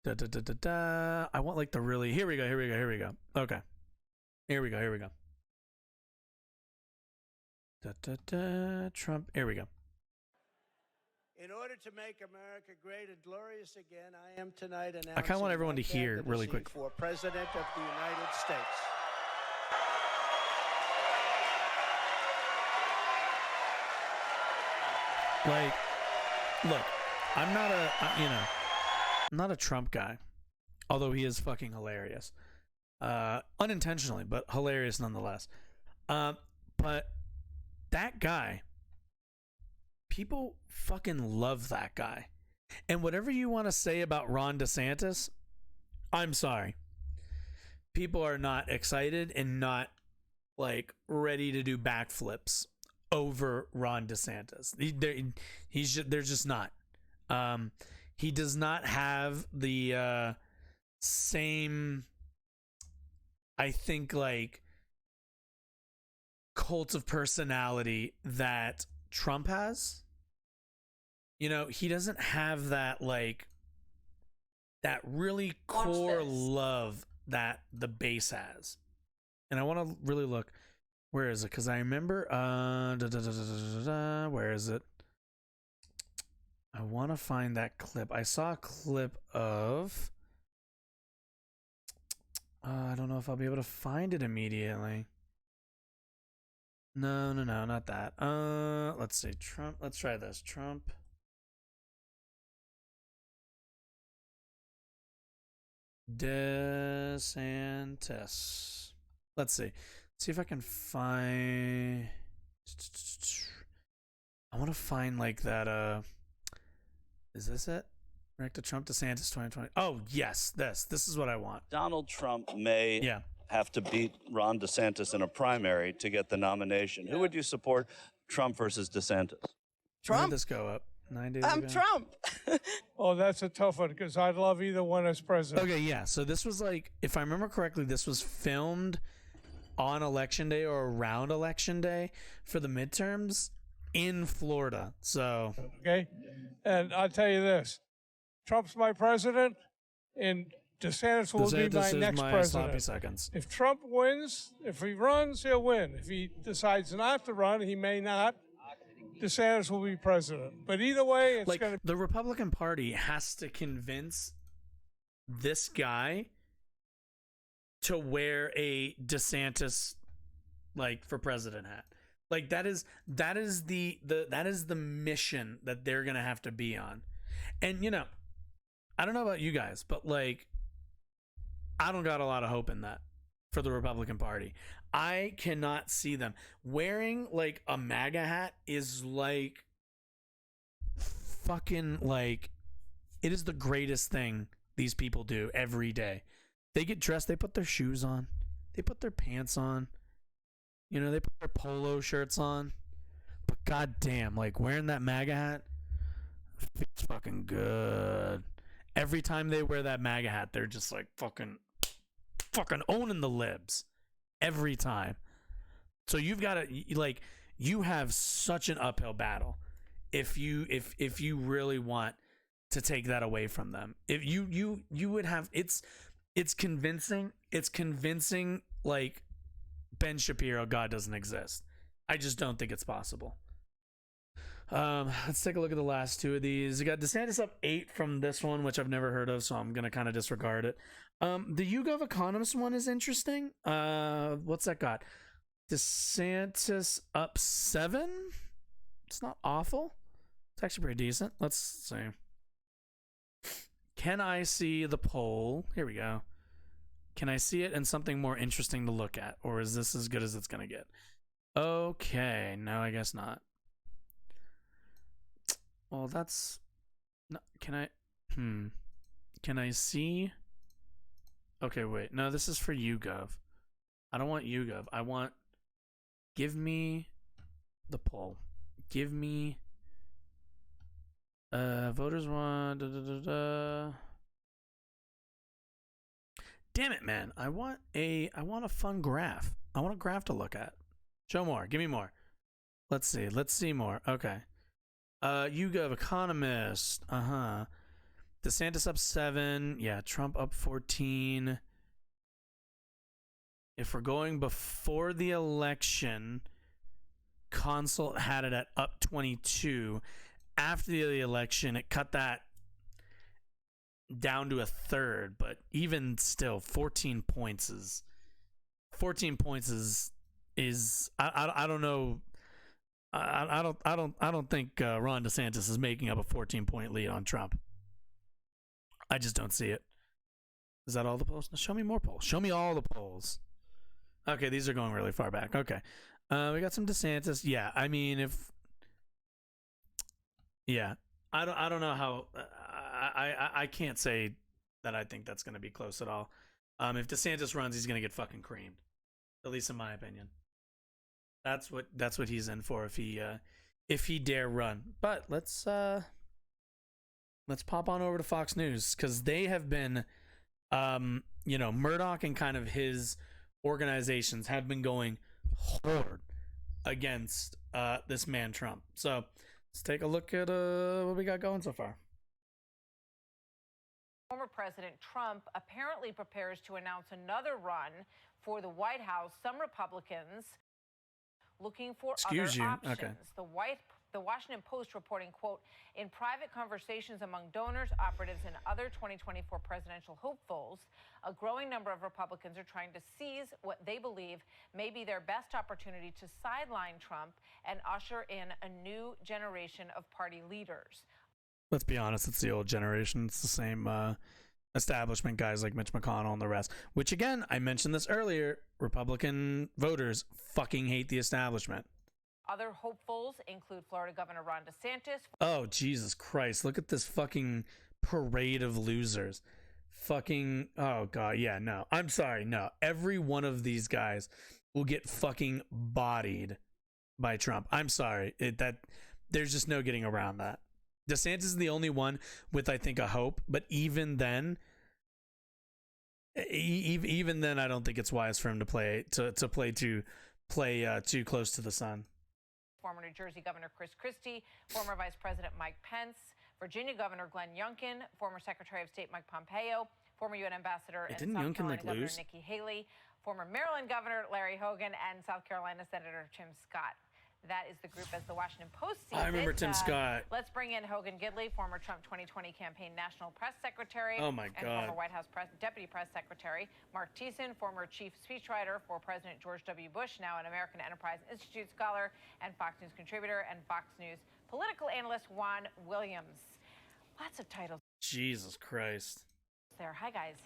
Da, da, da, da, da. I want like the really. Here we go. Okay. Here we go. Da, da, da. Trump. Here we go. In order to make America great and glorious again, I am tonight announcing I kind of want everyone to hear really quick. For President of the United States. Like, look, I'm not a Trump guy, although he is fucking hilarious, unintentionally, but hilarious nonetheless. But that guy, people fucking love that guy, and whatever you want to say about Ron DeSantis, I'm sorry, people are not excited and not like ready to do backflips over Ron DeSantis. They're just not. He does not have the same, I think, like, cult of personality that Trump has. He doesn't have that, like, that really core love that the base has. And I want to really look. Where is it? Because I remember, where is it? I want to find that clip. I saw a clip of, I don't know if I'll be able to find it immediately. No, not that. Let's see, Trump. Let's try this. Trump. DeSantis. Let's see. See if I can find. I want to find like that. Is this it? Direct to Trump DeSantis 2020. Oh yes, this is what I want. Donald Trump may have to beat Ron DeSantis in a primary to get the nomination. Who would you support, Trump versus DeSantis? Trump. When did this go up? 9 days ago? Trump. Oh, that's a tough one because I'd love either one as president. Okay, yeah. So this was like, if I remember correctly, this was filmed on election day or around election day for the midterms in Florida. So okay, and I'll tell you this: Trump's my president, and DeSantis will be my next president. Seconds. If Trump wins, if he runs, he'll win. If he decides not to run, he may not. DeSantis will be president. But either way, it's like going to. The Republican Party has to convince this guy to wear a DeSantis, like, for president hat. Like that is the mission that they're gonna have to be on. And you know, I don't know about you guys, but like, I don't got a lot of hope in that for the Republican Party. I cannot see them wearing like a MAGA hat is like fucking like it is the greatest thing these people do every day. They get dressed, they put their shoes on, they put their pants on, you know, they put their polo shirts on. But goddamn, like wearing that MAGA hat feels fucking good. Every time they wear that MAGA hat, they're just like fucking owning the libs every time. So you've got to like, you have such an uphill battle if you really want to take that away from them. If you would have, it's convincing like Ben Shapiro, God doesn't exist. I just don't think it's possible. Let's take a look at the last two of these. We got DeSantis up 8 from this one, which I've never heard of, so I'm gonna kind of disregard it. The YouGov Economist one is interesting. What's that got? DeSantis up 7. It's not awful. It's actually pretty decent. Let's see. Can I see the poll? Here we go. Can I see it and something more interesting to look at, or is this as good as it's gonna get? Okay, no, I guess not. Well, that's not, can I see? Okay, wait. No, this is for YouGov. I don't want YouGov. I want, give me the poll. Give me voters want Damn it, man. I want a fun graph. I want a graph to look at. Show more. Give me more. Let's see. Let's see more. Okay. YouGov Economist. DeSantis up 7. Yeah, Trump up 14. If we're going before the election, Consult had it at up 22. After the election, it cut that down to a third, but even still, 14 points is I don't know. I don't think Ron DeSantis is making up a 14-point lead on Trump. I just don't see it. Is that all the polls? Show me more polls. Show me all the polls. Okay, these are going really far back. Okay. We got some DeSantis. Yeah, I mean, I don't know how. I can't say that I think that's going to be close at all. If DeSantis runs, he's going to get fucking creamed. At least in my opinion. That's what he's in for if he dare run. But let's pop on over to Fox News, because they have been, Murdoch and kind of his organizations have been going hard against this man Trump. So let's take a look at what we got going so far. Former President Trump apparently prepares to announce another run for the White House. Some Republicans looking for other options. Okay. The Washington Post reporting, quote, in private conversations among donors, operatives, and other 2024 presidential hopefuls, a growing number of Republicans are trying to seize what they believe may be their best opportunity to sideline Trump and usher in a new generation of party leaders. Let's be honest, it's the old generation. It's the same establishment guys like Mitch McConnell and the rest. Which, again, I mentioned this earlier, Republican voters fucking hate the establishment. Other hopefuls include Florida Governor Ron DeSantis. Oh, Jesus Christ. Look at this fucking parade of losers. Fucking, oh, God, yeah, no. I'm sorry, no. Every one of these guys will get fucking bodied by Trump. I'm sorry. There's just no getting around that. DeSantis is the only one with, I think, a hope. But even then, I don't think it's wise for him to play too close to the sun. Former New Jersey Governor Chris Christie, former Vice President Mike Pence, Virginia Governor Glenn Youngkin, former Secretary of State Mike Pompeo, former UN Ambassador and South Carolina Governor Nikki Haley, former Maryland Governor Larry Hogan, and South Carolina Senator Tim Scott. That is the group as the Washington Post sees I remember it. Tim Scott. Let's bring in Hogan Gidley, former Trump 2020 campaign national press secretary. Oh, my and God. former White House deputy press secretary. Mark Thiessen, former chief speechwriter for President George W. Bush, now an American Enterprise Institute scholar and Fox News contributor, and Fox News political analyst Juan Williams. Lots of titles Jesus Christ. there. Hi, guys.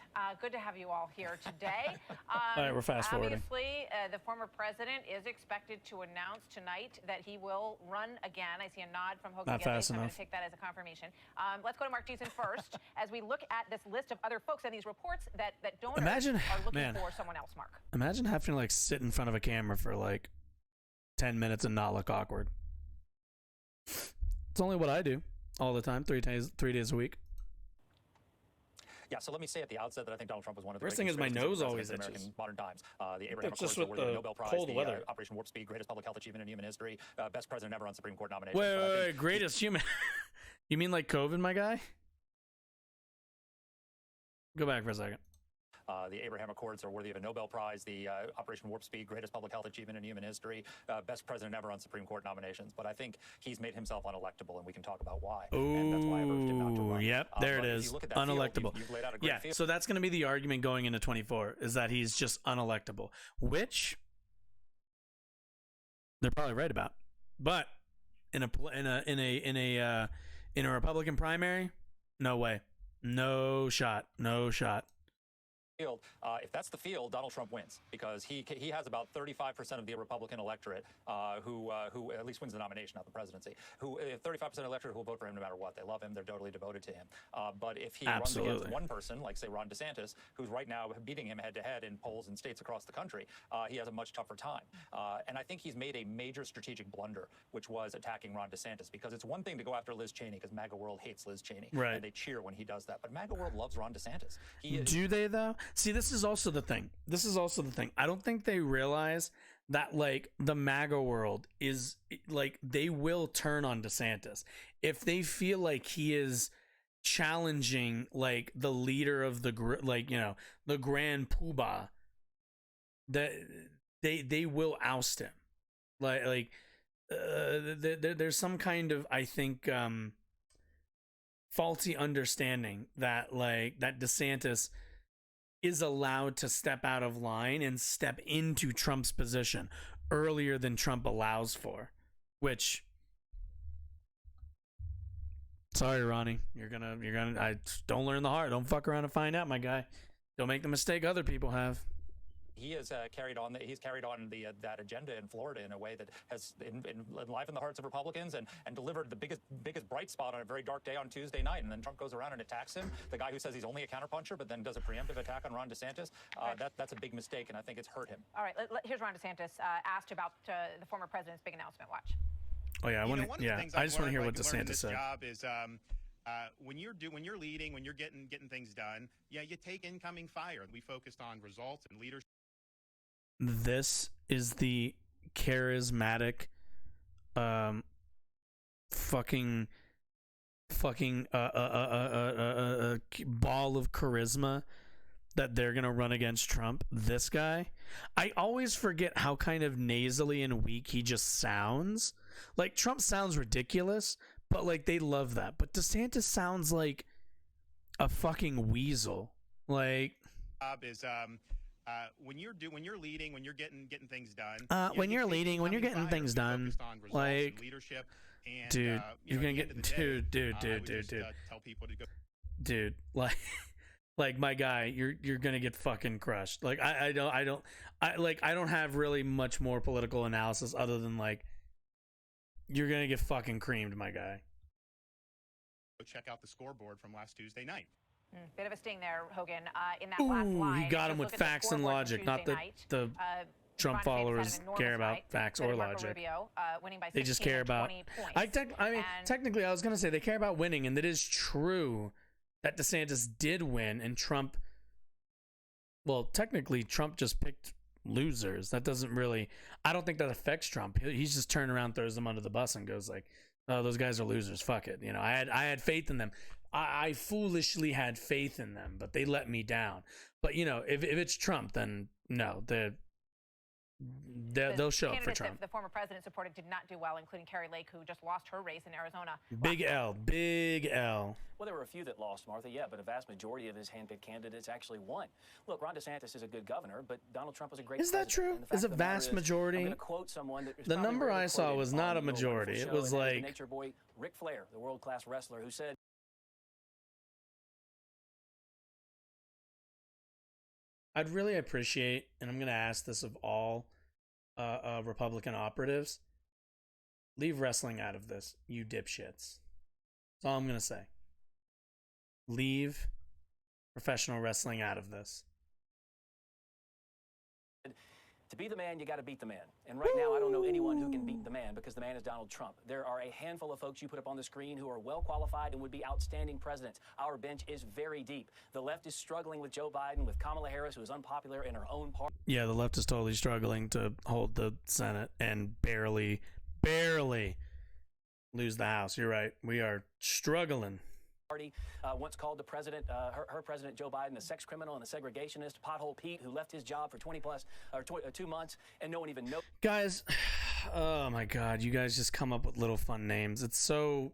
Good to have you all here today. All right, we're fast forwarding. Obviously, the former president is expected to announce tonight that he will run again. I see a nod from Hogan Not Gidley, fast so I'm going enough. to take that as a confirmation. Let's go to Mark Thiessen first as we look at this list of other folks and these reports that donors Imagine- are looking man. for someone else, Mark. Imagine having to like sit in front of a camera for like 10 minutes and not look awkward. It's only what I do all the time, 3 days a week. Yeah, so let me say at the outset that I think Donald Trump was one of the First great thing is my conspirators nose of always American itches. modern times. The Abraham That's just Accords with awarded the the Nobel Prize, cold the weather. Operation Warp Speed, greatest public health achievement in human history, best president ever on Supreme Court nomination. Wait, greatest human. You mean like COVID, my guy? Go back for a second. The Abraham Accords are worthy of a Nobel Prize. The Operation Warp Speed, greatest public health achievement in human history, best president ever on Supreme Court nominations. But I think he's made himself unelectable, and we can talk about why. And that's why I've urged him not to Ooh, run. yep, there it but if is. you look at that field, Unelectable. you've laid out a great Yeah, field. so that's going to be the argument going into 24 is that he's just unelectable, which they're probably right about. But in a Republican primary, no way, no shot. Field. If that's the field, Donald Trump wins because he has about 35% of the Republican electorate who at least wins the nomination, not the presidency. 35% of the electorate who will vote for him no matter what. They love him. They're totally devoted to him. But if he runs against one person, like say Ron DeSantis, who's right now beating him head to head in polls in states across the country, he has a much tougher time. And I think he's made a major strategic blunder, which was attacking Ron DeSantis, because it's one thing to go after Liz Cheney because MAGA world hates Liz Cheney, Right. and they cheer when he does that. But MAGA world loves Ron DeSantis. Do they though? See, this is also the thing. I don't think they realize that like the MAGA world is like they will turn on DeSantis if they feel like he is challenging like the leader of the the grand poobah. That they will oust him. There's some kind of, I think, faulty understanding that that DeSantis is allowed to step out of line and step into Trump's position earlier than Trump allows for, which, sorry, Ronnie, you're gonna, I don't learn the hard. Don't fuck around and find out, my guy. Don't make the mistake other people have. He has carried on that agenda in Florida in a way that has enlivened the hearts of Republicans and delivered the biggest bright spot on a very dark day on Tuesday night. And then Trump goes around and attacks him, the guy who says he's only a counterpuncher, but then does a preemptive attack on Ron DeSantis. That's a big mistake, and I think it's hurt him. All right, here's Ron DeSantis asked about the former president's big announcement. Watch. Oh yeah, I just want to hear what DeSantis said. Job is when you're leading, when you're getting things done, you take incoming fire. We focused on results and leadership. This is the charismatic, fucking ball of charisma that they're gonna run against Trump. This guy, I always forget how kind of nasally and weak he just sounds. Like Trump sounds ridiculous, but like they love that. But DeSantis sounds like a fucking weasel. Like job is when you're leading, when you're getting things done. When you're leading, when you're getting things done, like leadership. And, dude, you're gonna get dude. Tell people to go. Dude, like my guy, you're gonna get fucking crushed. Like I don't have really much more political analysis other than like you're gonna get fucking creamed, my guy. Go check out the scoreboard from last Tuesday night. Bit of a sting there, Hogan. In that last line, he got him with just look at the facts and scoreboard logic. from Not Tuesday the night. Trump Ron DeSantis had followers an enormous care about night. facts Marco or logic. Rubio, winning by They just 16 care and about. 20 points. I mean, technically, I was gonna say they care about winning, and it is true that DeSantis did win, and Trump. Well, technically, Trump just picked losers. That doesn't really. I don't think that affects Trump. He's just turns around, throws them under the bus, and goes like, "Oh, those guys are losers. Fuck it." I had faith in them. I foolishly had faith in them, but they let me down. But if it's Trump, then no, They'll show up for Candidates Trump. that the former president supported did not do well, including Carrie Lake, who just lost her race in Arizona. Big L, big L. Well, there were a few that lost, Martha, yeah, but a vast majority of his handpicked candidates actually won. Look, Ron DeSantis is a good governor, but Donald Trump was a great president. Is that true? Is a vast majority? I'm going to quote someone that the number I saw was not a majority. It was like nature boy Ric Flair, the world-class wrestler, who said, I'd really appreciate, and I'm going to ask this of all Republican operatives, leave wrestling out of this, you dipshits. That's all I'm going to say. Leave professional wrestling out of this. to be the man, you got to beat the man. And right now, I don't know anyone who can beat the man, because the man is Donald Trump. There are a handful of folks you put up on the screen who are well qualified and would be outstanding presidents. Our bench is very deep. The left is struggling with Joe Biden, with Kamala Harris, who is unpopular in her own party. Yeah, the left is totally struggling to hold the Senate and barely lose the House. You're right. We are struggling. Party once called the president, her president Joe Biden, a sex criminal and a segregationist, pothole Pete, who left his job for 2 months, and no one even knows. Guys, oh my God, you guys just come up with little fun names. It's so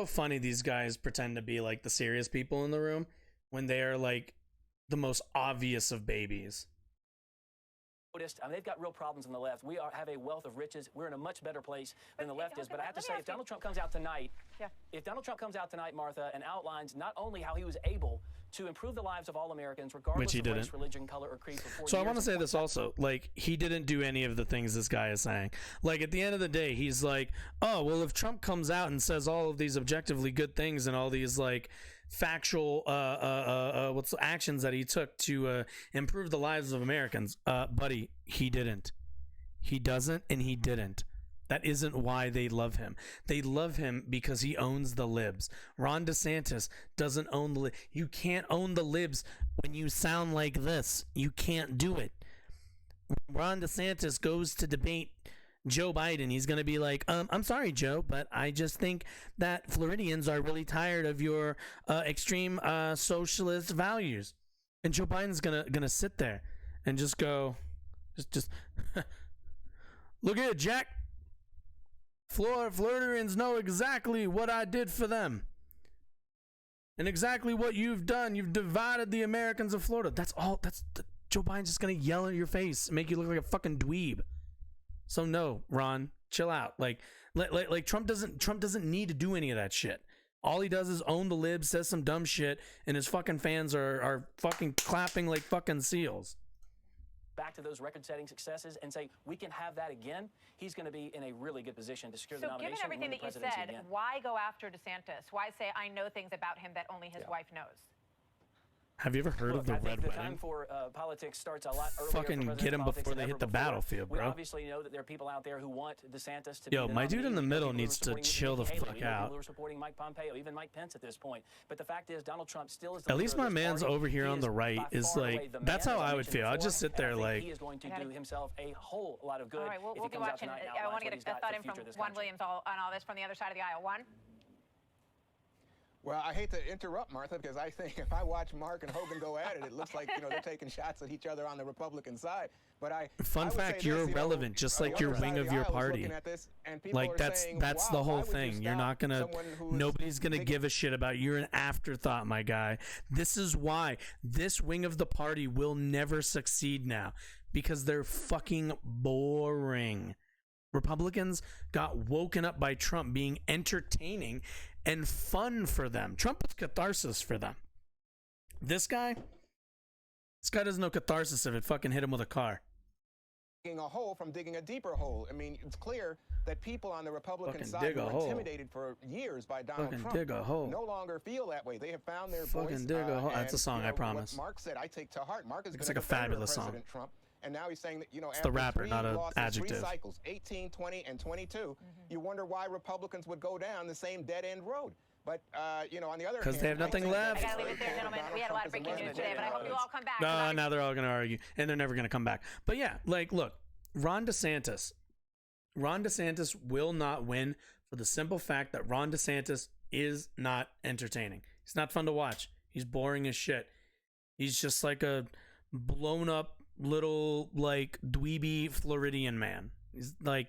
funny these guys pretend to be like the serious people in the room when they are like the most obvious of babies. I mean, they've got real problems on the left. We have a wealth of riches. We're in a much better place than the left is. But I have to say, if Donald Trump comes out tonight, Martha, and outlines not only how he was able to improve the lives of all Americans, regardless of race, religion, color, or creed, for 4 years. So I want to say this also. Like, he didn't do any of the things this guy is saying. Like, at the end of the day, he's like, oh, well, if Trump comes out and says all of these objectively good things and all these, like, factual what's the actions that he took to improve the lives of Americans, buddy, he didn't. He doesn't, and he didn't. That isn't why they love him. They love him because he owns the libs. Ron DeSantis doesn't own the libs. You can't own the libs when you sound like this. You can't do it. Ron DeSantis goes to debate Joe Biden. He's going to be like, I'm sorry, Joe, but I just think that Floridians are really tired of your extreme socialist values. And Joe Biden's gonna sit there and just go, just look at it, Jack. Floridians know exactly what I did for them. And exactly what you've done. You've divided the Americans of Florida. That's all. Joe Biden's just going to yell in your face and make you look like a fucking dweeb. So no, Ron, chill out. Like Trump doesn't need to do any of that shit. All he does is own the libs, says some dumb shit, and his fucking fans are fucking clapping like fucking seals. Back to those record-setting successes and say, we can have that again, he's going to be in a really good position to secure the nomination. So given everything that you said, why go after DeSantis? Why say, I know things about him that only his wife knows? Have you ever heard of the Red Wedding? The time for politics starts a lot earlier. Fucking get him before they hit the battlefield, bro. We obviously know that there are people out there who want DeSantis to Yo, my dude in the middle needs to chill the fuck out. People are supporting Mike Pompeo, even Mike Pence at this point. But the fact is, Donald Trump still is. At least my man's over here on the right is like, that's how I would feel. I'd just sit there like. He is going to do himself a whole lot of good. All right, we'll be watching. I want to get a thought in from Juan Williams on all this from the other side of the aisle. Juan? Well, I hate to interrupt, Martha, because I think if I watch Mark and Hogan go at it, it looks like, they're taking shots at each other on the Republican side. But Fun fact, you're irrelevant, just like your wing of your party. Like, that's the whole thing. You're not gonna, nobody's gonna give a shit about you. You're an afterthought, my guy. This is why this wing of the party will never succeed now, because they're fucking boring. Republicans got woken up by Trump being entertaining and fun for them. Trump was catharsis for them. This guy doesn't know catharsis if it fucking hit him with a car. Digging a hole from digging a deeper hole. I mean, it's clear that people on the Republican side were intimidated for years by Donald Trump. Dig a hole. No longer feel that way. They have found their fucking voice. Dig a hole. That's a song, I promise. What Mark said, I take to heart. Mark is it's like a fabulous song. Trump. And now he's saying that, it's the rapper, not an adjective. 3 cycles, 18, 20, and 22, you wonder why Republicans would go down the same dead-end road. But, on the other hand... Because they have nothing left. I gotta leave it there, gentlemen. We had a lot of breaking news today, but I hope you all come back. Now they're all going to argue, and they're never going to come back. But yeah, like, look, Ron DeSantis will not win for the simple fact that Ron DeSantis is not entertaining. He's not fun to watch. He's boring as shit. He's just like a blown-up little like dweeby Floridian man. He's like,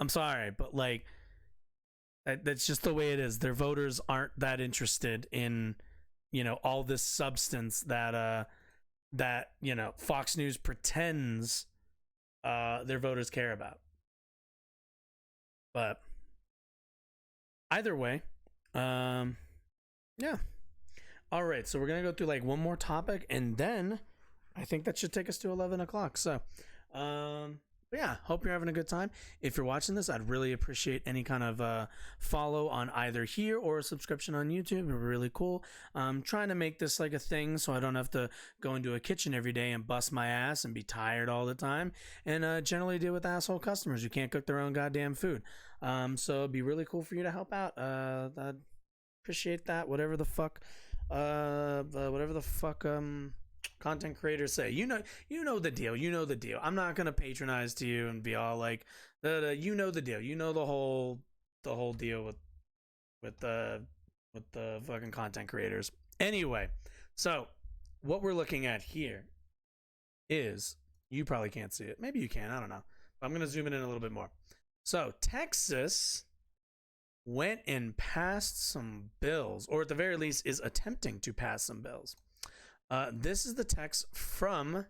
I'm sorry, but like that's just the way it is. Their voters aren't that interested in, you know, all this substance that you know, Fox News pretends their voters care about. But either way, yeah. All right, so we're gonna go through like one more topic, and then I think that should take us to 11 o'clock. So, but yeah, hope you're having a good time. If you're watching this, I'd really appreciate any kind of follow on either here or a subscription on YouTube. It'd be really cool. I'm trying to make this like a thing so I don't have to go into a kitchen every day and bust my ass and be tired all the time, and generally deal with asshole customers who can't cook their own goddamn food. So it'd be really cool for you to help out. I'd appreciate that. Whatever the fuck content creators say, you know the deal. I'm not gonna patronize to you and be all like, you know the deal. You know the whole deal with the fucking content creators. Anyway, so what we're looking at here is, you probably can't see it. Maybe you can. I don't know. But I'm gonna zoom in a little bit more. So Texas went and passed some bills, or at the very least is attempting to pass some bills. This is the text from,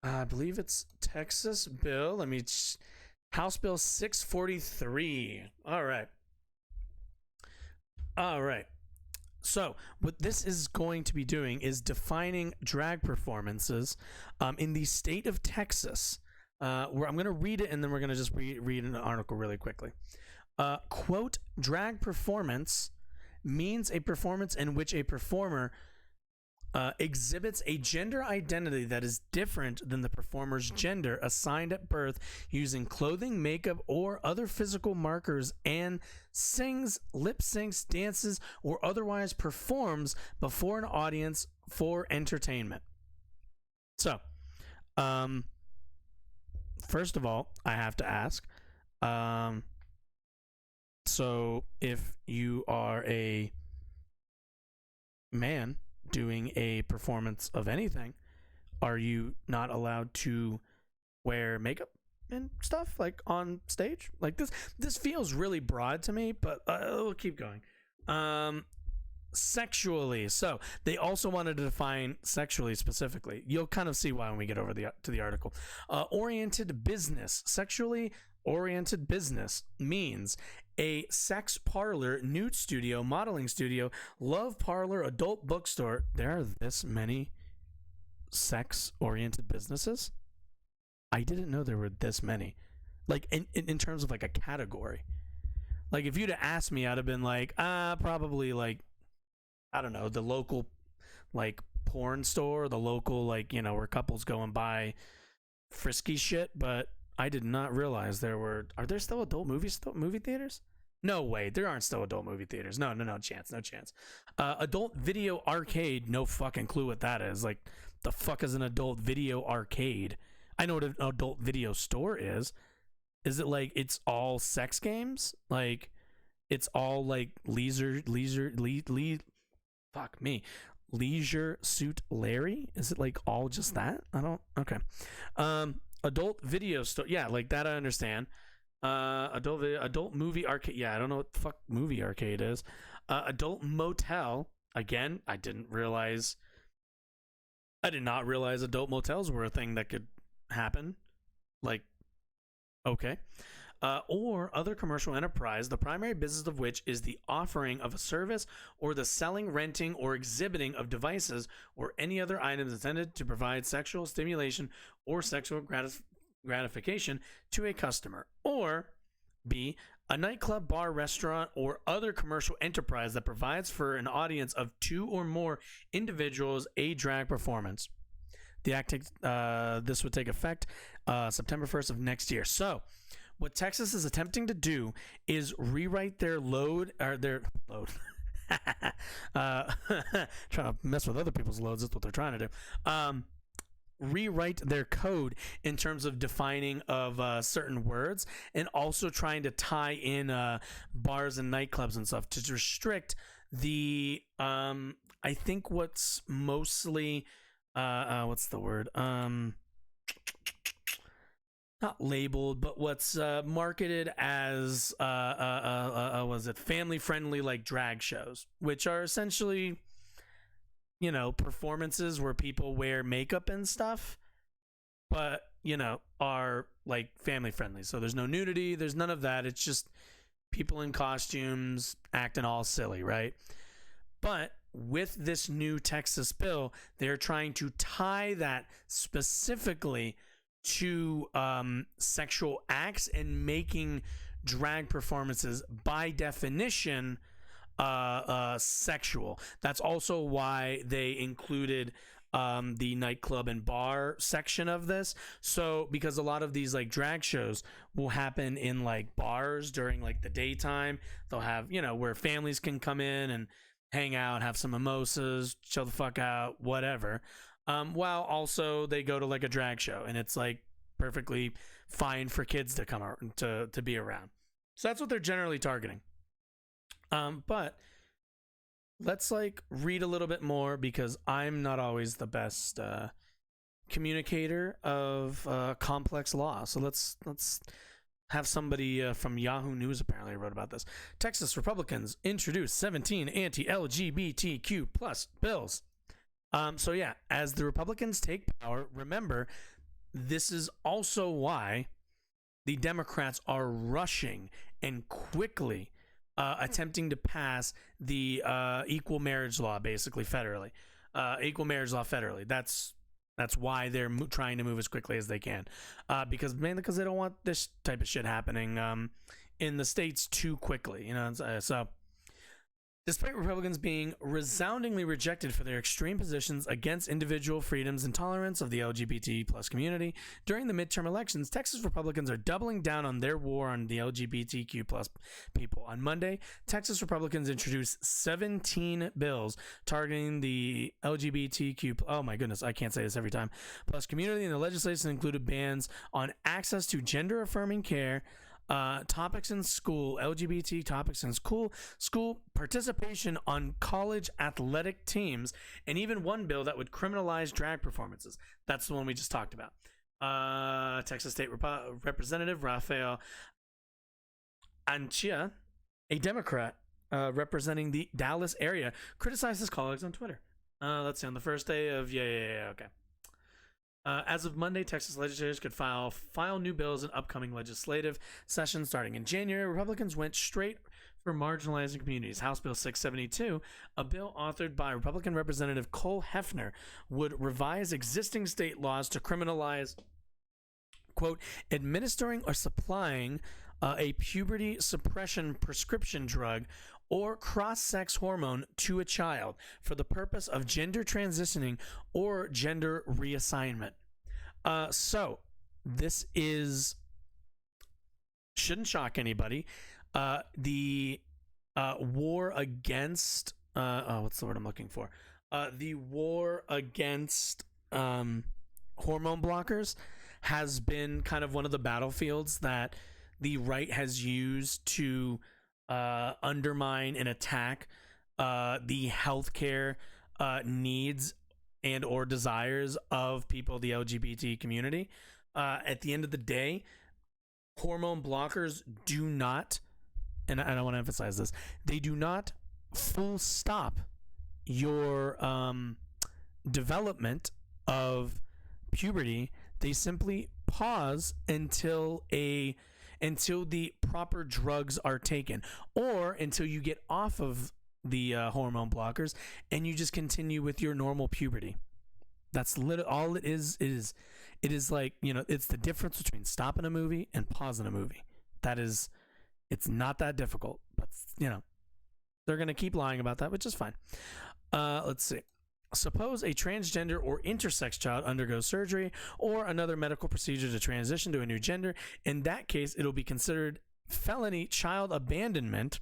I believe it's Texas Bill. House Bill 643. All right. So what this is going to be doing is defining drag performances in the state of Texas. Where I'm going to read it, and then we're going to just read an article really quickly. Quote, drag performance means a performance in which a performer exhibits a gender identity that is different than the performer's gender assigned at birth, using clothing, makeup, or other physical markers, and sings, lip syncs, dances, or otherwise performs before an audience for entertainment. So, first of all, I have to ask, so if you are a man doing a performance of anything, are you not allowed to wear makeup and stuff like on stage? Like this feels really broad to me, but we'll keep going. Sexually, so they also wanted to define sexually specifically. You'll kind of see why when we get over to the article. Oriented business. Sexually oriented business means a sex parlor, nude studio, modeling studio, love parlor, adult bookstore. There are this many sex oriented businesses? I didn't know there were this many. Like in terms of like a category. Like if you'd have asked me, I'd have been like, probably like, I don't know, the local like porn store, the local like, you know, where couples go and buy frisky shit. But I did not realize are there still adult movie theaters? No way, there aren't still adult movie theaters. No chance. Adult video arcade, no fucking clue what that is. Like, the fuck is an adult video arcade? I know what an adult video store is. Is it like it's all sex games? Like, it's all like Leisure Suit Larry? Is it like all just that? Okay. Adult video store, yeah, like that I understand. Adult movie arcade, yeah, I don't know what the fuck movie arcade is. Adult motel, again, I did not realize adult motels were a thing that could happen. Like, okay. Or other commercial enterprise, the primary business of which is the offering of a service or the selling, renting, or exhibiting of devices or any other items intended to provide sexual stimulation or sexual gratification to a customer. Or B, a nightclub, bar, restaurant, or other commercial enterprise that provides for an audience of 2 or more individuals a drag performance. This would take effect September 1st of next year. So what Texas is attempting to do is rewrite their load. Trying to mess with other people's loads. That's what they're trying to do. Rewrite their code in terms of defining of certain words, and also trying to tie in bars and nightclubs and stuff to restrict the I think what's mostly what's the word? Not labeled, but what's marketed as was it family friendly, like drag shows, which are essentially, you know, performances where people wear makeup and stuff, but, you know, are like family friendly. So there's no nudity, there's none of that. It's just people in costumes acting all silly, right? But with this new Texas bill, they're trying to tie that specifically to sexual acts and making drag performances by definition sexual. That's also why they included the nightclub and bar section of this. So because a lot of these like drag shows will happen in like bars during like the daytime, they'll have, you know, where families can come in and hang out, have some mimosas, chill the fuck out, whatever, while also they go to like a drag show, and it's like perfectly fine for kids to come out to be around. So that's what they're generally targeting. But let's like read a little bit more, because I'm not always the best communicator of complex law. So let's have somebody from Yahoo News apparently wrote about this. Texas Republicans introduced 17 anti-LGBTQ plus bills. So yeah, as the Republicans take power, remember, this is also why the Democrats are rushing and quickly attempting to pass the equal marriage law, basically federally. Equal marriage law federally. That's why they're trying to move as quickly as they can, mainly because they don't want this type of shit happening in the states too quickly. You know, so despite Republicans being resoundingly rejected for their extreme positions against individual freedoms and tolerance of the LGBT plus community during the midterm elections, Texas Republicans are doubling down on their war on the LGBTQ plus people. On Monday, Texas Republicans introduced 17 bills targeting the LGBTQ, oh my goodness, I can't say this every time, plus community, and the legislation included bans on access to gender-affirming care, topics in school, LGBT topics in school participation on college athletic teams, and even one bill that would criminalize drag performances. That's the one we just talked about. Texas State Representative Rafael Anchia, a Democrat representing the Dallas area, criticized his colleagues on Twitter. Let's see, on the first day of, okay. As of Monday, Texas legislators could file new bills in upcoming legislative sessions starting in January. Republicans went straight for marginalizing communities. House Bill 672, a bill authored by Republican Representative Cole Hefner, would revise existing state laws to criminalize, quote, administering or supplying a puberty suppression prescription drug or cross-sex hormone to a child for the purpose of gender transitioning or gender reassignment. So this shouldn't shock anybody. The war against what's the word I'm looking for? The war against hormone blockers has been kind of one of the battlefields that the right has used to undermine and attack the healthcare needs and or desires of people, the LGBT community. At the end of the day, hormone blockers do not, and I want to emphasize this, they do not full stop your development of puberty. They simply pause until the proper drugs are taken, or until you get off of the hormone blockers and you just continue with your normal puberty. That's all it is. It is like, you know, it's the difference between stopping a movie and pausing a movie. It's not that difficult, but you know, they're going to keep lying about that, which is fine. Let's see. Suppose a transgender or intersex child undergoes surgery or another medical procedure to transition to a new gender. In that case, it'll be considered felony child abandonment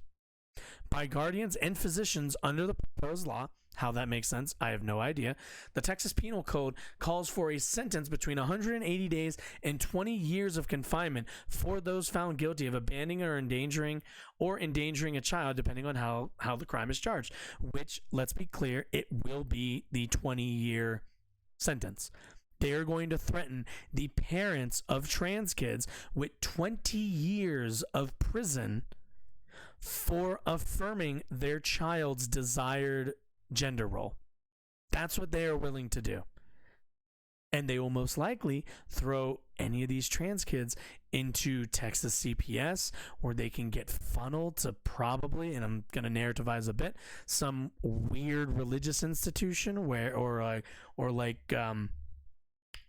by guardians and physicians under the proposed law. How that makes sense, I have no idea. The Texas Penal Code calls for a sentence between 180 days and 20 years of confinement for those found guilty of abandoning or endangering a child, depending on how the crime is charged, which, let's be clear, it will be the 20-year sentence. They are going to threaten the parents of trans kids with 20 years of prison for affirming their child's desired gender role. That's what they are willing to do. And they will most likely throw any of these trans kids into Texas CPS, where they can get funneled to probably, and I'm going to narrativize a bit, some weird religious institution or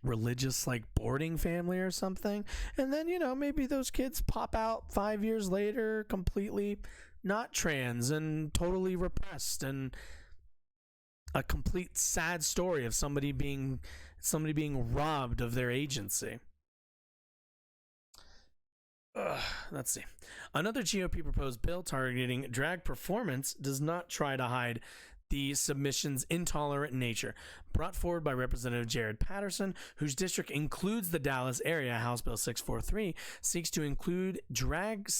religious like boarding family or something. And then, maybe those kids pop out 5 years later completely not trans and totally repressed, and a complete sad story of somebody being robbed of their agency. Let's see. Another GOP proposed bill targeting drag performance does not try to hide the submission's intolerant nature. Brought forward by Representative Jared Patterson, whose district includes the Dallas area, House Bill 643 seeks to include drag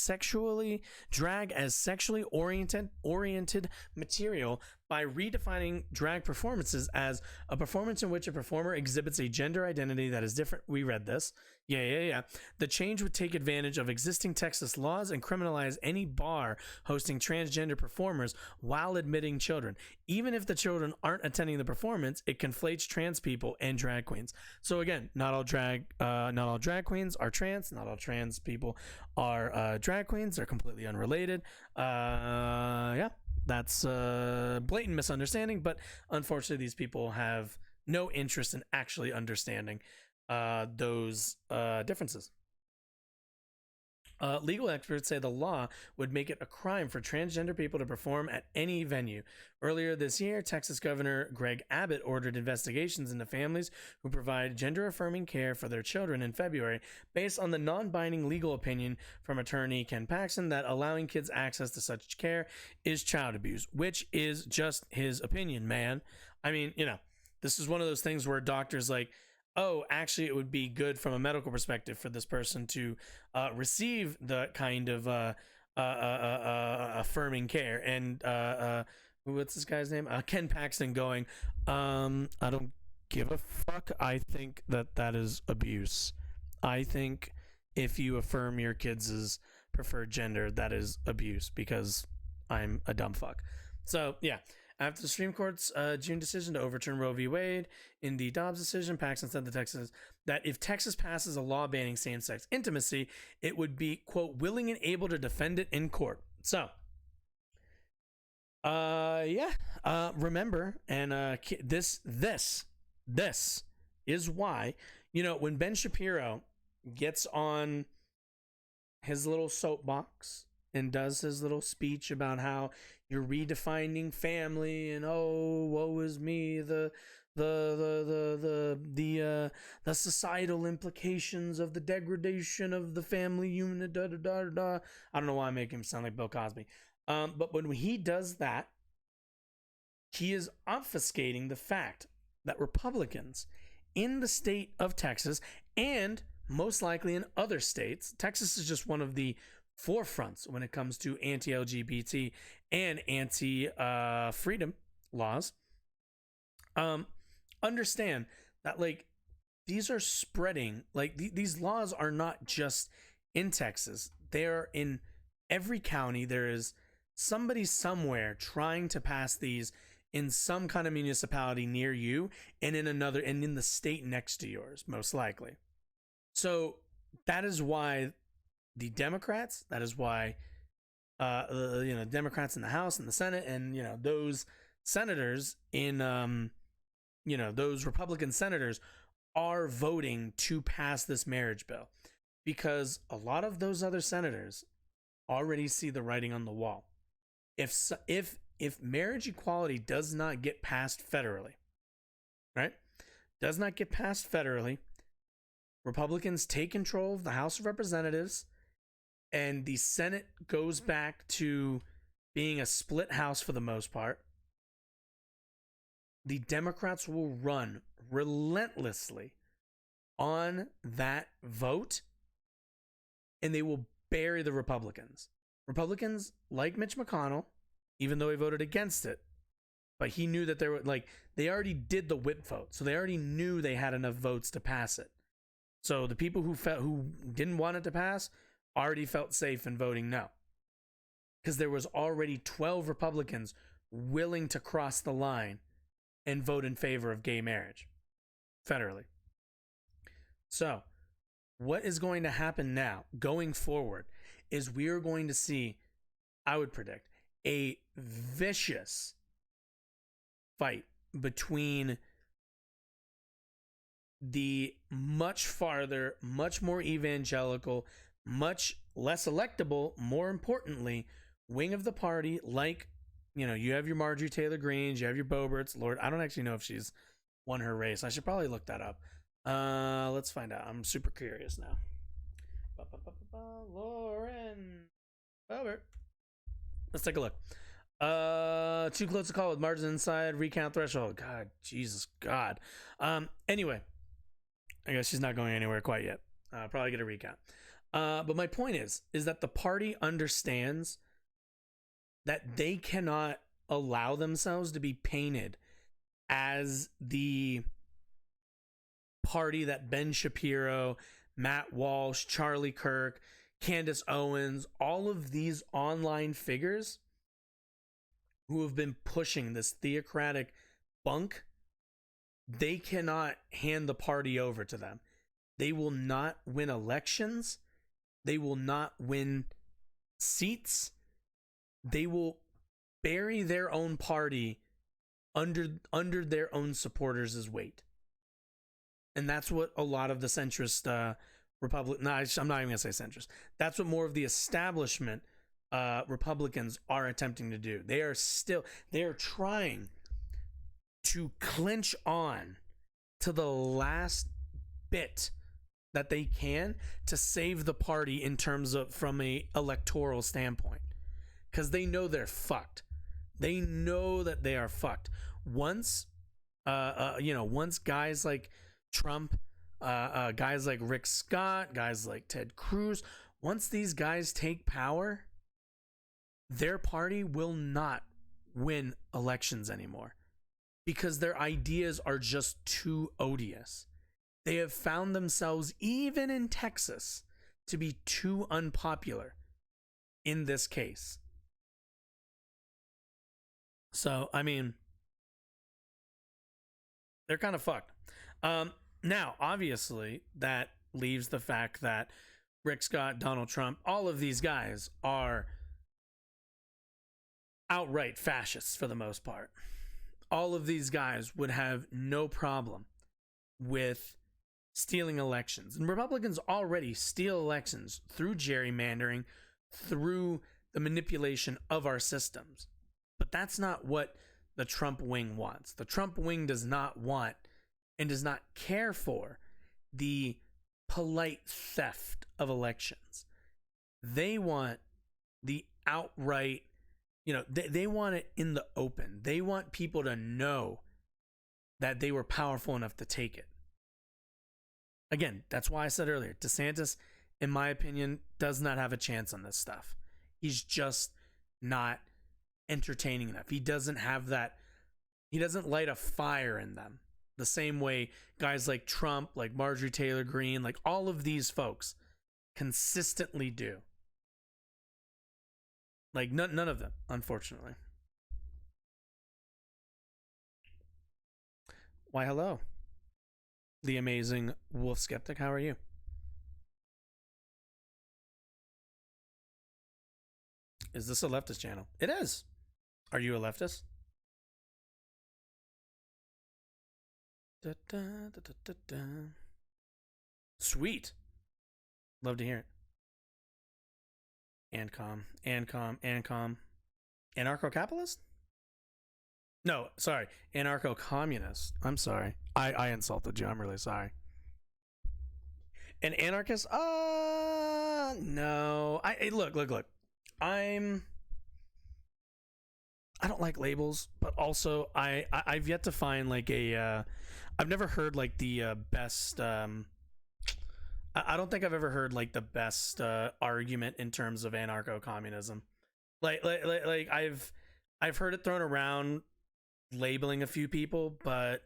as sexually oriented material by redefining drag performances as a performance in which a performer exhibits a gender identity that is different. We read this. Yeah. The change would take advantage of existing Texas laws and criminalize any bar hosting transgender performers while admitting children. Even if the children aren't attending the performance, it conflates trans people and drag queens. So again, not all drag queens are trans. Not all trans people are drag queens. They're completely unrelated. Yeah. That's a blatant misunderstanding, but unfortunately these people have no interest in actually understanding those differences. Legal experts say the law would make it a crime for transgender people to perform at any venue. Earlier this year, Texas Governor Greg Abbott ordered investigations into families who provide gender-affirming care for their children in February, based on the non-binding legal opinion from attorney Ken Paxton that allowing kids access to such care is child abuse, which is just his opinion, man. I mean, this is one of those things where doctors like, oh, actually, it would be good from a medical perspective for this person to receive the kind of affirming care. And what's this guy's name? Ken Paxton going, I don't give a fuck. I think that is abuse. I think if you affirm your kids' preferred gender, that is abuse, because I'm a dumb fuck. So, yeah. After the Supreme Court's June decision to overturn Roe v. Wade in the Dobbs decision, Paxton said that if Texas passes a law banning same-sex intimacy, it would be, quote, willing and able to defend it in court. So, remember, and this is why, when Ben Shapiro gets on his little soapbox and does his little speech about how you're redefining family and woe is me, the societal implications of the degradation of the family unit, I don't know why I make him sound like Bill Cosby. But when he does that, he is obfuscating the fact that Republicans in the state of Texas, and most likely in other states, Texas is just one of the forefronts when it comes to anti-LGBT and anti-freedom laws, understand that these are spreading. These laws are not just in Texas. They're in every county. There is somebody somewhere trying to pass these in some kind of municipality near you, and in the state next to yours, most likely. So that is why the Democrats, that is why, Democrats in the House and the Senate, and, those senators in, those Republican senators are voting to pass this marriage bill, because a lot of those other senators already see the writing on the wall. If marriage equality does not get passed federally, right? Does not get passed federally, Republicans take control of the House of Representatives, and the Senate goes back to being a split house for the most part. The Democrats will run relentlessly on that vote, and they will bury the Republicans. Republicans, like Mitch McConnell, even though he voted against it, but he knew that there were they already did the whip vote, so they already knew they had enough votes to pass it. So the people who didn't want it to pass already felt safe in voting no, because there was already 12 Republicans willing to cross the line and vote in favor of gay marriage federally. So what is going to happen now going forward is we are going to see, I would predict, a vicious fight between the much farther, much more evangelical, much less electable, more importantly, wing of the party. Like, you have your Marjorie Taylor Greens, you have your Boeberts. Lord, I don't actually know if she's won her race. I should probably look that up. Let's find out. I'm super curious now. Lauren Boebert. Let's take a look. Too close to call with margins inside recount threshold. God, Jesus, God. Anyway, I guess she's not going anywhere quite yet. Probably get a recount. But my point is that the party understands that they cannot allow themselves to be painted as the party that Ben Shapiro, Matt Walsh, Charlie Kirk, Candace Owens, all of these online figures who have been pushing this theocratic bunk, they cannot hand the party over to them. They will not win elections. They will not win seats. They will bury their own party under their own supporters' weight. And that's what a lot of the centrist I'm not even going to say centrist. That's what more of the establishment Republicans are attempting to do. They are trying to clinch on to the last bit that they can to save the party in terms of from a electoral standpoint, because they know they're fucked. They know that they are fucked. Once guys like Trump, guys like Rick Scott, guys like Ted Cruz, once these guys take power, their party will not win elections anymore because their ideas are just too odious. They have found themselves, even in Texas, to be too unpopular in this case. So, I mean, they're kind of fucked. Now, obviously, that leaves the fact that Rick Scott, Donald Trump, all of these guys are outright fascists for the most part. All of these guys would have no problem with stealing elections. And Republicans already steal elections through gerrymandering, through the manipulation of our systems. But that's not what the Trump wing wants. The Trump wing does not want and does not care for the polite theft of elections. They want the outright, they want it in the open. They want people to know that they were powerful enough to take it. Again, that's why I said earlier, DeSantis, in my opinion, does not have a chance on this stuff. He's just not entertaining enough. He doesn't have that. He doesn't light a fire in them the same way guys like Trump, like Marjorie Taylor Greene, like all of these folks consistently do. Like none of them, unfortunately. Why, hello. The amazing Wolf Skeptic, how are you? Is this a leftist channel? It is. Are you a leftist? Da, da, da, da, da, da. Sweet. Love to hear it. Ancom. Anarcho-capitalist? No, sorry. Anarcho-communist. I'm sorry. I insulted you. I'm really sorry. An anarchist? No. Look. I don't like labels, but also I've yet to find like a I've never heard like the best I don't think I've ever heard like the best argument in terms of anarcho-communism. Like I've heard it thrown around labeling a few people, but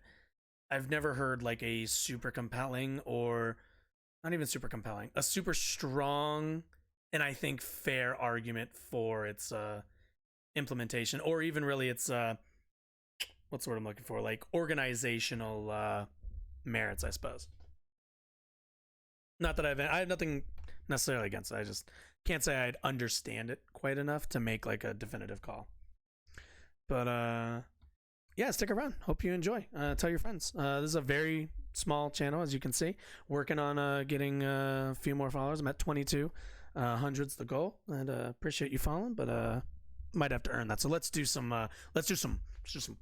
I've never heard like a super compelling, or not even super compelling, a super strong and I think fair argument for its implementation, or even really its what's the word I'm looking for, like organizational merits, I suppose. Not that I have nothing necessarily against it. I just can't say I'd understand it quite enough to make like a definitive call. But yeah, stick around. Hope you enjoy. Tell your friends. This is a very small channel, as you can see. Working on getting a few more followers. I'm at 22. 100's the goal, and appreciate you following, but might have to earn that. So let's do some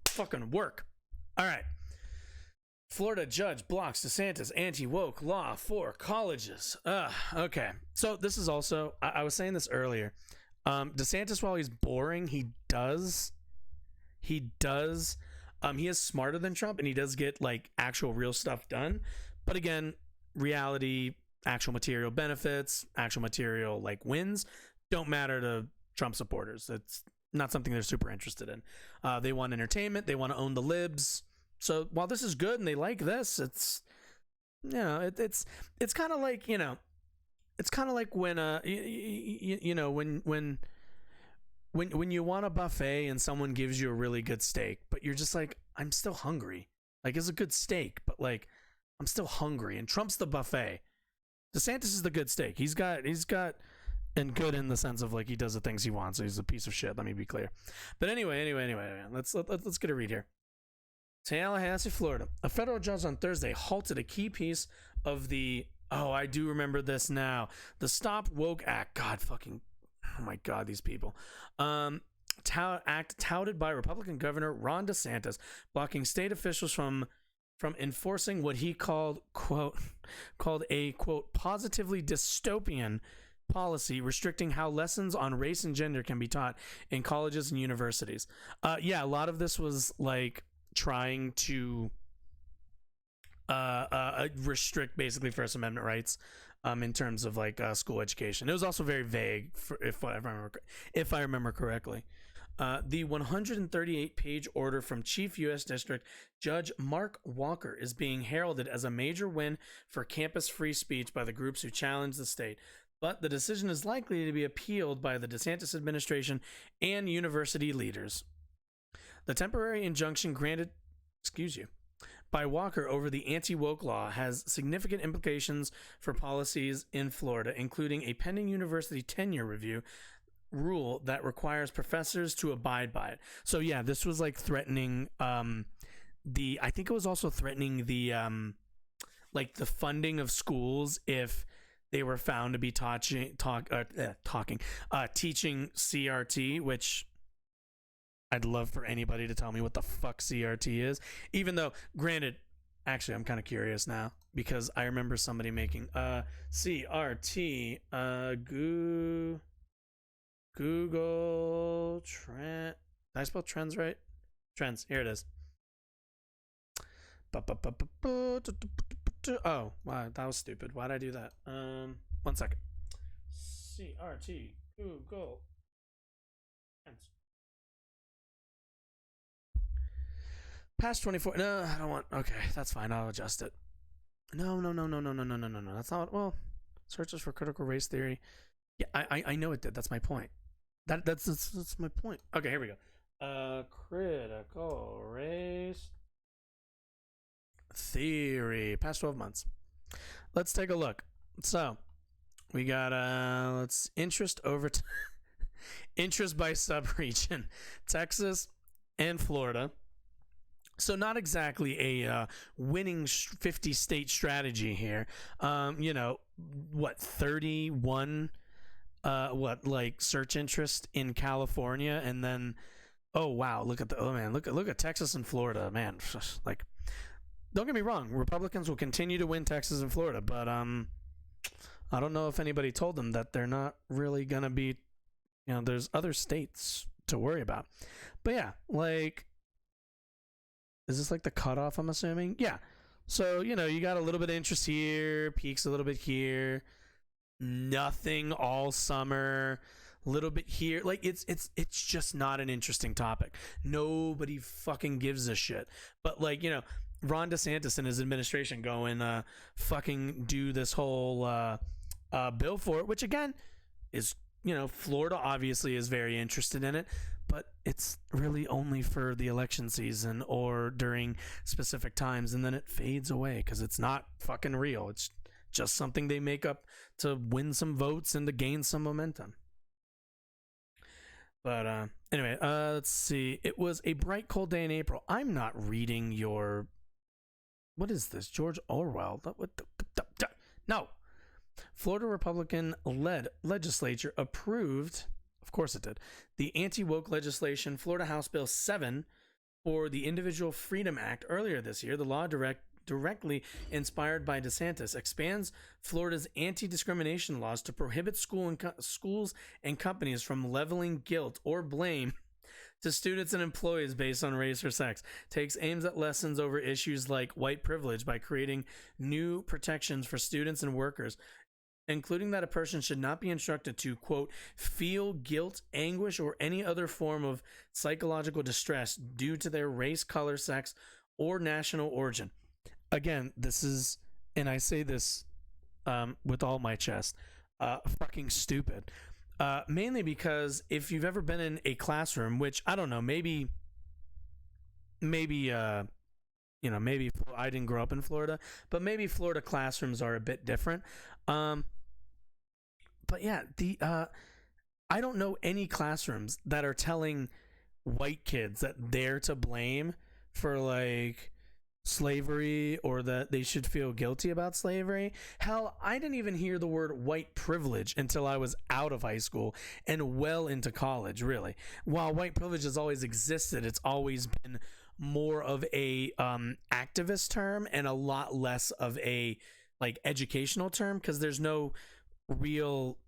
fucking work. All right. Florida judge blocks DeSantis anti-woke law for colleges. Okay. So this is also, I was saying this earlier. DeSantis, while he's boring, he is smarter than Trump, and he does get like actual real stuff done. But again, reality, actual material benefits, actual material like wins don't matter to Trump supporters. It's not something they're super interested in. They want entertainment. They want to own the libs. So while this is good and they like this, it's, you know, it's kind of like, you know, it's kind of like when you know, when you want a buffet and someone gives you a really good steak, but you're just like, I'm still hungry. Like, it's a good steak, but like, I'm still hungry. And Trump's the buffet. DeSantis is the good steak. He's got, and good in the sense of like he does the things he wants. So he's a piece of shit. Let me be clear. But anyway, let's get a read here. Tallahassee, Florida. A federal judge on Thursday halted a key piece of the, oh, I do remember this now, the Stop Woke Act. God fucking, oh my God, these people. Act touted by Republican Governor Ron DeSantis, blocking state officials from enforcing what he called a quote positively dystopian policy restricting how lessons on race and gender can be taught in colleges and universities. Yeah, a lot of this was like trying to restrict basically First Amendment rights in terms of like school education. It was also very vague, if I remember correctly. The 138-page order from Chief U.S. District Judge Mark Walker is being heralded as a major win for campus free speech by the groups who challenge the state. But the decision is likely to be appealed by the DeSantis administration and university leaders. The temporary injunction granted, by Walker over the anti-woke law has significant implications for policies in Florida, including a pending university tenure review rule that requires professors to abide by it. So yeah, this was like threatening I think it was also threatening the like the funding of schools if they were found to be teaching CRT, which I'd love for anybody to tell me what the fuck CRT is. Even though, granted, actually, I'm kind of curious now because I remember somebody making CRT Google Trend. Did I spell trends right? Trends. Here it is. Oh, wow, that was stupid. Why'd I do that? 1 second. CRT Google Trends. Past 24. No, I don't want. Okay, that's fine. I'll adjust it. No. That's not. Well, searches for critical race theory. Yeah, I know it did. That's my point. That's my point. Okay, here we go. Critical race theory. Past 12 months. Let's take a look. So we got let's interest over interest by subregion, Texas and Florida. So not exactly a winning 50-state strategy here. You know, what, 31 search interest in California, and then oh wow, look at Texas and Florida, man. Like, don't get me wrong, Republicans will continue to win Texas and Florida, but I don't know if anybody told them that they're not really gonna be, you know, there's other states to worry about. But yeah, like, is this like the cutoff, I'm assuming? Yeah. So, you know, you got a little bit of interest here, peaks a little bit here, nothing all summer. little bit here. Like it's just not an interesting topic. Nobody fucking gives a shit. But like, you know, Ron DeSantis and his administration go and fucking do this whole bill for it, which again is, you know, Florida obviously is very interested in it, but it's really only for the election season or during specific times, and then it fades away because it's not fucking real. It's just something they make up to win some votes and to gain some momentum. But anyway, let's see. It was a bright, cold day in April. I'm not reading your... What is this? George Orwell? No. Florida Republican-led legislature approved, of course it did, the anti-woke legislation, Florida House Bill 7, for the Individual Freedom Act earlier this year. The law directly inspired by DeSantis expands Florida's anti-discrimination laws to prohibit schools and companies from leveling guilt or blame to students and employees based on race or sex, takes aims at lessons over issues like white privilege by creating new protections for students and workers, including that a person should not be instructed to, quote, feel guilt, anguish, or any other form of psychological distress due to their race, color, sex, or national origin. Again, this is, and I say this with all my chest, fucking stupid. Mainly because if you've ever been in a classroom, which I don't know, maybe I didn't grow up in Florida, but maybe Florida classrooms are a bit different. But yeah, I don't know any classrooms that are telling white kids that they're to blame for like slavery or that they should feel guilty about slavery. Hell, I didn't even hear the word white privilege until I was out of high school and well into college, really. While white privilege has always existed, it's always been more of a activist term and a lot less of a like educational term, because there's no real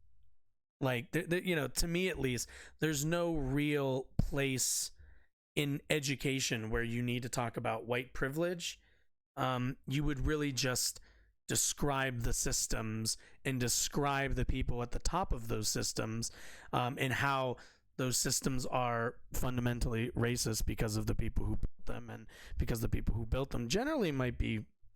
like you know, to me at least, there's no real place in education where you need to talk about white privilege. You would really just describe the systems and describe the people at the top of those systems, and how those systems are fundamentally racist because of the people who built them, and because the people who built them generally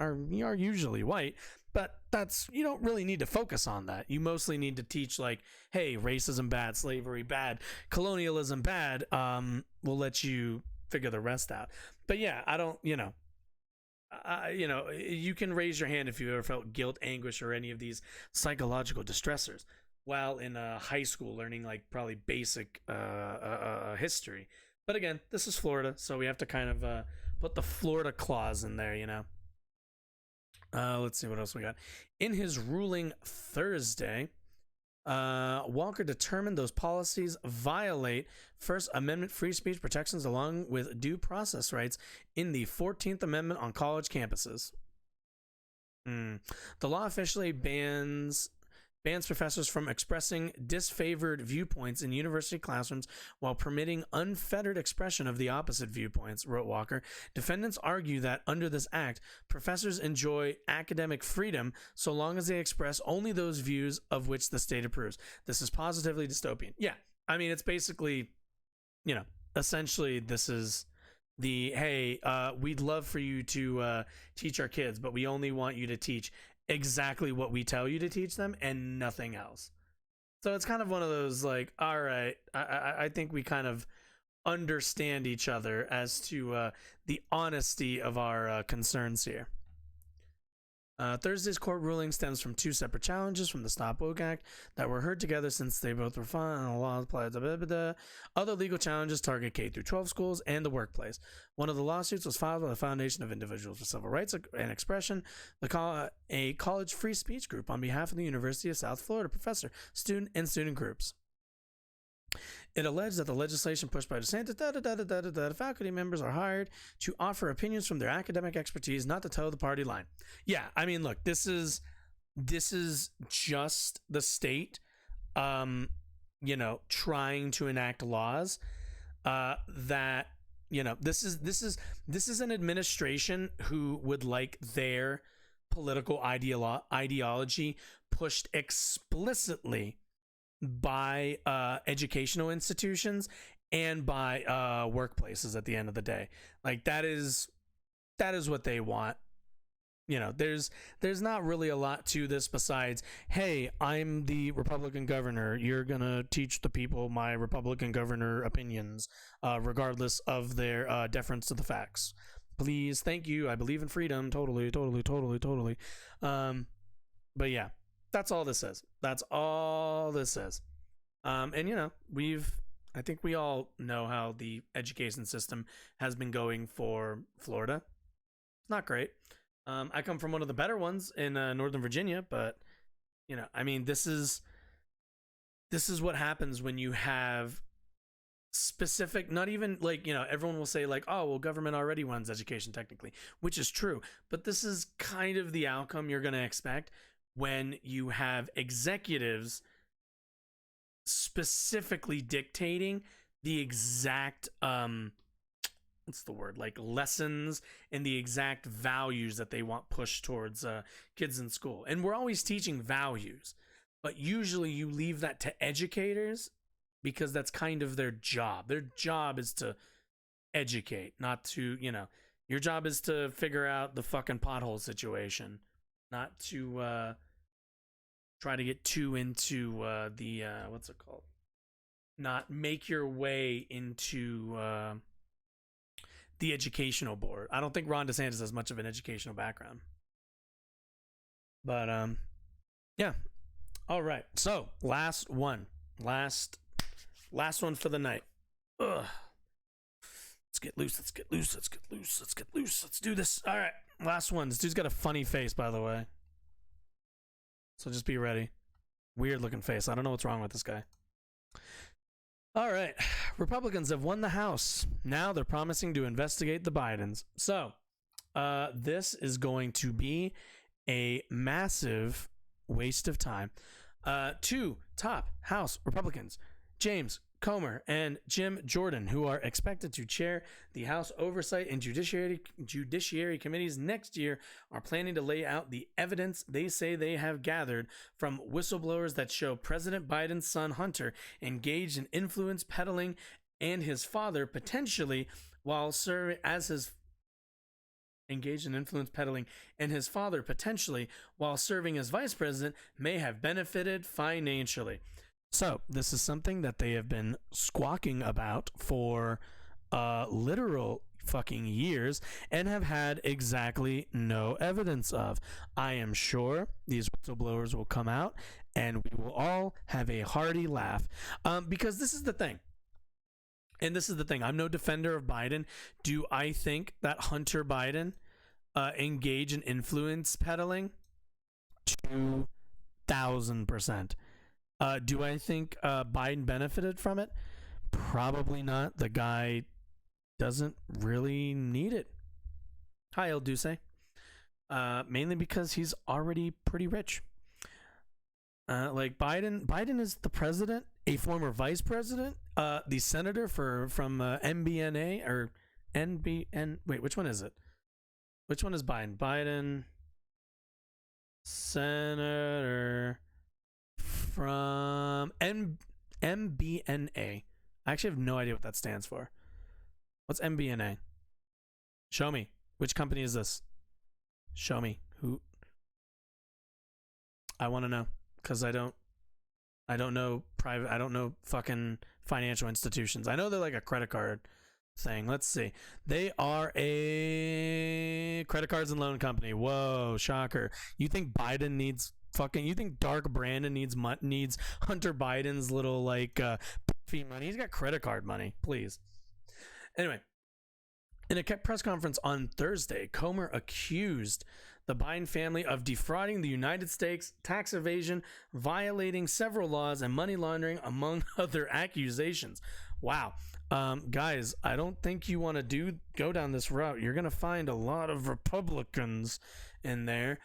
are usually white. But that's, you don't really need to focus on that. You mostly need to teach like, hey, racism bad, slavery bad, colonialism bad. We'll let you figure the rest out. But yeah, I don't, you know, you can raise your hand if you ever felt guilt, anguish, or any of these psychological distressors while in high school learning like probably basic history. But again, this is Florida, so we have to kind of put the Florida clause in there, you know. Let's see what else we got. In his ruling Thursday, Walker determined those policies violate First Amendment free speech protections along with due process rights in the 14th Amendment on college campuses. The law officially bans professors from expressing disfavored viewpoints in university classrooms while permitting unfettered expression of the opposite viewpoints, wrote Walker. Defendants argue that under this act, professors enjoy academic freedom so long as they express only those views of which the state approves. This is positively dystopian. Yeah, I mean, it's basically, you know, essentially this is the, hey, we'd love for you to teach our kids, but we only want you to teach exactly what we tell you to teach them and nothing else. So it's kind of one of those like, all right, I think we kind of understand each other as to the honesty of our concerns here. Thursday's court ruling stems from two separate challenges from the Stop Woke Act that were heard together since they both were filed and the law applied. Other legal challenges target K-12 schools and the workplace. One of the lawsuits was filed by the Foundation of Individuals for Civil Rights and Expression, a college free speech group on behalf of the University of South Florida professor, student, and student groups. It alleged that the legislation pushed by DeSantis, faculty members are hired to offer opinions from their academic expertise, not to toe the party line. Yeah, I mean, look, this is just the state, trying to enact laws that, this is an administration who would like their political ideology pushed explicitly by educational institutions and by workplaces at the end of the day. Like that is what they want. You know, there's not really a lot to this besides, hey, I'm the Republican governor. You're going to teach the people my Republican governor opinions, regardless of their deference to the facts. Please, thank you. I believe in freedom. Totally. But yeah, that's all this is. That's all this is. And, you know, I think we all know how the education system has been going for Florida. It's not great. I come from one of the better ones in Northern Virginia, but, you know, I mean, this is what happens when you have specific, not even like, you know, everyone will say like, oh, well, government already runs education technically, which is true. But this is kind of the outcome you're going to expect when you have executives specifically dictating the exact, what's the word, like lessons and the exact values that they want pushed towards kids in school. And we're always teaching values, but usually you leave that to educators because that's kind of their job. Their job is to educate, not to, you know, your job is to figure out the fucking pothole situation, not to try to get too into the, what's it called? Not make your way into the educational board. I don't think Ron DeSantis has much of an educational background. But yeah. All right. So last one for the night. Ugh. Let's get loose. Let's do this. All right. Last one. This dude's got a funny face, by the way. So just be ready. Weird looking face. I don't know what's wrong with this guy. All right. Republicans have won the House. Now they're promising to investigate the Bidens. So this is going to be a massive waste of time. Two top House Republicans, James Comer and Jim Jordan, who are expected to chair the House Oversight and Judiciary Committees next year, are planning to lay out the evidence they say they have gathered from whistleblowers that show President Biden's son Hunter engaged in influence peddling and his father potentially while serving as his vice president may have benefited financially. So this is something that they have been squawking about for literal fucking years and have had exactly no evidence of. I am sure these whistleblowers will come out and we will all have a hearty laugh, because this is the thing. And this is the thing. I'm no defender of Biden. Do I think that Hunter Biden engaged in influence peddling? 2,000%. Do I think Biden benefited from it? Probably not. The guy doesn't really need it. Hi, El Duce. Mainly because he's already pretty rich. Like Biden is the president, a former vice president, the senator from MBNA or NBN. Wait, which one is it? Which one is Biden? Biden, senator from MBNA. I actually have no idea what that stands for. What's MBNA? Show me. Which company is this? Show me. Who? I want to know, because I don't know private. I don't know fucking financial institutions. I know they're like a credit card thing. Let's see. They are a credit cards and loan company. Whoa, shocker. You think Biden needs you think Dark Brandon needs Hunter Biden's little like fee money? He's got credit card money, please. Anyway, in a press conference on Thursday, Comer accused the Biden family of defrauding the United States, tax evasion, violating several laws, and money laundering, among other accusations. Wow. Guys, I don't think you want to go down this route. You're going to find a lot of Republicans in there.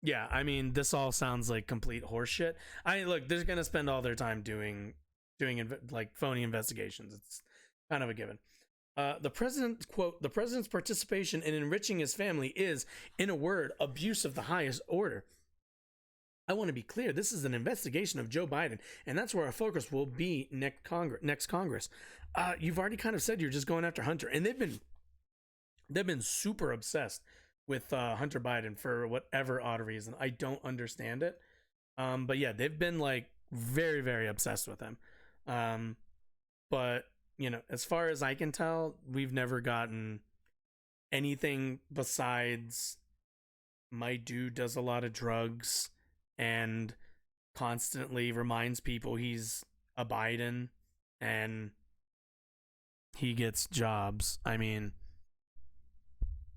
Yeah, I mean, this all sounds like complete horseshit. Look, they're going to spend all their time doing like phony investigations. It's kind of a given. The president, quote, the president's participation in enriching his family is, in a word, abuse of the highest order. I want to be clear. This is an investigation of Joe Biden, and that's where our focus will be next Congress. You've already kind of said you're just going after Hunter, and they've been super obsessed with Hunter Biden for whatever odd reason. I don't understand it. But yeah, they've been like very, very obsessed with him. But you know, as far as I can tell, we've never gotten anything besides my dude does a lot of drugs and constantly reminds people he's a Biden and he gets jobs. I mean,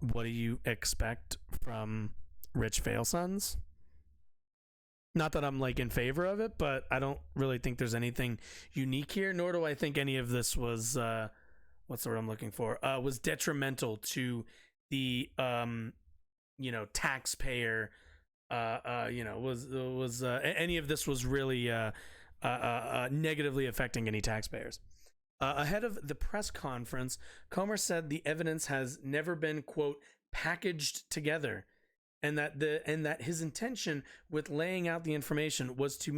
what do you expect from rich fail sons? Not that I'm like in favor of it, but I don't really think there's anything unique here, nor do I think any of this was what's the word I'm looking for? Was detrimental to the taxpayer was any of this was really negatively affecting any taxpayers. Ahead of the press conference, Comer said the evidence has never been, quote, packaged together, and that his intention with laying out the information was to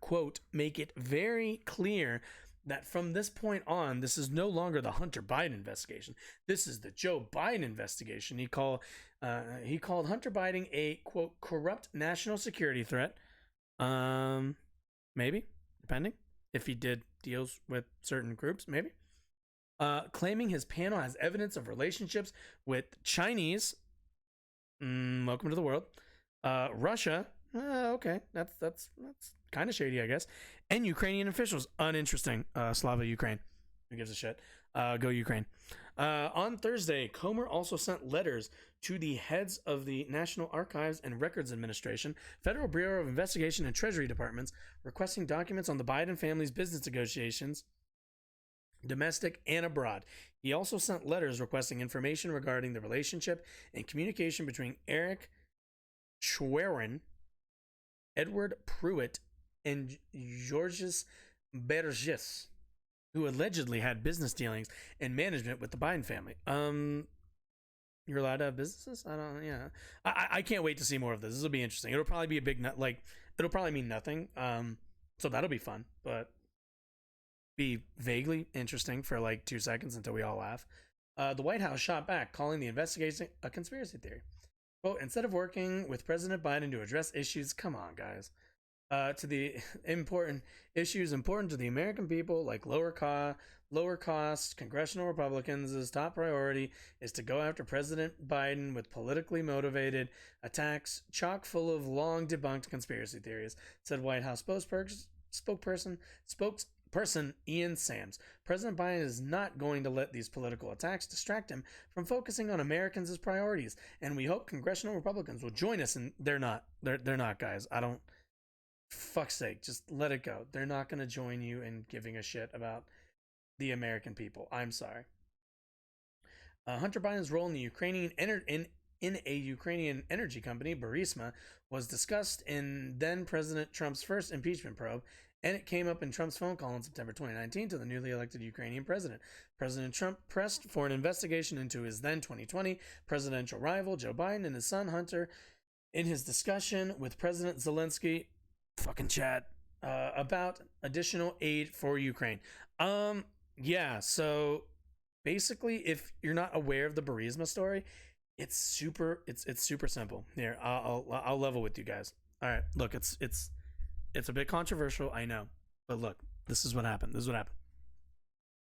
quote, make it very clear that from this point on, this is no longer the Hunter Biden investigation. This is the Joe Biden investigation. He called Hunter Biden a, quote, corrupt national security threat. Maybe, depending. If he did deals with certain groups, maybe. Claiming his panel has evidence of relationships with Chinese. Welcome to the world. Russia. Okay, that's kind of shady, I guess. And Ukrainian officials. Uninteresting. Slava Ukraine. Who gives a shit? Go Ukraine. On Thursday, Comer also sent letters to the heads of the National Archives and Records Administration, Federal Bureau of Investigation, and Treasury Departments, requesting documents on the Biden family's business negotiations, domestic and abroad. He also sent letters requesting information regarding the relationship and communication between Eric Schwerin, Edward Pruitt, and Georges Berges, who allegedly had business dealings and management with the Biden family. You're allowed to have businesses? I can't wait to see more of this. This will be interesting. It'll probably be a big it'll probably mean nothing. So that'll be fun, but be vaguely interesting for like 2 seconds until we all laugh. The White House shot back, calling the investigation a conspiracy theory. Quote, instead of working with President Biden to address issues, come on, guys, to the important issues important to the American people, like lower cost, congressional Republicans' top priority is to go after President Biden with politically motivated attacks chock full of long debunked conspiracy theories, said White House spokesperson Ian Sams. President Biden is not going to let these political attacks distract him from focusing on Americans as priorities, and we hope congressional Republicans will join us. And they're not, guys. I don't. Fuck's sake, just let it go. They're not going to join you in giving a shit about the American people. I'm sorry. Hunter Biden's role in the Ukrainian in a Ukrainian energy company, Burisma, was discussed in then President Trump's first impeachment probe, and it came up in Trump's phone call in September 2019 to the newly elected Ukrainian president. President Trump pressed for an investigation into his then 2020 presidential rival, Joe Biden, and his son, Hunter, in his discussion with President Zelensky, fucking chat, about additional aid for Ukraine. So basically, if you're not aware of the Burisma story, it's super simple. Here, I'll level with you guys. All right, look, it's a bit controversial, I know, but look, this is what happened.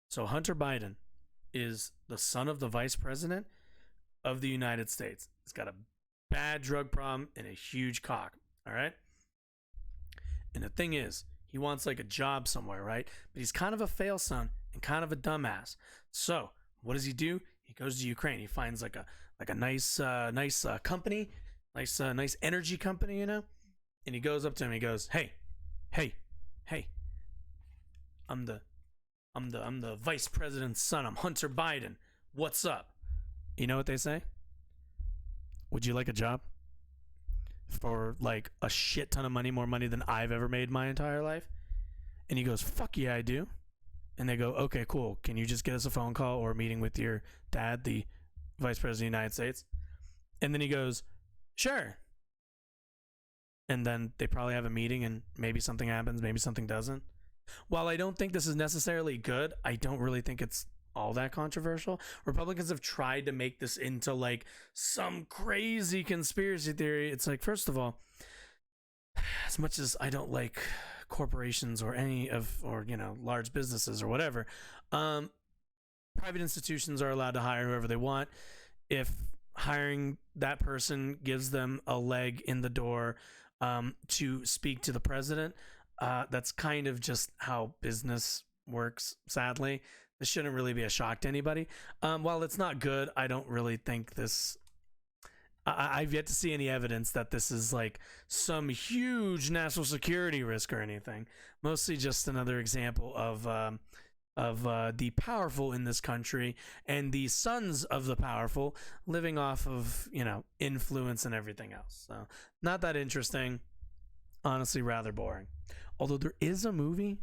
So Hunter Biden is the son of the vice president of the United States. He's got a bad drug problem and a huge cock. All right. And the thing is, he wants like a job somewhere, right? But he's kind of a fail son and kind of a dumbass. So what does he do? He goes to Ukraine. He finds like a nice company, nice energy company, you know. And he goes up to him. He goes, "Hey, I'm the vice president's son. I'm Hunter Biden. What's up?" You know what they say? Would you like a job? For like a shit ton of money, more money than I've ever made my entire life? And he goes, "Fuck yeah, I do." And they go, "Okay, cool. Can you just get us a phone call or a meeting with your dad, the vice president of the United States?" And then he goes, "Sure." and then they probably have a meeting and maybe something happens, maybe something doesn't. While I don't think this is necessarily good, I don't really think it's all that controversial. Republicans have tried to make this into like some crazy conspiracy theory. It's like, first of all, as much as I don't like corporations or large businesses or whatever, private institutions are allowed to hire whoever they want. If hiring that person gives them a leg in the door to speak to the president, that's kind of just how business works, sadly. This shouldn't really be a shock to anybody. While it's not good, I don't really think this... I've yet to see any evidence that this is like some huge national security risk or anything. Mostly just another example of the powerful in this country and the sons of the powerful living off of, influence and everything else. So not that interesting. Honestly, rather boring. Although there is a movie.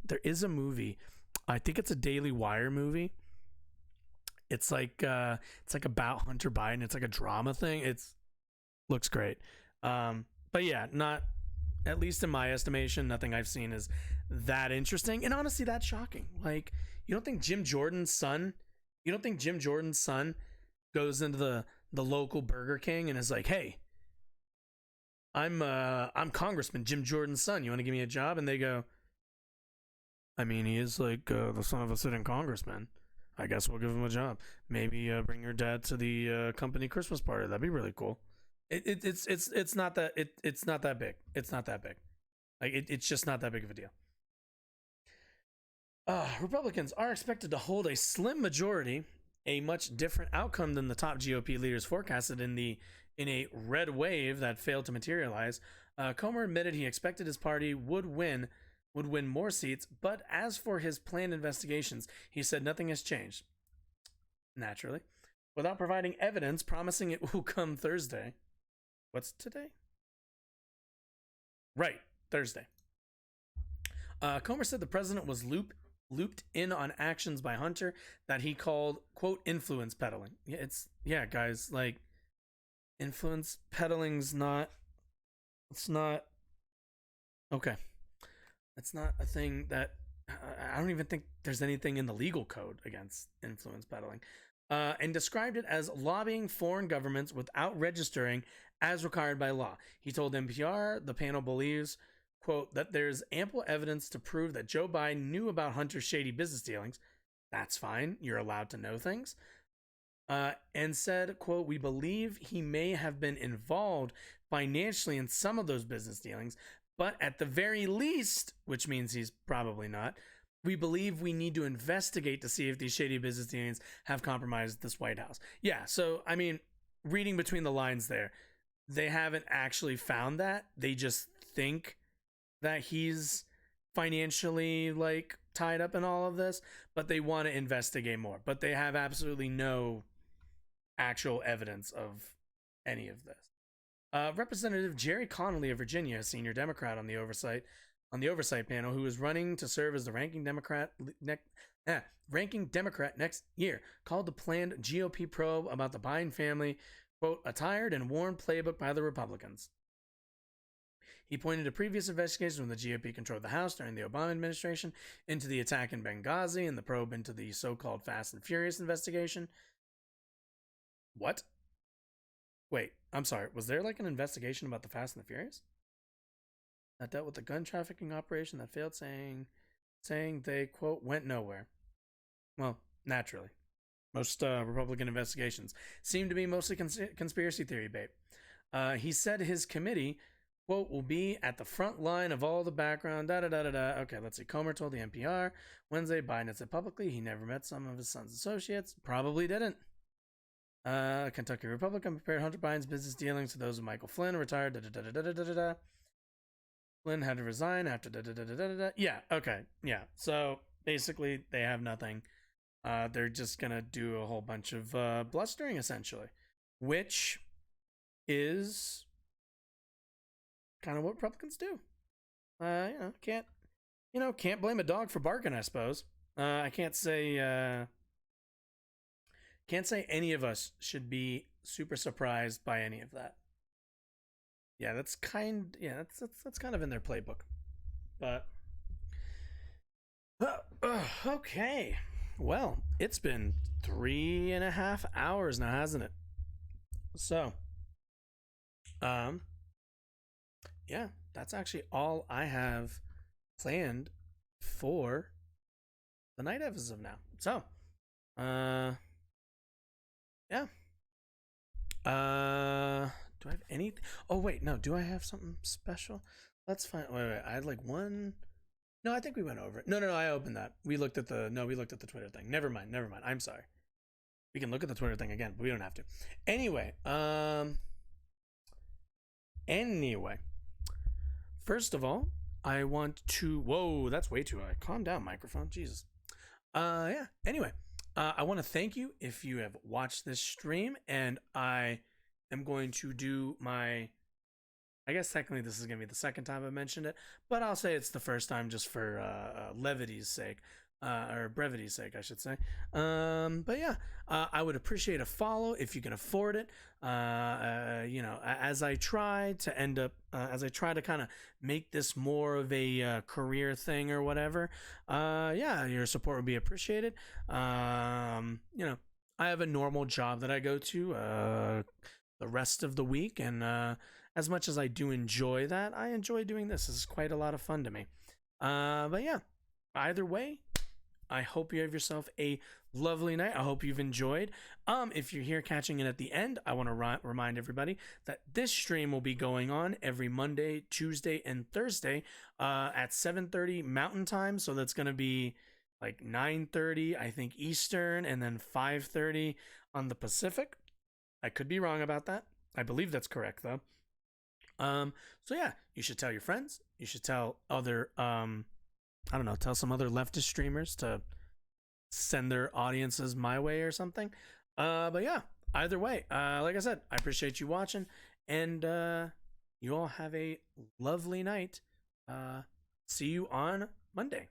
I think it's a Daily Wire movie. It's like about Hunter Biden. It's like a drama thing. Looks great. But yeah, not, at least in my estimation, nothing I've seen is that interesting. And honestly, that's shocking. Like, you don't think Jim Jordan's son goes into the local Burger King and is like, hey, I'm Congressman Jim Jordan's son. You want to give me a job? And they go, I mean, he is like the son of a sitting congressman. I guess we'll give him a job. Maybe bring your dad to the company Christmas party. That'd be really cool. It's not that big. It's not that big. Like it's just not that big of a deal. Republicans are expected to hold a slim majority, a much different outcome than the top GOP leaders forecasted in a red wave that failed to materialize. Comer admitted he expected his party would win more seats, but as for his planned investigations, he said nothing has changed. Naturally, without providing evidence, promising it will come Thursday. What's today? Right, Thursday. Comer said the president was looped in on actions by Hunter that he called, quote, influence peddling. Yeah, guys, like, influence peddling's not, it's not, okay. It's not a thing that, I don't even think there's anything in the legal code against influence peddling. And described it as lobbying foreign governments without registering as required by law. He told NPR the panel believes, quote, that there's ample evidence to prove that Joe Biden knew about Hunter's shady business dealings. That's fine. You're allowed to know things. And said, quote, we believe he may have been involved financially in some of those business dealings, but at the very least, which means he's probably not, we believe we need to investigate to see if these shady business dealings have compromised this White House. Yeah, so, I mean, reading between the lines there, they haven't actually found that. They just think that he's financially, like, tied up in all of this, but they want to investigate more. But they have absolutely no actual evidence of any of this. Representative Jerry Connolly of Virginia, a senior Democrat on the oversight panel, who is running to serve as the ranking Democrat next year, called the planned GOP probe about the Biden family, quote, a tired and worn playbook by the Republicans. He pointed to previous investigations when the GOP controlled the House during the Obama administration, into the attack in Benghazi and the probe into the so-called Fast and Furious investigation. What? Wait, I'm sorry. Was there like an investigation about the Fast and the Furious that dealt with the gun trafficking operation that failed, saying they, quote, went nowhere? Well, naturally. Most Republican investigations seem to be mostly conspiracy theory bait. He said his committee, quote, will be at the front line of all the background, da-da-da-da-da. Okay, let's see. Comer told the NPR Wednesday Biden had said publicly he never met some of his son's associates. Probably didn't. Kentucky Republican prepared Hunter Biden's business dealings to those of Michael Flynn, retired, da-da-da-da-da-da-da. Flynn had to resign after da-da-da-da-da-da. Yeah, okay, yeah. So, basically, they have nothing. They're just gonna do a whole bunch of blustering, essentially. Which is kind of what Republicans do. Can't blame a dog for barking, I suppose. I can't say any of us should be super surprised by any of that. Yeah, that's kind of in their playbook. But okay. Well, it's been 3.5 hours now, hasn't it? So, yeah, that's actually all I have planned for the night as of now. So, yeah. Do I have anything? Oh wait, no. Do I have something special? Let's find. Wait. I had like one. No, I think we went over it. No. I opened that. We looked at the Twitter thing. Never mind. I'm sorry. We can look at the Twitter thing again, but we don't have to. Anyway, first of all, I want to. Whoa, that's way too high. Calm down, microphone. Jesus. Yeah. Anyway, I want to thank you if you have watched this stream, and I am going to do my. I guess technically this is going to be the second time I mentioned it, but I'll say it's the first time just for levity's sake, or brevity's sake, I should say. But yeah, I would appreciate a follow if you can afford it. As I try to kind of make this more of a career thing or whatever, your support would be appreciated. I have a normal job that I go to the rest of the week, and as much as I do enjoy that, I enjoy doing this. This is quite a lot of fun to me. But yeah, either way, I hope you have yourself a lovely night. I hope you've enjoyed. If you're here catching it at the end, I want to remind everybody that this stream will be going on every Monday, Tuesday, and Thursday at 7:30 Mountain Time. So that's going to be like 9:30, I think, Eastern, and then 5:30 on the Pacific. I could be wrong about that. I believe that's correct, though. So yeah, you should tell your friends. You should tell other, tell some other leftist streamers to send their audiences my way or something. But yeah, either way, like I said, I appreciate you watching, and you all have a lovely night. See you on Monday.